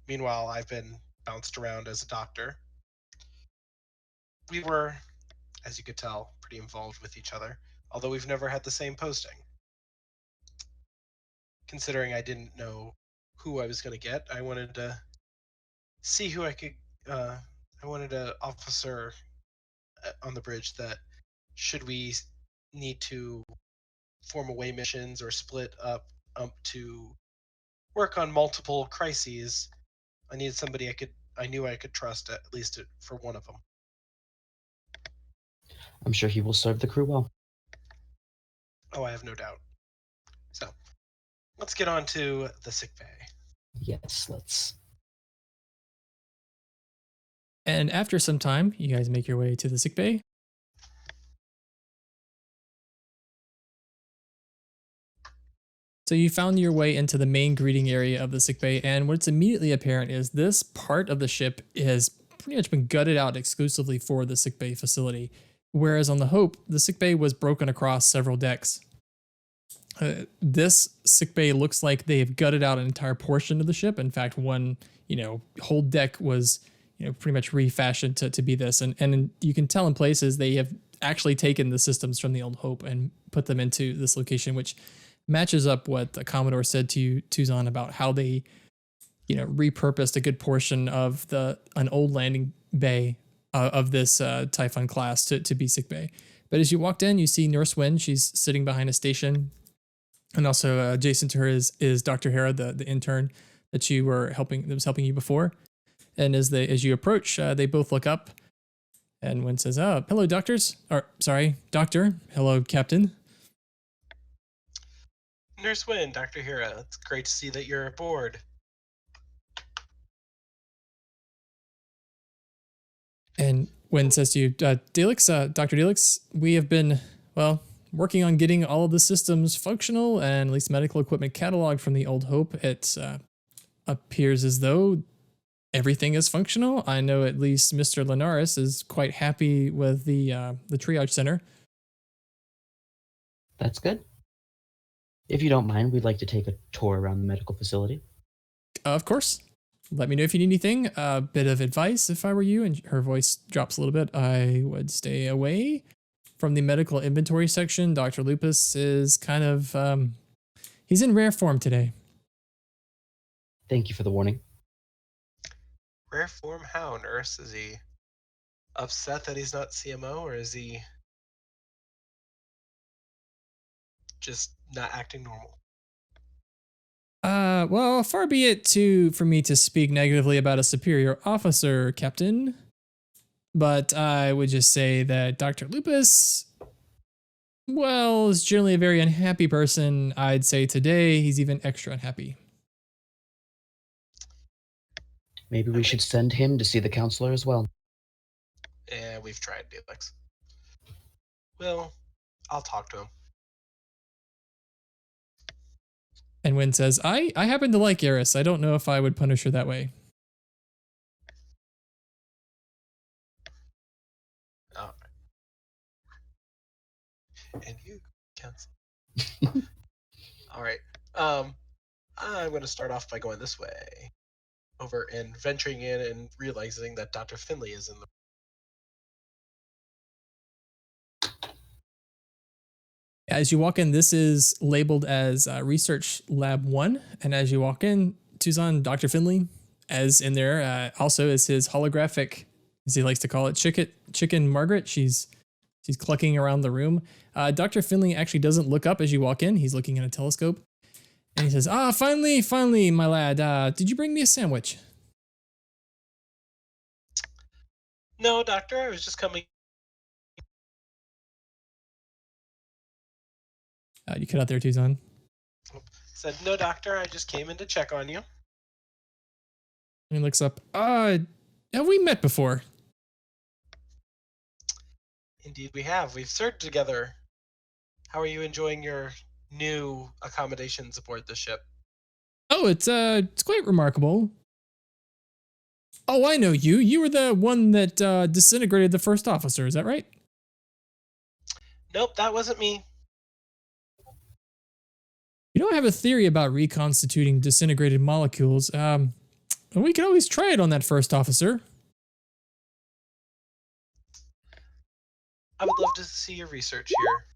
[SPEAKER 3] Meanwhile, I've been bounced around as a doctor. We were, as you could tell, pretty involved with each other, although we've never had the same posting. Considering I didn't know who I was going to get, I wanted to see who I could. I wanted an officer on the bridge that, should we need to form away missions or split up to work on multiple crises, I needed somebody I knew I could trust at least for one of them.
[SPEAKER 5] I'm sure he will serve the crew well.
[SPEAKER 3] Oh, I have no doubt. So, let's get on to the sick bay.
[SPEAKER 5] Yes, let's.
[SPEAKER 2] And after some time, you guys make your way to the sick bay. So you found your way into the main greeting area of the sick bay, and what's immediately apparent is this part of the ship has pretty much been gutted out exclusively for the sick bay facility, whereas on the Hope, the sick bay was broken across several decks. This sick bay looks like they have gutted out an entire portion of the ship. In fact, one whole deck was pretty much refashioned to be this, and you can tell in places they have actually taken the systems from the old Hope and put them into this location, which matches up what the Commodore said to you, Tuzon, about how they, repurposed a good portion of an old landing bay of this Typhon class to be sick bay. But as you walked in, you see Nurse Wynn. She's sitting behind a station, and also adjacent to her is Dr. Hera, the intern that you were helping. That was helping you before. And as you approach, they both look up, and Wynn says, "Oh, hello, doctors. Or sorry, doctor. Hello, Captain."
[SPEAKER 3] Nurse Wynn, Dr. Hera, it's great to see that you're aboard.
[SPEAKER 2] And Wynn says to you, Dr. Delix, we have been, working on getting all of the systems functional and at least medical equipment cataloged from the old Hope. It appears as though everything is functional. I know at least Mr. Linares is quite happy with the triage center.
[SPEAKER 5] That's good. If you don't mind, we'd like to take a tour around the medical facility.
[SPEAKER 2] Of course. Let me know if you need anything. A bit of advice if I were you, and her voice drops a little bit, I would stay away from the medical inventory section. Dr. Lupus is kind of, he's in rare form today.
[SPEAKER 5] Thank you for the warning.
[SPEAKER 3] Rare form how, Nurse? Is he upset that he's not CMO, or is he just not acting normal?
[SPEAKER 2] Far be it for me to speak negatively about a superior officer, Captain. But I would just say that Dr. Lupus, is generally a very unhappy person. I'd say today he's even extra unhappy.
[SPEAKER 5] Maybe we should send him to see the counselor as well.
[SPEAKER 3] Yeah, we've tried, Delix. Well, I'll talk to him.
[SPEAKER 2] And Wynn says, I happen to like Eris. I don't know if I would punish her that way.
[SPEAKER 3] All right. And you, cancel. All right. I'm going to start off by going this way. Over and venturing in and realizing that Dr. Finley is in the...
[SPEAKER 2] As you walk in, this is labeled as Research Lab 1. And as you walk in, Tuzon, Dr. Finley, as in there, also is his holographic, as he likes to call it, chicken Margaret. She's clucking around the room. Dr. Finley actually doesn't look up as you walk in. He's looking in a telescope. And he says, finally, my lad. Did you bring me a sandwich?
[SPEAKER 3] No, doctor, I was just coming...
[SPEAKER 2] You cut out there, Tuzon.
[SPEAKER 3] Said, no, doctor, I just came in to check on you.
[SPEAKER 2] And he looks up. Have we met before?
[SPEAKER 3] Indeed, we have. We've served together. How are you enjoying your new accommodations aboard the ship?
[SPEAKER 2] Oh, it's quite remarkable. Oh, I know you. You were the one that disintegrated the first officer. Is that right?
[SPEAKER 3] Nope, that wasn't me.
[SPEAKER 2] You know, I have a theory about reconstituting disintegrated molecules. We can always try it on that first officer.
[SPEAKER 3] I would love to see your research here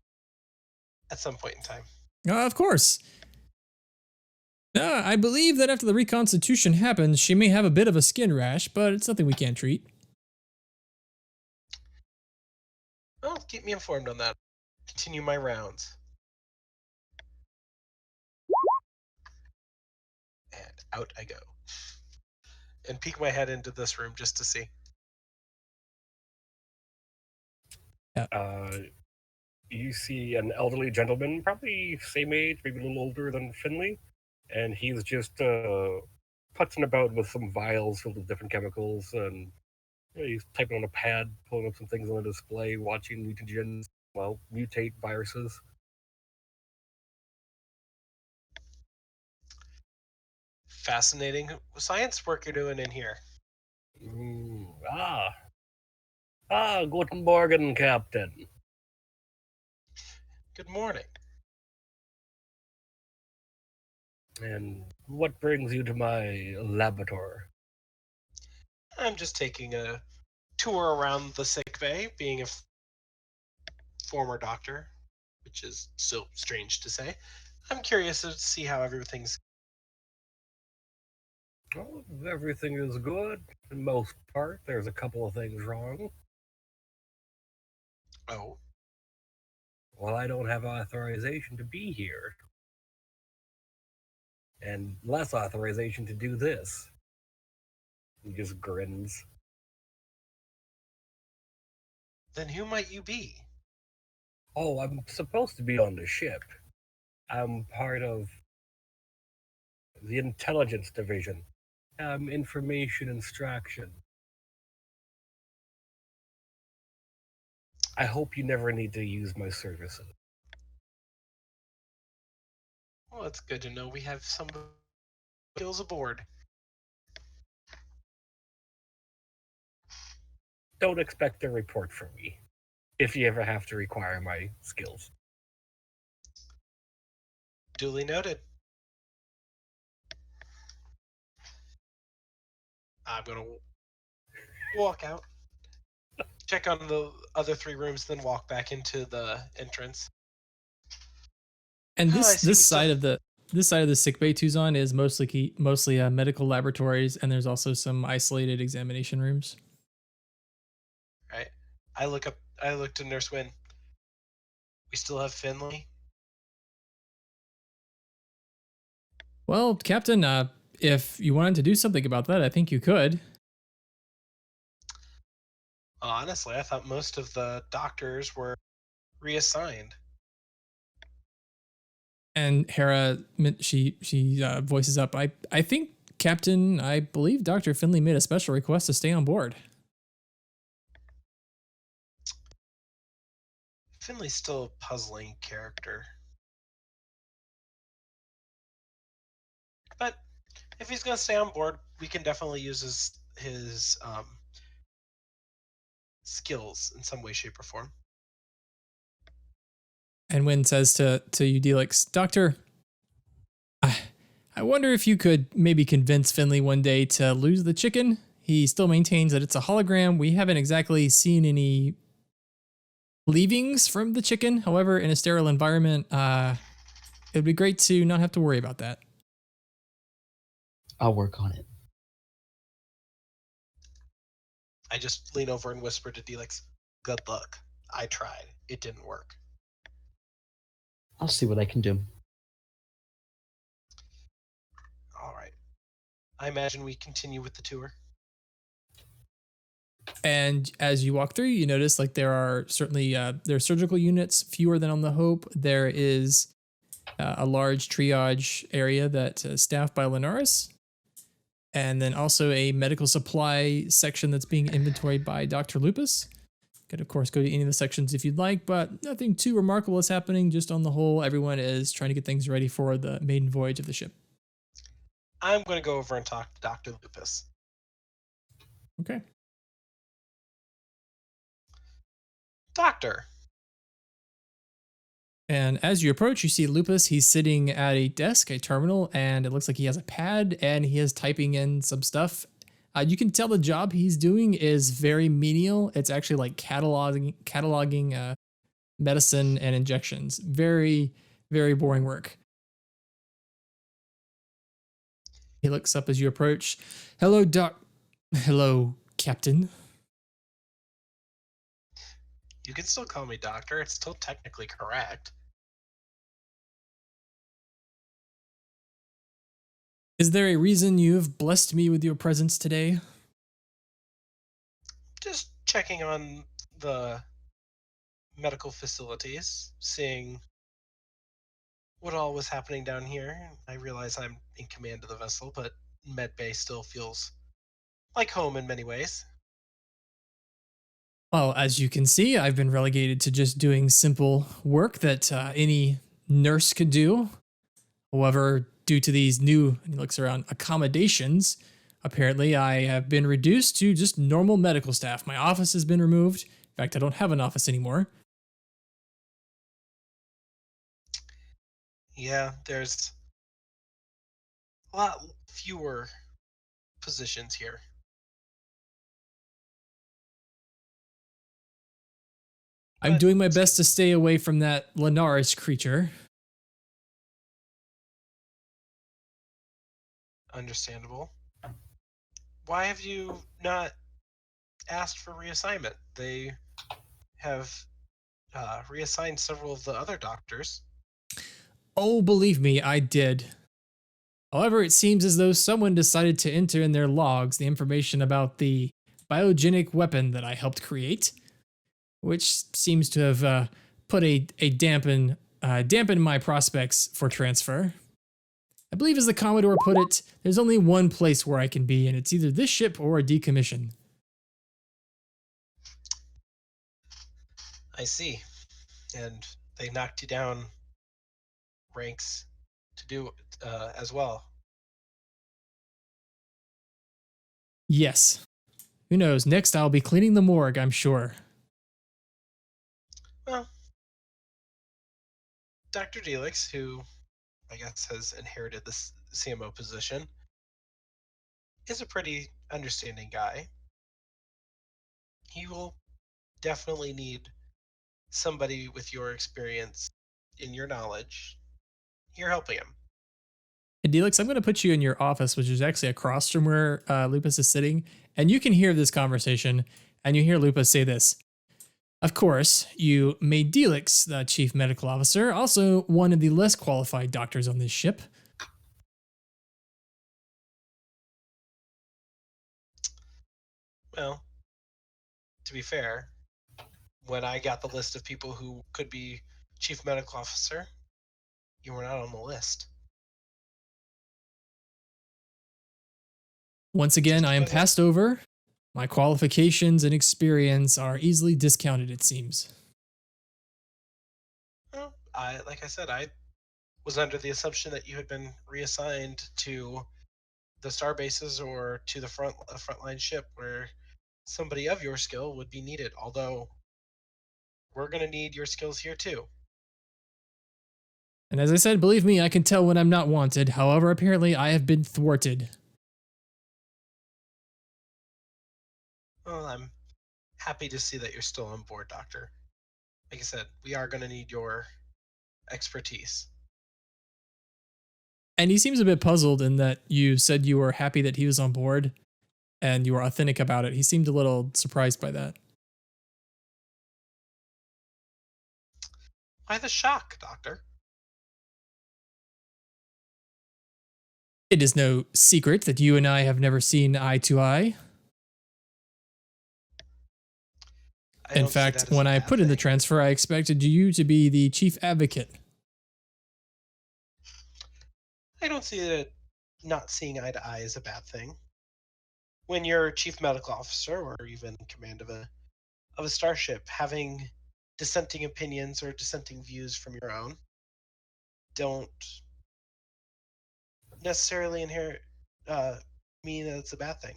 [SPEAKER 3] at some point in time.
[SPEAKER 2] Of course. I believe that after the reconstitution happens, she may have a bit of a skin rash, but it's nothing we can't treat.
[SPEAKER 3] Well, keep me informed on that. Continue my rounds. And out I go. And peek my head into this room just to see.
[SPEAKER 1] You see an elderly gentleman, probably same age, maybe a little older than Finley, and he's just putzing about with some vials filled with different chemicals, and he's typing on a pad, pulling up some things on the display, watching mutagens, mutate viruses.
[SPEAKER 3] Fascinating science work you're doing in here.
[SPEAKER 1] Guten Morgen, Captain.
[SPEAKER 3] Good morning.
[SPEAKER 1] And what brings you to my laboratory?
[SPEAKER 3] I'm just taking a tour around the sick bay, being a former doctor, which is so strange to say. I'm curious to see how everything's...
[SPEAKER 1] Well, everything is good, for the most part. There's a couple of things wrong.
[SPEAKER 3] Oh,
[SPEAKER 1] Well, I don't have authorization to be here. And less authorization to do this. He just grins.
[SPEAKER 3] then who might you be?
[SPEAKER 1] Oh, I'm supposed to be on the ship. I'm part of the intelligence division. Information extraction. I hope you never need to use my services.
[SPEAKER 3] Well, it's good to know we have some skills aboard.
[SPEAKER 1] Don't expect a report from me, if you ever have to require my skills.
[SPEAKER 3] Duly noted. I'm gonna walk out, check on the other 3 rooms, then walk back into the entrance.
[SPEAKER 2] And
[SPEAKER 3] Oh, I
[SPEAKER 2] this
[SPEAKER 3] see we still-
[SPEAKER 2] side of the sick bay Tuzon is mostly medical laboratories, and there's also some isolated examination rooms.
[SPEAKER 3] Right. I look to Nurse Wynn. We still have Finley?
[SPEAKER 2] Well, Captain, if you wanted to do something about that, I think you could.
[SPEAKER 3] Honestly, I thought most of the doctors were reassigned.
[SPEAKER 2] And Hera, she voices up. I think, Captain, I believe Dr. Finley made a special request to stay on board.
[SPEAKER 3] Finley's still a puzzling character. But if he's going to stay on board, we can definitely use his skills in some way, shape, or form.
[SPEAKER 2] And Wynn says to you, Delix, Doctor, I wonder if you could maybe convince Finley one day to lose the chicken. He still maintains that it's a hologram. We haven't exactly seen any leavings from the chicken. However, in a sterile environment, it would be great to not have to worry about that.
[SPEAKER 5] I'll work on it.
[SPEAKER 3] I just lean over and whisper to Delix, good luck. I tried. It didn't work.
[SPEAKER 5] I'll see what I can do.
[SPEAKER 3] All right. I imagine we continue with the tour.
[SPEAKER 2] And as you walk through, you notice like there are certainly there are surgical units, fewer than on the Hope. There is a large triage area that's staffed by Linaris. And then also a medical supply section that's being inventoried by Dr. Lupus. Could, of course, go to any of the sections if you'd like, but nothing too remarkable is happening. Just on the whole, everyone is trying to get things ready for the maiden voyage of the ship.
[SPEAKER 3] I'm going to go over and talk to Dr. Lupus.
[SPEAKER 2] Okay.
[SPEAKER 3] Doctor.
[SPEAKER 2] And as you approach, you see Lupus. He's sitting at a desk, a terminal, and it looks like he has a pad and he is typing in some stuff. You can tell the job he's doing is very menial. It's actually like cataloging medicine and injections. Very, very boring work. He looks up as you approach. Hello, Hello, Captain.
[SPEAKER 3] You can still call me Doctor. It's still technically correct.
[SPEAKER 2] Is there a reason you have blessed me with your presence today?
[SPEAKER 3] Just checking on the medical facilities, seeing what all was happening down here. I realize I'm in command of the vessel, but Medbay still feels like home in many ways.
[SPEAKER 2] Well, as you can see, I've been relegated to just doing simple work that any nurse could do. However, due to these new, and he looks around, accommodations, apparently I have been reduced to just normal medical staff. My office has been removed. In fact, I don't have an office anymore.
[SPEAKER 3] Yeah, there's a lot fewer positions here.
[SPEAKER 2] I'm doing my best to stay away from that Linaris creature.
[SPEAKER 3] Understandable. Why have you not asked for reassignment? They have reassigned several of the other doctors.
[SPEAKER 2] Oh, believe me, I did. However, it seems as though someone decided to enter in their logs the information about the biogenic weapon that I helped create, which seems to have put a dampen my prospects for transfer. I believe, as the Commodore put it, there's only one place where I can be, and it's either this ship or a decommission.
[SPEAKER 3] I see. And they knocked you down ranks to do as well.
[SPEAKER 2] Yes. Who knows? Next, I'll be cleaning the morgue, I'm sure.
[SPEAKER 3] Well, Dr. Delix, who I guess has inherited this CMO position, is a pretty understanding guy. He will definitely need somebody with your experience and your knowledge. You're helping him.
[SPEAKER 2] And Delix, I'm going to put you in your office, which is actually across from where Lupus is sitting, and you can hear this conversation, and you hear Lupus say this. Of course, you made Delix the chief medical officer, also one of the less qualified doctors on this ship.
[SPEAKER 3] Well, to be fair, when I got the list of people who could be chief medical officer, you were not on the list.
[SPEAKER 2] Once again, I am passed over. My qualifications and experience are easily discounted, it seems.
[SPEAKER 3] Well, like I said, I was under the assumption that you had been reassigned to the star bases or to the frontline ship where somebody of your skill would be needed. Although we're going to need your skills here too.
[SPEAKER 2] And as I said, believe me, I can tell when I'm not wanted. However, apparently I have been thwarted.
[SPEAKER 3] Well, I'm happy to see that you're still on board, Doctor. Like I said, we are going to need your expertise.
[SPEAKER 2] And he seems a bit puzzled in that you said you were happy that he was on board and you were authentic about it. He seemed a little surprised by that.
[SPEAKER 3] Why the shock, Doctor?
[SPEAKER 2] It is no secret that you and I have never seen eye to eye. In fact, when I put in the transfer, I expected you to be the chief advocate.
[SPEAKER 3] I don't see that not seeing eye to eye is a bad thing. When you're chief medical officer or even in command of a of a starship having dissenting opinions or dissenting views from your own don't necessarily mean that it's a bad thing.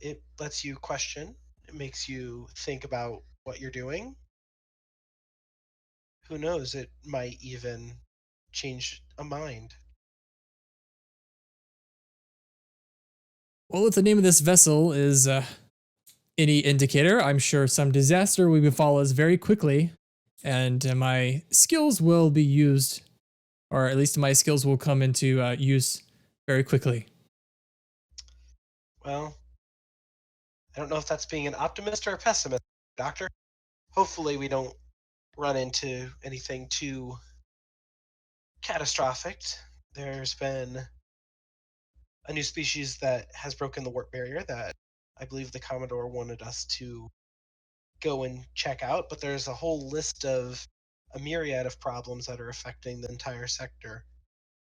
[SPEAKER 3] It lets you question. It makes you think about what you're doing. Who knows? It might even change a mind.
[SPEAKER 2] Well, if the name of this vessel is any indicator, I'm sure some disaster will befall us very quickly, and my skills will be used, or at least my skills will come into use very quickly.
[SPEAKER 3] Well, I don't know if that's being an optimist or a pessimist, Doctor. Hopefully, we don't run into anything too catastrophic. There's been a new species that has broken the warp barrier that I believe the Commodore wanted us to go and check out, but there's a whole list of a myriad of problems that are affecting the entire sector.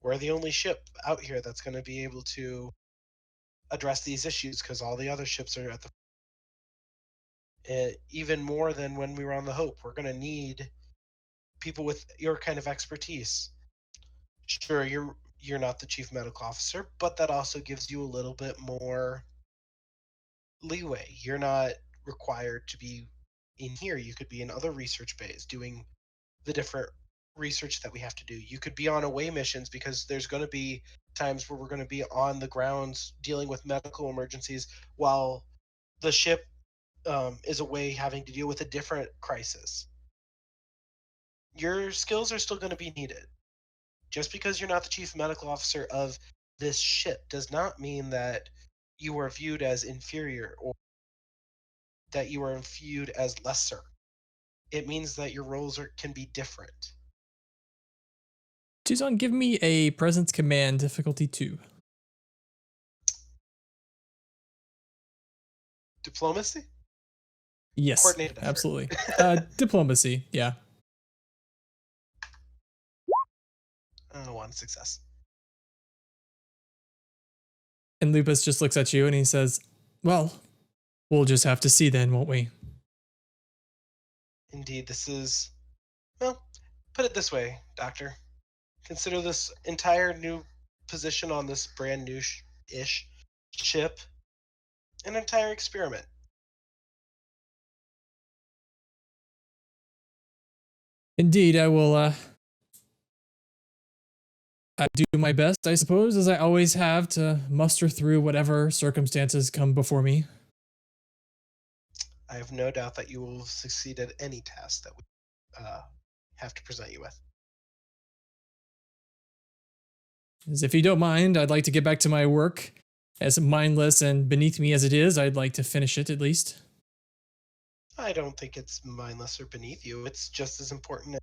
[SPEAKER 3] We're the only ship out here that's going to be able to address these issues because all the other ships are at the even more than when we were on the Hope. We're going to need people with your kind of expertise. Sure, you're not the chief medical officer, but that also gives you a little bit more leeway. You're not required to be in here. You could be in other research bays doing the different research that we have to do. You could be on away missions because there's going to be times where we're going to be on the grounds dealing with medical emergencies while the ship is away having to deal with a different crisis. Your skills are still going to be needed. Just because you're not the chief medical officer of this ship does not mean that you are viewed as inferior or that you are viewed as lesser. It means that your roles can be different.
[SPEAKER 2] Tuzon, give me a presence command difficulty 2.
[SPEAKER 3] Diplomacy?
[SPEAKER 2] Yes,
[SPEAKER 3] Coordinated effort.
[SPEAKER 2] absolutely. Diplomacy, yeah.
[SPEAKER 3] 1 success.
[SPEAKER 2] And Lupus just looks at you and he says, well, we'll just have to see then, won't we?
[SPEAKER 3] Indeed, this is, well, put it this way, Doctor. Consider this entire new position on this brand new-ish ship an entire experiment.
[SPEAKER 2] Indeed, I will I do my best, I suppose, as I always have, to muster through whatever circumstances come before me.
[SPEAKER 3] I have no doubt that you will succeed at any task that we have to present you with.
[SPEAKER 2] As if you don't mind, I'd like to get back to my work. As mindless and beneath me as it is, I'd like to finish it at least.
[SPEAKER 3] I don't think it's mindless or beneath you. It's just as important as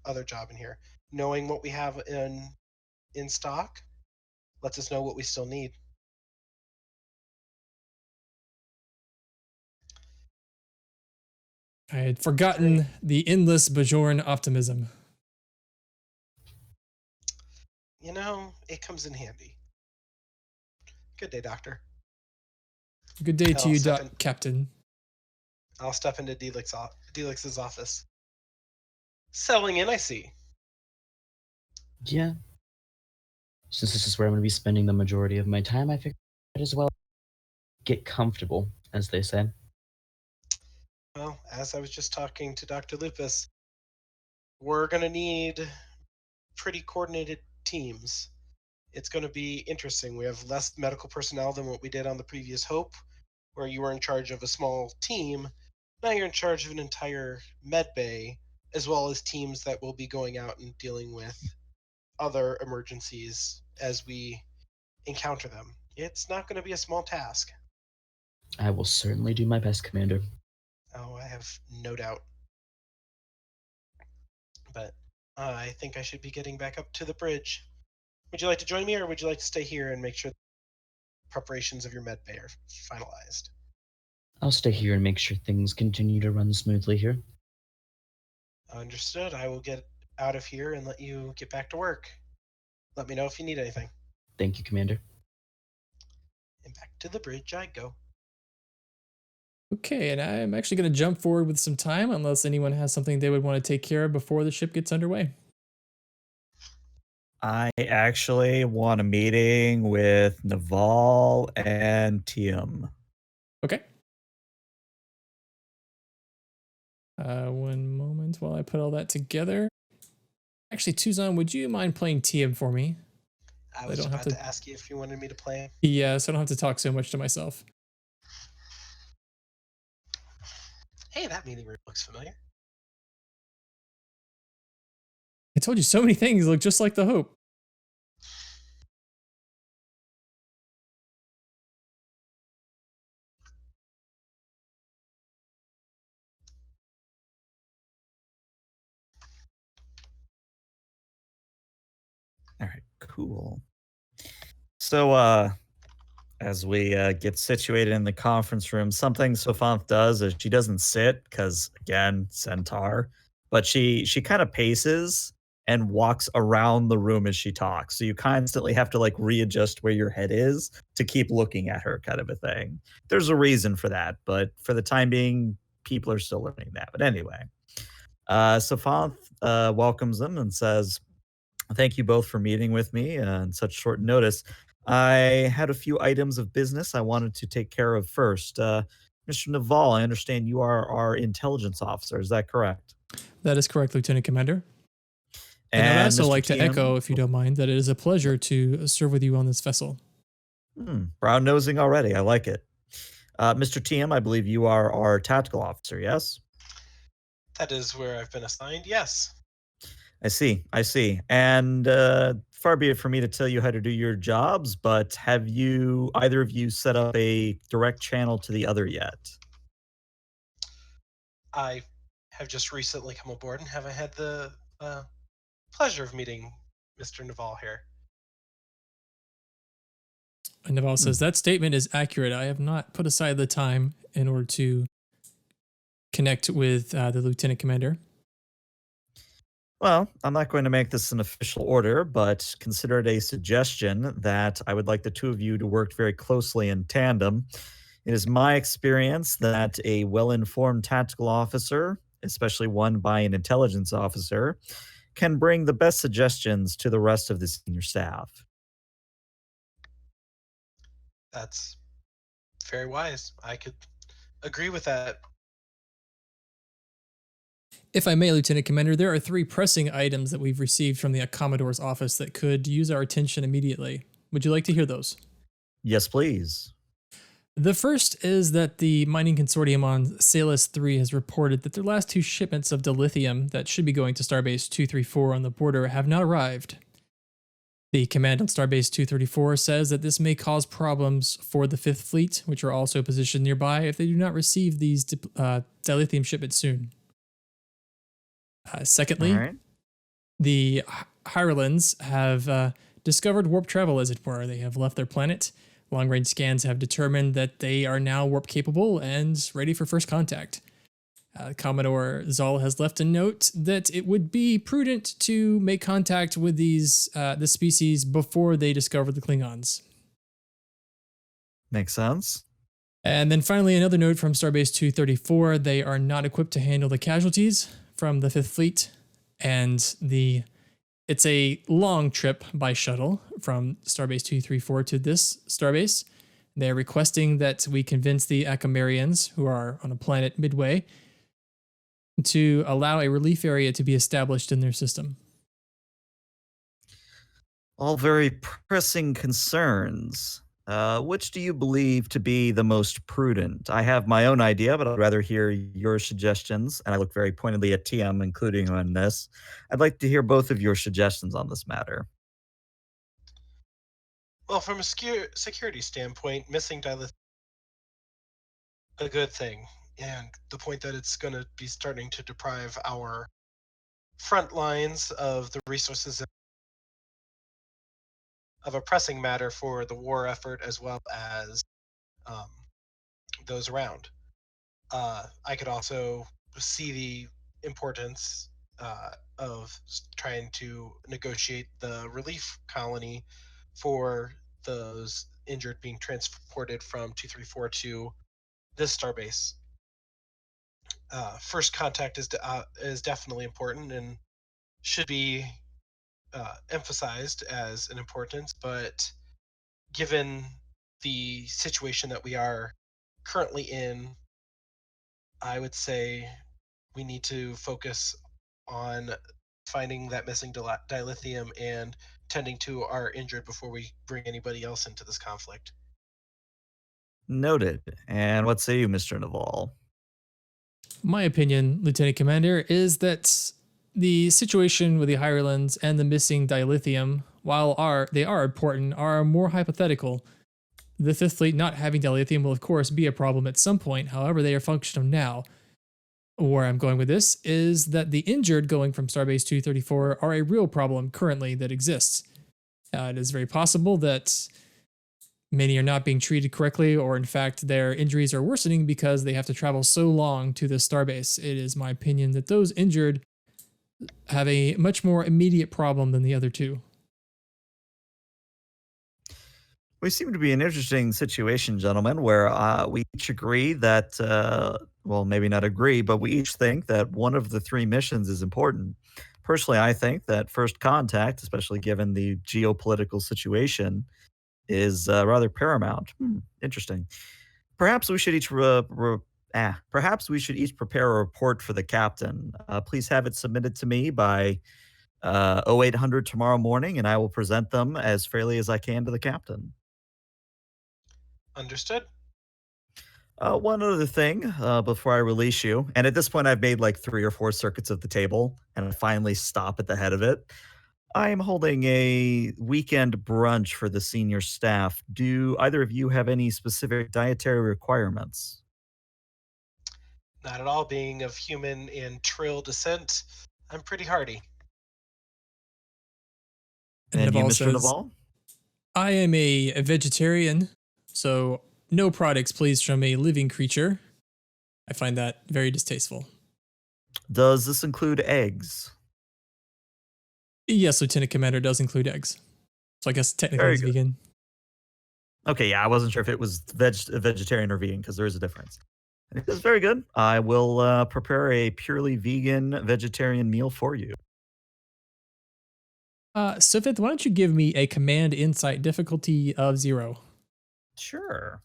[SPEAKER 3] other job in here. Knowing what we have in stock lets us know what we still need.
[SPEAKER 2] I had forgotten the endless Bajoran optimism.
[SPEAKER 3] You know, it comes in handy. Good day, Doctor.
[SPEAKER 2] Good day to
[SPEAKER 3] I'll
[SPEAKER 2] you,
[SPEAKER 3] step in.
[SPEAKER 2] Captain.
[SPEAKER 3] I'll step into Delix's office. Settling in, I see.
[SPEAKER 5] Yeah. Since this is where I'm going to be spending the majority of my time, I figured I might as well get comfortable, as they say.
[SPEAKER 3] Well, as I was just talking to Dr. Lupus, we're going to need pretty coordinated teams. It's going to be interesting. We have less medical personnel than what we did on the previous Hope, where you were in charge of a small team. Now you're in charge of an entire med bay, as well as teams that will be going out and dealing with other emergencies as we encounter them. It's not going to be a small task.
[SPEAKER 5] I will certainly do my best, Commander.
[SPEAKER 3] Oh, I have no doubt. But I think I should be getting back up to the bridge. Would you like to join me, or would you like to stay here and make sure preparations of your med bay are finalized?
[SPEAKER 5] I'll stay here and make sure things continue to run smoothly here.
[SPEAKER 3] Understood. I will get out of here and let you get back to work. Let me know if you need anything.
[SPEAKER 5] Thank you, Commander.
[SPEAKER 3] And back to the bridge I go.
[SPEAKER 2] Okay, and I'm actually going to jump forward with some time unless anyone has something they would want to take care of before the ship gets underway.
[SPEAKER 4] I actually want a meeting with Naval and Tiem.
[SPEAKER 2] Okay. One moment while I put all that together. Actually, Tuzon, would you mind playing TM for me?
[SPEAKER 3] I
[SPEAKER 2] I
[SPEAKER 3] was
[SPEAKER 2] don't have
[SPEAKER 3] about
[SPEAKER 2] to.
[SPEAKER 3] to ask you if you wanted me to play.
[SPEAKER 2] Yeah, so I don't have to talk so much to myself.
[SPEAKER 3] Hey, that meeting room looks familiar.
[SPEAKER 2] I told you so many things look just like the Hope.
[SPEAKER 4] All right, cool. So, as we get situated in the conference room, something Sophanth does is she doesn't sit because, again, centaur, but she kind of paces and walks around the room as she talks. So you constantly have to like readjust where your head is to keep looking at her, kind of a thing. There's a reason for that, but for the time being, people are still learning that. But anyway, Sophanth welcomes them and says, "Thank you both for meeting with me on such short notice. I had a few items of business I wanted to take care of first. Mr. Naval, I understand you are our intelligence officer. Is that correct?
[SPEAKER 2] That is correct, Lieutenant Commander. And I would
[SPEAKER 4] And
[SPEAKER 2] also
[SPEAKER 4] Mr.
[SPEAKER 2] like to
[SPEAKER 4] TM,
[SPEAKER 2] echo, if you don't mind, that it is a pleasure to serve with you on this vessel.
[SPEAKER 4] brown nosing already. I like it. Mr. TM, I believe you are our tactical officer, yes?
[SPEAKER 3] That is where I've been assigned. Yes.
[SPEAKER 4] I see. I see. And far be it for me to tell you how to do your jobs, but have you, either of you, set up a direct channel to the other yet?
[SPEAKER 3] I have just recently come aboard and haven't had the pleasure of meeting Mr. Naval here.
[SPEAKER 2] And Naval says, that statement is accurate. I have not put aside the time in order to connect with the Lieutenant Commander.
[SPEAKER 4] Well, I'm not going to make this an official order, but consider it a suggestion that I would like the two of you to work very closely in tandem. It is my experience that a well informed tactical officer, especially one by an intelligence officer, can bring the best suggestions to the rest of the senior staff.
[SPEAKER 3] That's very wise. I could agree with that.
[SPEAKER 2] If I may, Lieutenant Commander, there are 3 pressing items that we've received from the Commodore's office that could use our attention immediately. Would you like to hear those?
[SPEAKER 4] Yes, please.
[SPEAKER 2] The first is that the mining consortium on Salus 3 has reported that their last 2 shipments of dilithium that should be going to Starbase 234 on the border have not arrived. The command on Starbase 234 says that this may cause problems for the 5th Fleet, which are also positioned nearby, if they do not receive these dilithium shipments soon. Secondly,
[SPEAKER 4] All right.
[SPEAKER 2] the Hirelans have discovered warp travel, as it were. They have left their planet. Long-range scans have determined that they are now warp capable and ready for first contact. Commodore Zal has left a note that it would be prudent to make contact with this species before they discover the Klingons.
[SPEAKER 4] Makes sense.
[SPEAKER 2] And then finally, another note from Starbase 234. They are not equipped to handle the casualties from the 5th Fleet, and it's a long trip by shuttle from Starbase 234 to this starbase. They're requesting that we convince the Akamarians, who are on a planet midway, to allow a relief area to be established in their system.
[SPEAKER 4] All very pressing concerns. Which do you believe to be the most prudent? I have my own idea, but I'd rather hear your suggestions. And I look very pointedly at TM, including you in this. I'd like to hear both of your suggestions on this matter.
[SPEAKER 3] Well, from a security standpoint, missing dilithium a good thing, and the point that it's going to be starting to deprive our front lines of the resources of a pressing matter for the war effort as well as um, those around. I could also see the importance of trying to negotiate the relief colony for those injured being transported from 234 to this starbase first contact is definitely important and should be emphasized as an importance, but given the situation that we are currently in, I would say we need to focus on finding that missing dilithium and tending to our injured before we bring anybody else into this conflict.
[SPEAKER 4] Noted. And what say you, Mr. Naval?
[SPEAKER 2] My opinion, Lieutenant Commander, is that the situation with the Hirelands and the missing dilithium, while they are important, are more hypothetical. The Fifth Fleet not having dilithium will, of course, be a problem at some point. However, they are functional now. Where I'm going with this is that the injured going from Starbase 234 are a real problem currently that exists. It is very possible that many are not being treated correctly, or in fact, their injuries are worsening because they have to travel so long to this starbase. It is my opinion that those injured have a much more immediate problem than the other two.
[SPEAKER 4] We seem to be an interesting situation, gentlemen, where we each agree that, well, maybe not agree, but we each think that one of the three missions is important. Personally, I think that first contact, especially given the geopolitical situation, is rather paramount. Interesting. Perhaps we should each perhaps we should each prepare a report for the captain. Please have it submitted to me by 0800 tomorrow morning, and I will present them as fairly as I can to the captain.
[SPEAKER 3] Understood?
[SPEAKER 4] One other thing before I release you, and at this point I've made like 3 or 4 circuits of the table, and I finally stop at the head of it. I am holding a weekend brunch for the senior staff. Do either of you have any specific dietary requirements?
[SPEAKER 3] Not at all. Being of human and Trill descent, I'm pretty hardy.
[SPEAKER 2] And
[SPEAKER 4] And you,
[SPEAKER 2] Naval
[SPEAKER 4] Mr.
[SPEAKER 2] says,
[SPEAKER 4] Naval?
[SPEAKER 2] I am a vegetarian, so no products, please, from a living creature. I find that very distasteful.
[SPEAKER 4] Does this include eggs?
[SPEAKER 2] Yes, Lieutenant Commander, does include eggs. So I guess technically
[SPEAKER 4] Very
[SPEAKER 2] it's
[SPEAKER 4] good.
[SPEAKER 2] vegan.
[SPEAKER 4] Okay, yeah, I wasn't sure if it was vegetarian or vegan because there is a difference. And it is very good. I will prepare a purely vegan vegetarian meal for you.
[SPEAKER 2] Sifith, why don't you give me a command insight difficulty of 0?
[SPEAKER 4] Sure.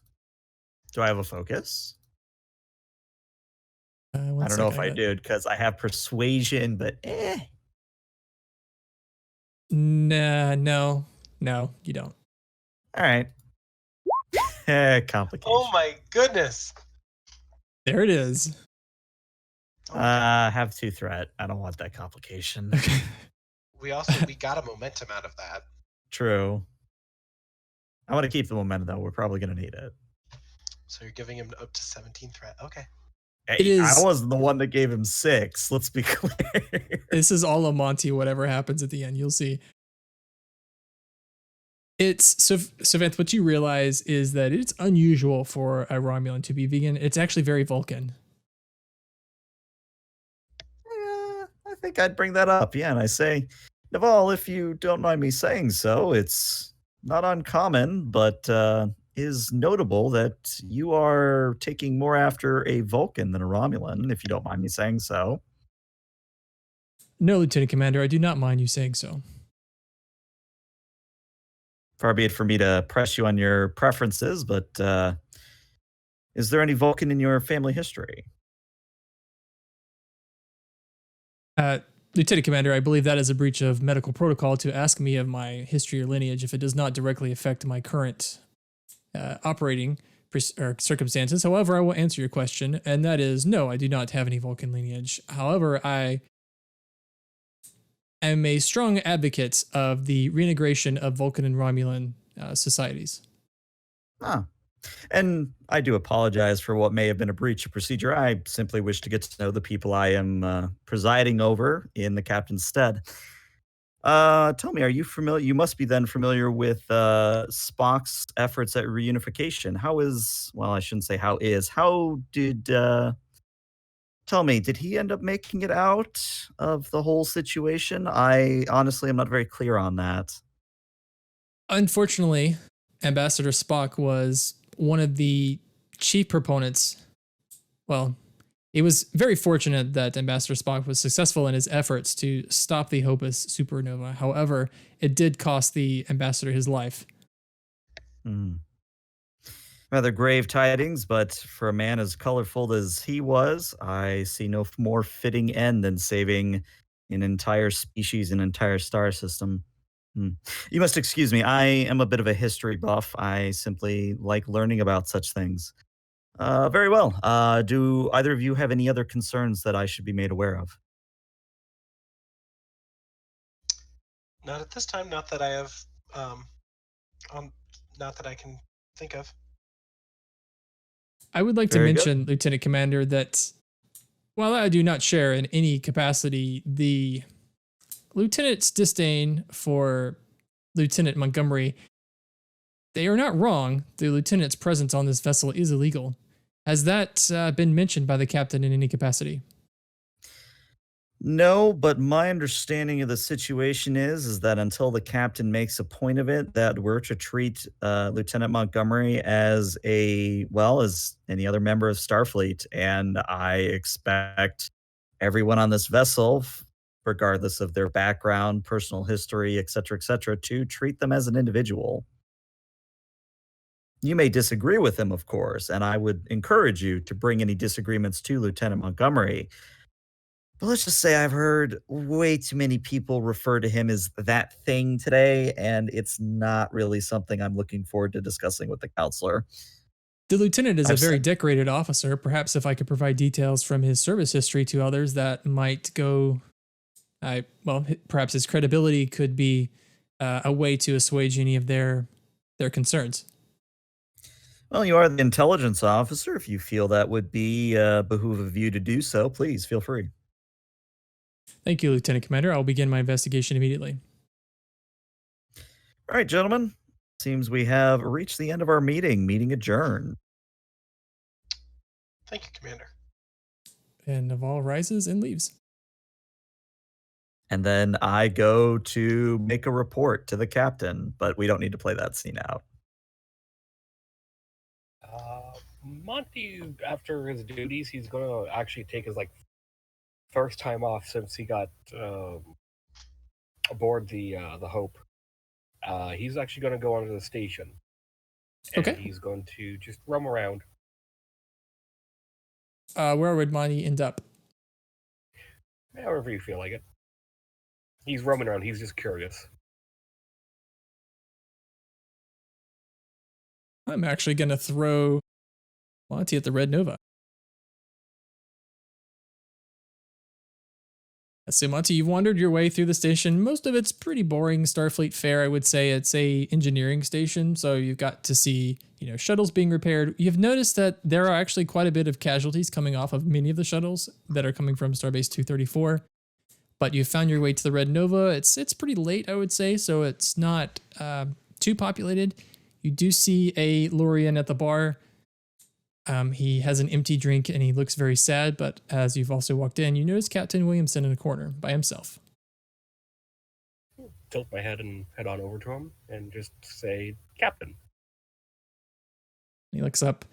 [SPEAKER 4] Do I have a focus?
[SPEAKER 2] One
[SPEAKER 4] I don't
[SPEAKER 2] sec,
[SPEAKER 4] know if I did because I have persuasion, but
[SPEAKER 2] Nah, no, you don't.
[SPEAKER 4] All right. Complication.
[SPEAKER 3] Oh my goodness!
[SPEAKER 2] There it is.
[SPEAKER 4] Have 2 threat. I don't want that complication.
[SPEAKER 2] Okay.
[SPEAKER 3] We got a momentum out of that.
[SPEAKER 4] True. I want to keep the momentum though. We're probably gonna need it.
[SPEAKER 3] So you're giving him up to 17 threat. Okay.
[SPEAKER 4] Hey,
[SPEAKER 2] It is-
[SPEAKER 4] I wasn't the one that gave him 6. Let's be clear.
[SPEAKER 2] This is all a Monty, whatever happens at the end, you'll see. It's so Vance, what you realize is that it's unusual for a Romulan to be vegan. It's actually very Vulcan.
[SPEAKER 4] I think I'd bring that up. Yeah, and I say, Naval, if you don't mind me saying so, it's not uncommon, but is notable that you are taking more after a Vulcan than a Romulan, if you don't mind me saying so.
[SPEAKER 2] No, Lieutenant Commander, I do not mind you saying so.
[SPEAKER 4] Far be it for me to press you on your preferences, but is there any Vulcan in your family history?
[SPEAKER 2] Lieutenant Commander, I believe that is a breach of medical protocol to ask me of my history or lineage if it does not directly affect my current operating circumstances. However, I will answer your question, and that is no, I do not have any Vulcan lineage. However, I am a strong advocate of the reintegration of Vulcan and Romulan societies.
[SPEAKER 4] Ah. And I do apologize for what may have been a breach of procedure. I simply wish to get to know the people I am presiding over in the captain's stead. Tell me, are you familiar? You must be then familiar with Spock's efforts at reunification. How is, well, I shouldn't say how is, how did, tell me, did he end up making it out of the whole situation? I honestly am not very clear on that.
[SPEAKER 2] Unfortunately, Ambassador Spock was one of the chief proponents. Well, It was very fortunate that Ambassador Spock was successful in his efforts to stop the Hopus supernova. However, it did cost the ambassador his life.
[SPEAKER 4] Hmm. Rather grave tidings, but for a man as colorful as he was, I see no more fitting end than saving an entire species, an entire star system. Hmm. You must excuse me. I am a bit of a history buff. I simply like learning about such things. Very well. Do either of you have any other concerns that I should be made aware of?
[SPEAKER 3] Not at this time. Not that I have. Um, not that I can think of.
[SPEAKER 2] I would like to
[SPEAKER 4] Very good.
[SPEAKER 2] mention, Lieutenant Commander, that while I do not share in any capacity the lieutenant's disdain for Lieutenant Montgomery, they are not wrong. The lieutenant's presence on this vessel is illegal. Has that been mentioned by the captain in any capacity?
[SPEAKER 4] No, but my understanding of the situation is that until the captain makes a point of it, that we're to treat Lieutenant Montgomery as as any other member of Starfleet, and I expect everyone on this vessel, regardless of their background, personal history, et cetera, to treat them as an individual. You may disagree with him, of course, and I would encourage you to bring any disagreements to Lieutenant Montgomery. But let's just say I've heard way too many people refer to him as that thing today, and it's not really something I'm looking forward to discussing with the counselor.
[SPEAKER 2] The lieutenant is a
[SPEAKER 4] I've
[SPEAKER 2] very
[SPEAKER 4] said,
[SPEAKER 2] decorated officer. Perhaps if I could provide details from his service history to others, that might go. Perhaps his credibility could be a way to assuage any of their concerns.
[SPEAKER 4] well, you are the intelligence officer. If you feel that would be behoove of you to do so, please feel free.
[SPEAKER 2] Thank you, Lieutenant Commander. I'll begin my investigation immediately.
[SPEAKER 4] All right, gentlemen. Seems we have reached the end of our meeting. Meeting adjourned.
[SPEAKER 3] Thank you, Commander.
[SPEAKER 2] And Naval rises and leaves.
[SPEAKER 4] And then I go to make a report to the captain, but we don't need to play that scene out.
[SPEAKER 1] Monty, after his duties, he's going to actually take his first time off since he got aboard the Hope. He's actually going to go onto the station. And
[SPEAKER 2] Okay.
[SPEAKER 1] he's going to just roam around.
[SPEAKER 2] Where would Monty end up?
[SPEAKER 1] However you feel like it. He's roaming around. He's just curious.
[SPEAKER 2] I'm actually going to throw Monty at the Red Nova. So Monty, you've wandered your way through the station. Most of it's pretty boring Starfleet fare, I would say. It's a engineering station, so you've got to see, shuttles being repaired. You've noticed that there are actually quite a bit of casualties coming off of many of the shuttles that are coming from Starbase 234. But you found your way to the Red Nova. It's pretty late, I would say, so it's not too populated. You do see a Lorian at the bar. He has an empty drink and he looks very sad, but as you've also walked in, you notice Captain Williamson in a corner by himself.
[SPEAKER 1] Tilt my head and head on over to him and just say, Captain.
[SPEAKER 2] He looks up.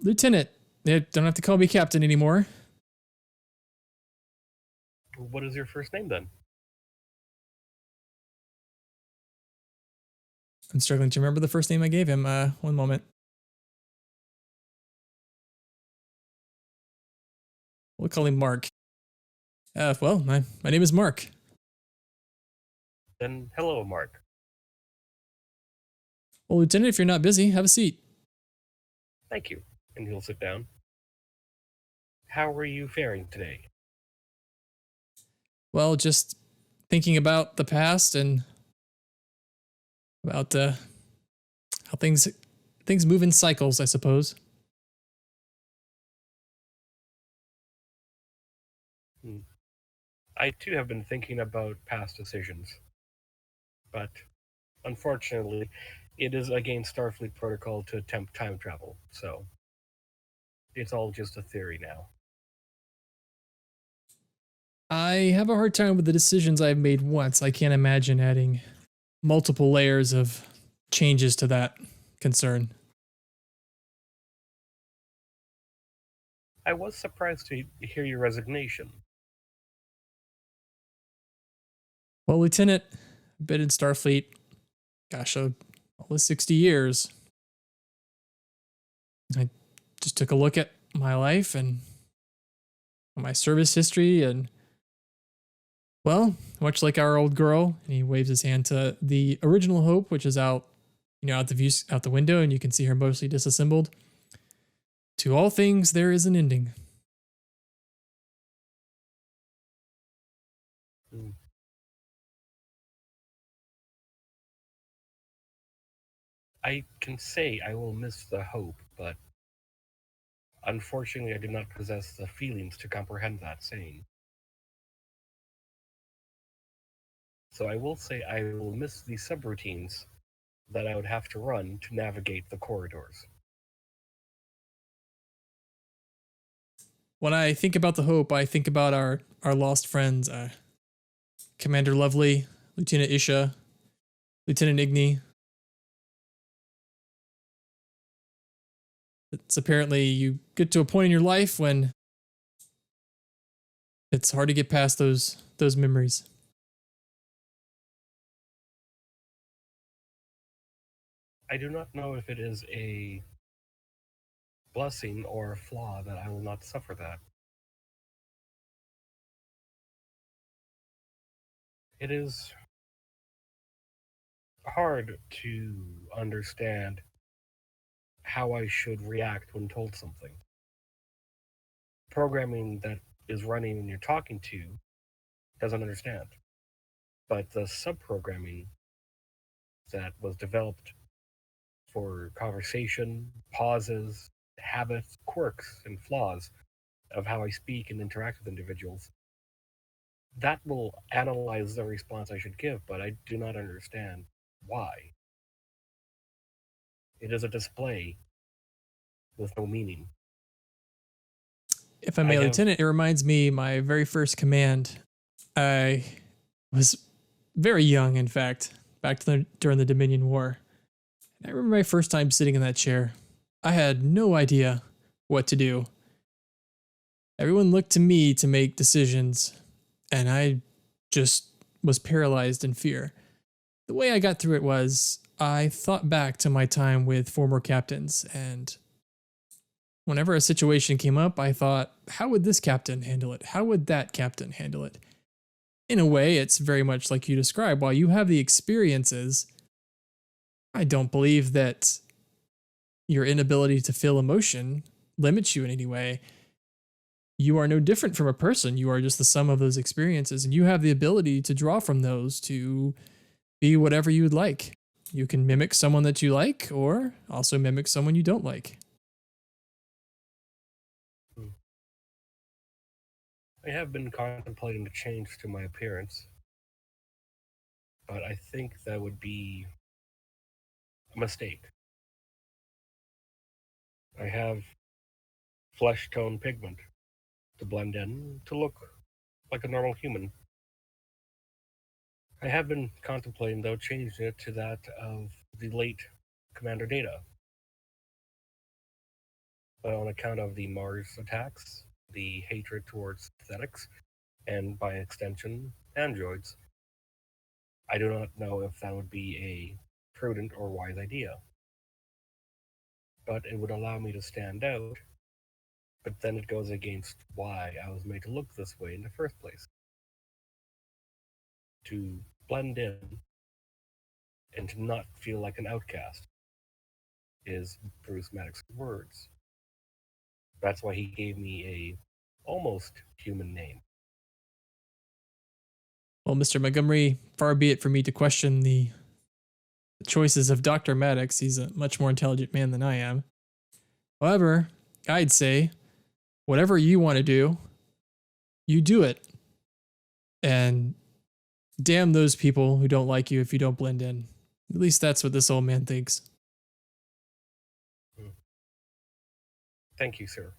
[SPEAKER 2] Lieutenant, you don't have to call me Captain anymore.
[SPEAKER 1] What is your first name then?
[SPEAKER 2] I'm struggling to remember the first name I gave him. One moment. We'll call him Mark. My name is Mark.
[SPEAKER 1] Then hello, Mark.
[SPEAKER 2] Well, Lieutenant, if you're not busy, have a seat.
[SPEAKER 1] Thank you. And he'll sit down. How are you faring today?
[SPEAKER 2] Well, just thinking about the past and about how things move in cycles, I suppose.
[SPEAKER 1] I too have been thinking about past decisions. But unfortunately, it is against Starfleet protocol to attempt time travel, so it's all just a theory now.
[SPEAKER 2] I have a hard time with the decisions I've made once. I can't imagine adding multiple layers of changes to that concern.
[SPEAKER 1] I was surprised to hear your resignation.
[SPEAKER 2] Well, Lieutenant, I've been in Starfleet, gosh, almost 60 years. I just took a look at my life and my service history, and well, much like our old girl, and he waves his hand to the original Hope, which is out, out the view, out the window, and you can see her mostly disassembled. To all things, there is an ending.
[SPEAKER 1] Hmm. I can say I will miss the hope, but unfortunately I do not possess the feelings to comprehend that saying. So I will say I will miss the subroutines that I would have to run to navigate the corridors.
[SPEAKER 2] When I think about the Hope, I think about our lost friends, Commander Lovely, Lieutenant Isha, Lieutenant Igni. It's apparently you get to a point in your life when it's hard to get past those memories.
[SPEAKER 1] I do not know if it is a blessing or a flaw that I will not suffer that. It is hard to understand how I should react when told something. Programming that is running and you're talking to doesn't understand. But the subprogramming that was developed for conversation, pauses, habits, quirks, and flaws of how I speak and interact with individuals, that will analyze the response I should give, but I do not understand why. It is a display with no meaning.
[SPEAKER 2] If I may, Lieutenant, it reminds me my very first command. I was very young, in fact, during the Dominion War. I remember my first time sitting in that chair. I had no idea what to do. Everyone looked to me to make decisions, and I just was paralyzed in fear. The way I got through it was I thought back to my time with former captains, and whenever a situation came up, I thought, how would this captain handle it? How would that captain handle it? In a way, it's very much like you described. While you have the experiences, I don't believe that your inability to feel emotion limits you in any way. You are no different from a person. You are just the sum of those experiences, and you have the ability to draw from those to be whatever you would like. You can mimic someone that you like, or also mimic someone you don't like.
[SPEAKER 1] I have been contemplating a change to my appearance, but I think that would be a mistake. I have flesh tone pigment to blend in, to look like a normal human. I have been contemplating, though, changing it to that of the late Commander Data. But on account of the Mars attacks, the hatred towards synthetics, and by extension, androids, I do not know if that would be a prudent or wise idea. But it would allow me to stand out, but then it goes against why I was made to look this way in the first place. To blend in and to not feel like an outcast is Bruce Maddox's words. That's why he gave me a almost human name.
[SPEAKER 2] Well, Mr. Montgomery, far be it for me to question the choices of Dr. Maddox. He's a much more intelligent man than I am. However, I'd say, whatever you want to do, you do it. And damn those people who don't like you if you don't blend in. At least that's what this old man thinks.
[SPEAKER 1] Thank you, sir.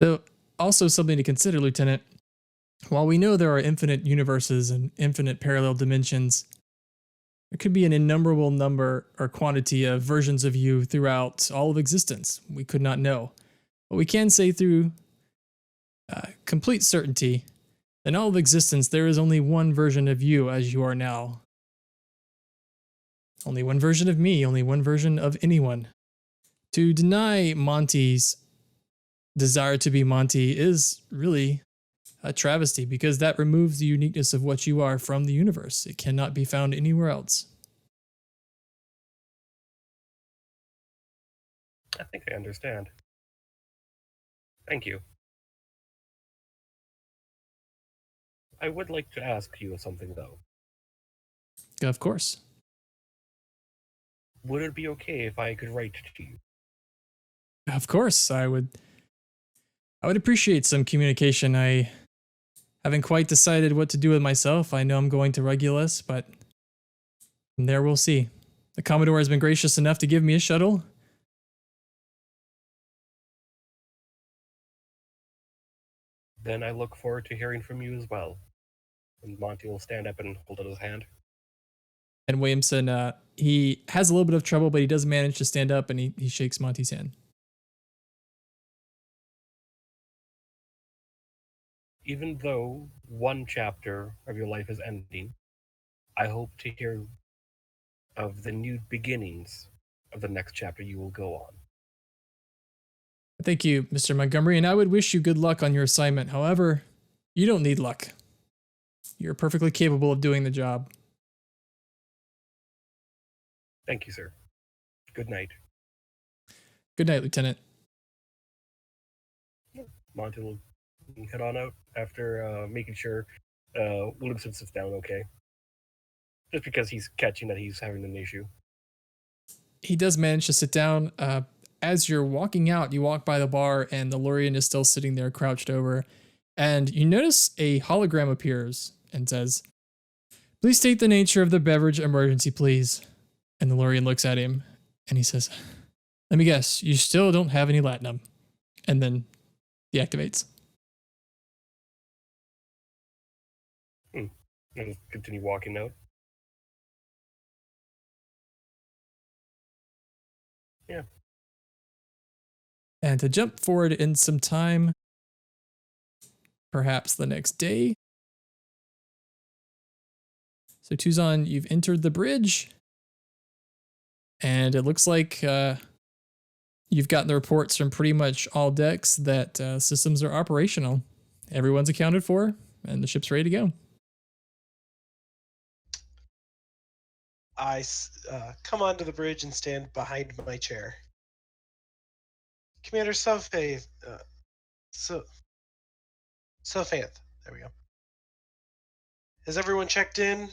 [SPEAKER 2] So, also something to consider, Lieutenant. While we know there are infinite universes and infinite parallel dimensions, There could be an innumerable number or quantity of versions of you throughout all of existence. We could not know. But we can say through complete certainty, in all of existence, there is only one version of you as you are now. Only one version of me, only one version of anyone. To deny Monty's desire to be Monty is really a travesty because that removes the uniqueness of what you are from the universe. It cannot be found anywhere else.
[SPEAKER 1] I think I understand. Thank you. I would like to ask you something, though.
[SPEAKER 2] Of course.
[SPEAKER 1] Would it be okay if I could write to you?
[SPEAKER 2] Of course, I would appreciate some communication. I haven't quite decided what to do with myself. I know I'm going to Regulus, but there we'll see. The Commodore has been gracious enough to give me a shuttle.
[SPEAKER 1] Then I look forward to hearing from you as well. And Monty will stand up and hold out his hand.
[SPEAKER 2] And Williamson, he has a little bit of trouble, but he does manage to stand up and he shakes Monty's hand.
[SPEAKER 1] Even though one chapter of your life is ending, I hope to hear of the new beginnings of the next chapter you will go on.
[SPEAKER 2] Thank you, Mr. Montgomery, and I would wish you good luck on your assignment. However, you don't need luck. You're perfectly capable of doing the job.
[SPEAKER 1] Thank you, sir. Good night.
[SPEAKER 2] Good night, Lieutenant.
[SPEAKER 1] Monty will head on out after making sure Williamson sits down okay. Just because he's catching that he's having an issue.
[SPEAKER 2] He does manage to sit down. As you're walking out, you walk by the bar and the Lorian is still sitting there crouched over. And you notice a hologram appears and says, "Please state the nature of the beverage emergency, please." And the Lorian looks at him and he says, "Let me guess, you still don't have any latinum." And then deactivates.
[SPEAKER 1] And just continue walking out. Yeah.
[SPEAKER 2] And to jump forward in some time, perhaps the next day. So Tuzon, you've entered the bridge. And it looks like you've gotten the reports from pretty much all decks that systems are operational. Everyone's accounted for, and the ship's ready to go.
[SPEAKER 3] I come onto the bridge and stand behind my chair. Commander Sofaith, Sofaith, there we go. Has everyone checked in?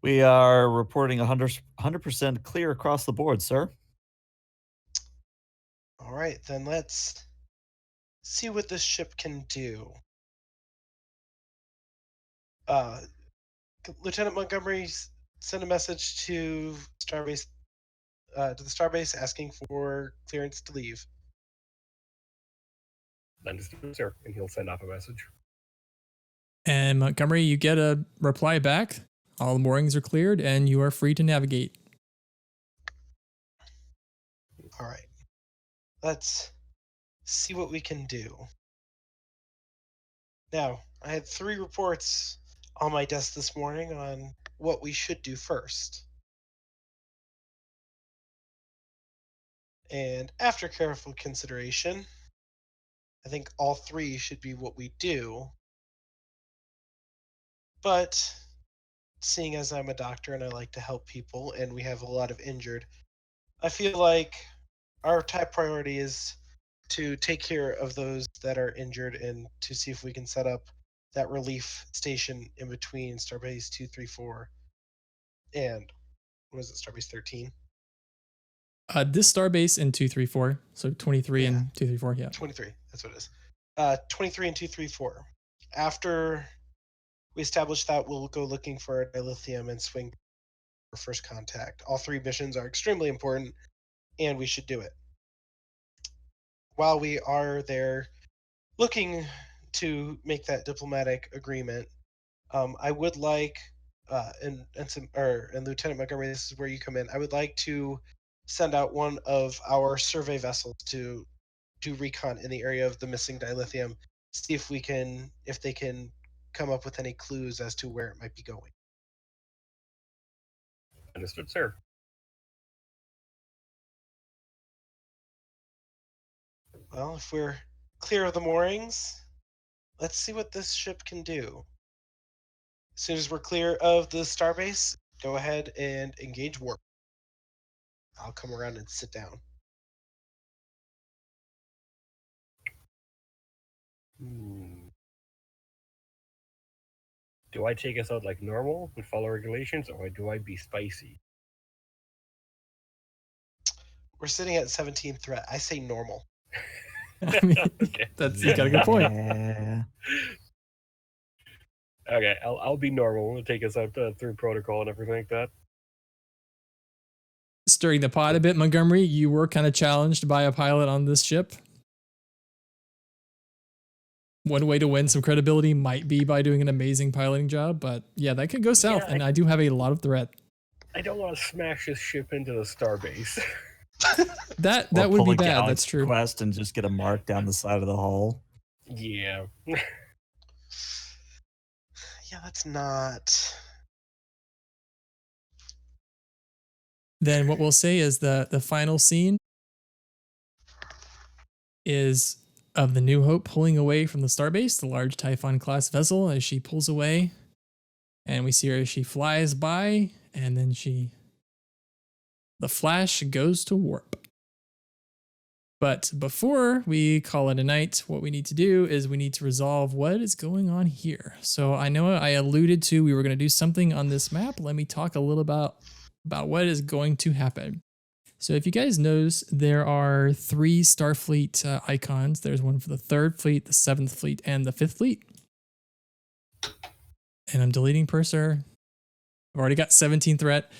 [SPEAKER 4] We are reporting 100% clear across the board, sir.
[SPEAKER 3] All right, then let's see what this ship can do. Lieutenant Montgomery sent a message to Starbase, to the Starbase, asking for clearance to leave.
[SPEAKER 1] Understood, sir. And he'll send off a message.
[SPEAKER 2] And Montgomery, you get a reply back. All the moorings are cleared, and you are free to navigate.
[SPEAKER 3] All right, let's see what we can do. Now, I had 3 reports on my desk this morning on what we should do first. And after careful consideration, I think all 3 should be what we do. But seeing as I'm a doctor and I like to help people and we have a lot of injured, I feel like our top priority is to take care of those that are injured and to see if we can set up that relief station in between Starbase 234 and, what is it, Starbase 13?
[SPEAKER 2] This Starbase in 234, so 23 and 234, yeah.
[SPEAKER 3] 23, that's what it is. 23 and 234. After we establish that, we'll go looking for dilithium and swing for first contact. All 3 missions are extremely important, and we should do it. While we are there looking to make that diplomatic agreement, I would like and Lieutenant Montgomery, this is where you come in. I would like to send out one of our survey vessels to do recon in the area of the missing dilithium, see if they can come up with any clues as to where it might be going.
[SPEAKER 1] Understood, sir.
[SPEAKER 3] Well, if we're clear of the moorings, let's see what this ship can do. As soon as we're clear of the starbase, go ahead and engage warp. I'll come around and sit down.
[SPEAKER 1] Do I take us out like normal and follow regulations, or do I be spicy?
[SPEAKER 3] We're sitting at 17 threat. I say normal.
[SPEAKER 2] I mean,
[SPEAKER 1] Okay.
[SPEAKER 2] you got a good point.
[SPEAKER 4] Yeah.
[SPEAKER 1] Okay, I'll be normal. We'll take us out through protocol and everything like that.
[SPEAKER 2] Stirring the pot a bit, Montgomery, you were kind of challenged by a pilot on this ship. One way to win some credibility might be by doing an amazing piloting job, but yeah, that could go south, and I do have a lot of threat.
[SPEAKER 1] I don't want to smash this ship into the starbase.
[SPEAKER 2] That
[SPEAKER 4] Or
[SPEAKER 2] would
[SPEAKER 4] pull
[SPEAKER 2] be
[SPEAKER 4] a
[SPEAKER 2] bad.
[SPEAKER 4] Galaxy
[SPEAKER 2] That's true.
[SPEAKER 4] Quest and just get a mark down the side of the hull.
[SPEAKER 1] Yeah.
[SPEAKER 3] Yeah, that's not.
[SPEAKER 2] Then what we'll say is the final scene is of the New Hope pulling away from the starbase, the large Typhon class vessel, as she pulls away, and we see her as she flies by, and then the flash goes to warp. But before we call it a night, what we need to do is we need to resolve what is going on here. So I know I alluded to we were going to do something on this map. Let me talk a little about what is going to happen. So if you guys notice, there are 3 Starfleet icons. There's one for the 3rd Fleet, the 7th Fleet, and the 5th Fleet. And I'm deleting Purser. I've already got 17 threat.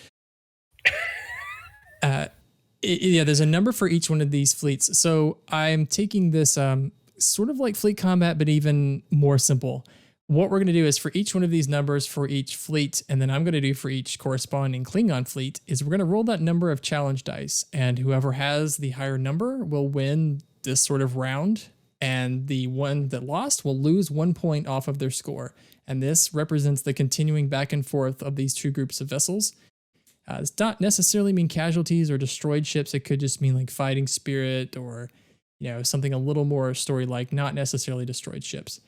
[SPEAKER 2] Yeah, there's a number for each one of these fleets. So I'm taking this sort of like fleet combat, but even more simple. What we're going to do is for each one of these numbers for each fleet, and then I'm going to do for each corresponding Klingon fleet, is we're going to roll that number of challenge dice, and whoever has the higher number will win this sort of round, and the one that lost will lose 1 point off of their score. And this represents the continuing back and forth of these 2 groups of vessels. It's not necessarily mean casualties or destroyed ships. It could just mean like fighting spirit or, something a little more story-like, not necessarily destroyed ships.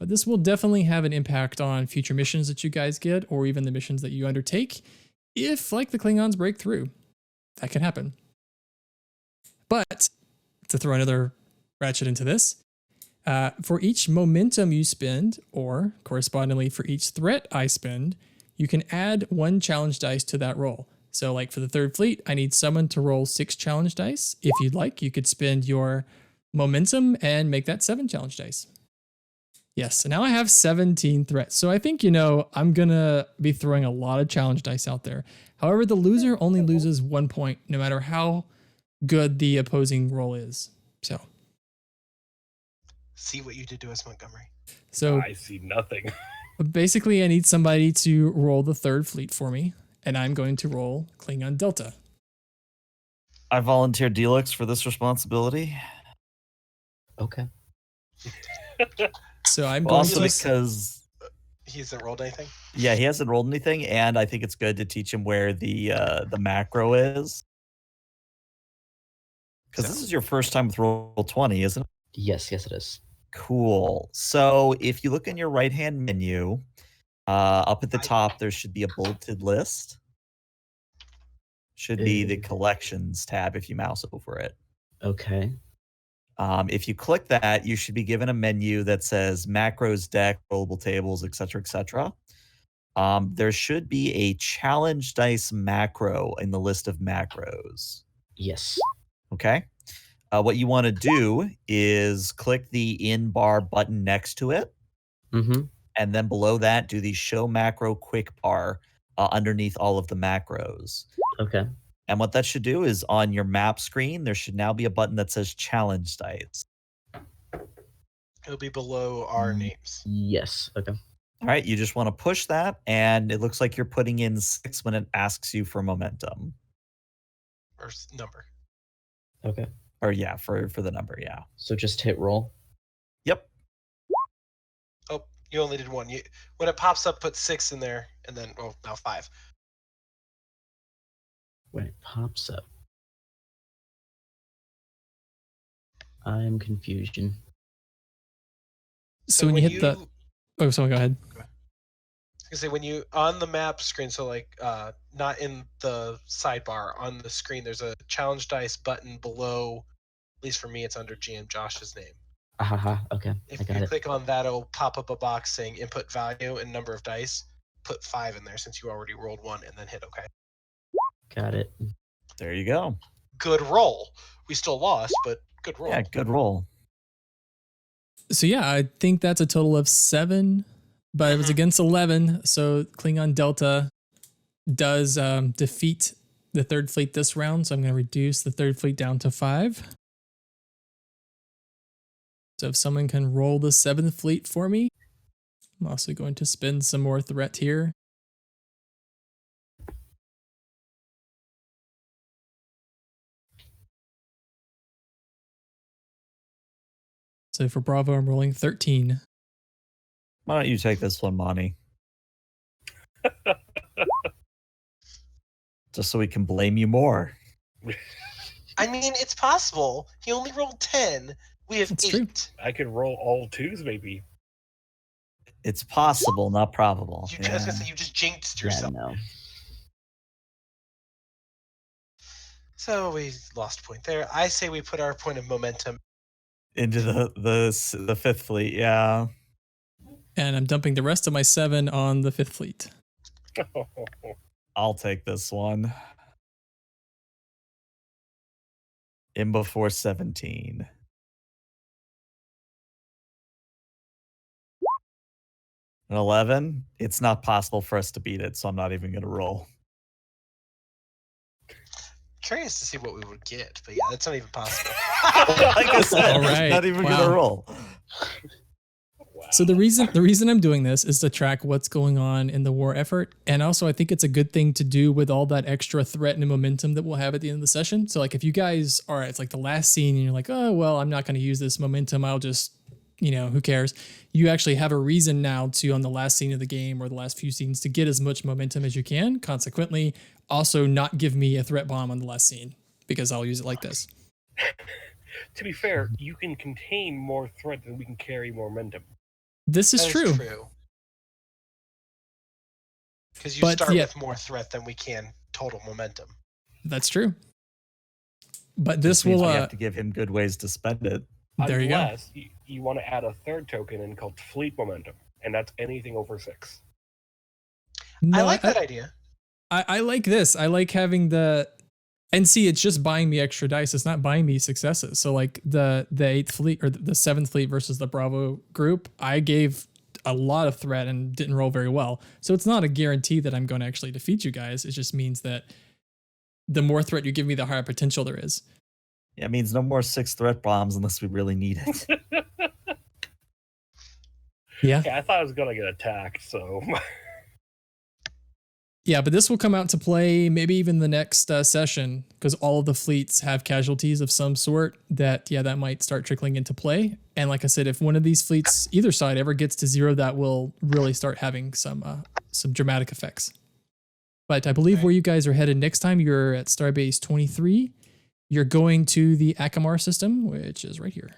[SPEAKER 2] But this will definitely have an impact on future missions that you guys get, or even the missions that you undertake, if like the Klingons break through. That can happen. But to throw another ratchet into this, for each momentum you spend, or correspondingly for each threat I spend, you can add 1 challenge dice to that roll. So like for the 3rd Fleet, I need someone to roll 6 challenge dice. If you'd like, you could spend your momentum and make that 7 challenge dice. Yes, so now I have 17 threats. So I think, I'm going to be throwing a lot of challenge dice out there. However, the loser only loses 1 point, no matter how good the opposing roll is. So.
[SPEAKER 3] See what you did to us, Montgomery.
[SPEAKER 2] So
[SPEAKER 1] I see nothing.
[SPEAKER 2] Basically, I need somebody to roll the 3rd Fleet for me, and I'm going to roll Klingon Delta.
[SPEAKER 4] I volunteer Delix for this responsibility.
[SPEAKER 5] Okay.
[SPEAKER 2] So I'm
[SPEAKER 4] Well,
[SPEAKER 2] going
[SPEAKER 4] also
[SPEAKER 2] to
[SPEAKER 4] because
[SPEAKER 3] he hasn't rolled anything.
[SPEAKER 4] Yeah, he hasn't rolled anything, and I think it's good to teach him where the macro is. Because this is your first time with Roll20, isn't it?
[SPEAKER 5] Yes, it is.
[SPEAKER 4] Cool. So if you look in your right-hand menu, up at the top, there should be a bulleted list. Should be the collections tab if you mouse over it.
[SPEAKER 5] Okay.
[SPEAKER 4] If you click that, you should be given a menu that says macros, deck, rollable tables, etc., etc. There should be a challenge dice macro in the list of macros.
[SPEAKER 5] Yes.
[SPEAKER 4] Okay. What you want to do is click the in bar button next to it.
[SPEAKER 5] Mm-hmm.
[SPEAKER 4] And then below that, do the show macro quick bar underneath all of the macros.
[SPEAKER 5] Okay.
[SPEAKER 4] And what that should do is on your map screen, there should now be a button that says challenge dice.
[SPEAKER 3] It'll be below our names.
[SPEAKER 5] Yes. Okay.
[SPEAKER 4] All right, you just want to push that, and it looks like you're putting in 6 when it asks you for momentum.
[SPEAKER 3] Or number.
[SPEAKER 5] Okay.
[SPEAKER 4] Or yeah, for the number, yeah.
[SPEAKER 5] So just hit roll.
[SPEAKER 4] Yep.
[SPEAKER 3] Oh, you only did one. When it pops up, put 6 in there, and then now 5.
[SPEAKER 5] When it pops up. I'm confusion.
[SPEAKER 2] So when you hit the... Oh, sorry, go ahead.
[SPEAKER 3] I say when you on the map screen, so like not in the sidebar on the screen, there's a challenge dice button below. At least for me, it's under GM Josh's name.
[SPEAKER 5] Okay.
[SPEAKER 3] If
[SPEAKER 5] I got
[SPEAKER 3] you
[SPEAKER 5] it.
[SPEAKER 3] click on that, it'll pop up a box saying input value and number of dice. Put 5 in there since you already rolled 1, and then hit OK.
[SPEAKER 5] Got it.
[SPEAKER 4] There you go.
[SPEAKER 3] Good roll. We still lost, but good roll.
[SPEAKER 4] Yeah, good roll.
[SPEAKER 2] So yeah, I think that's a total of 7, but it was against 11. So Klingon Delta does defeat the third fleet this round. So I'm going to reduce the third fleet down to 5. So if someone can roll the 7th fleet for me, I'm also going to spend some more threat here. So for Bravo, I'm rolling 13.
[SPEAKER 4] Why don't you take this one, Monty? Just so we can blame you more.
[SPEAKER 3] I mean, it's possible. He only rolled 10. We have
[SPEAKER 2] That's
[SPEAKER 3] 8.
[SPEAKER 2] true.
[SPEAKER 1] I could roll all 2s, maybe.
[SPEAKER 4] It's possible, not probable.
[SPEAKER 3] I was gonna say you just jinxed yourself.
[SPEAKER 5] Yeah, no.
[SPEAKER 3] So we lost a point there. I say we put our point of momentum
[SPEAKER 4] Into the fifth fleet, yeah.
[SPEAKER 2] And I'm dumping the rest of my 7 on the 5th fleet.
[SPEAKER 4] I'll take this one. In before 17. An 11. It's not possible for us to beat it, so I'm not even going to roll.
[SPEAKER 3] Curious to see what we would get, but yeah, that's not even possible.
[SPEAKER 4] Like I said,
[SPEAKER 2] All right.
[SPEAKER 4] not even
[SPEAKER 2] Wow.
[SPEAKER 4] going to roll.
[SPEAKER 1] Wow.
[SPEAKER 2] So the reason I'm doing this is to track what's going on in the war effort, and also I think it's a good thing to do with all that extra threat and momentum that we'll have at the end of the session. So like if you guys are, it's like the last scene and you're like, oh well, I'm not going to use this momentum, I'll just, who cares? You actually have a reason now to, on the last scene of the game or the last few scenes, to get as much momentum as you can. Consequently, also not give me a threat bomb on the last scene because I'll use it like this.
[SPEAKER 1] To be fair, you can contain more threat than we can carry more momentum.
[SPEAKER 2] This is
[SPEAKER 3] That
[SPEAKER 2] true.
[SPEAKER 3] Because you
[SPEAKER 2] But,
[SPEAKER 3] start
[SPEAKER 2] yeah.
[SPEAKER 3] with more threat than we can total momentum.
[SPEAKER 2] That's true. But this
[SPEAKER 4] means
[SPEAKER 2] will
[SPEAKER 4] we have to give him good ways to spend it.
[SPEAKER 2] There you go.
[SPEAKER 1] Unless you want to add a third token in called fleet momentum, and that's anything over 6.
[SPEAKER 2] No,
[SPEAKER 3] I like that idea.
[SPEAKER 2] I like this. I like having and see, it's just buying me extra dice. It's not buying me successes. So like the 8th fleet or the 7th fleet versus the Bravo group, I gave a lot of threat and didn't roll very well. So it's not a guarantee that I'm going to actually defeat you guys. It just means that the more threat you give me, the higher potential there is.
[SPEAKER 4] Yeah, it means no more 6 threat bombs unless we really need it.
[SPEAKER 2] Yeah.
[SPEAKER 1] Yeah, I thought I was going to get attacked, so...
[SPEAKER 2] Yeah, but this will come out to play maybe even the next session because all of the fleets have casualties of some sort that might start trickling into play. And like I said, if one of these fleets, either side, ever gets to 0, that will really start having some dramatic effects. But I believe where you guys are headed next time, you're at Starbase 23. You're going to the Akamar system, which is right here.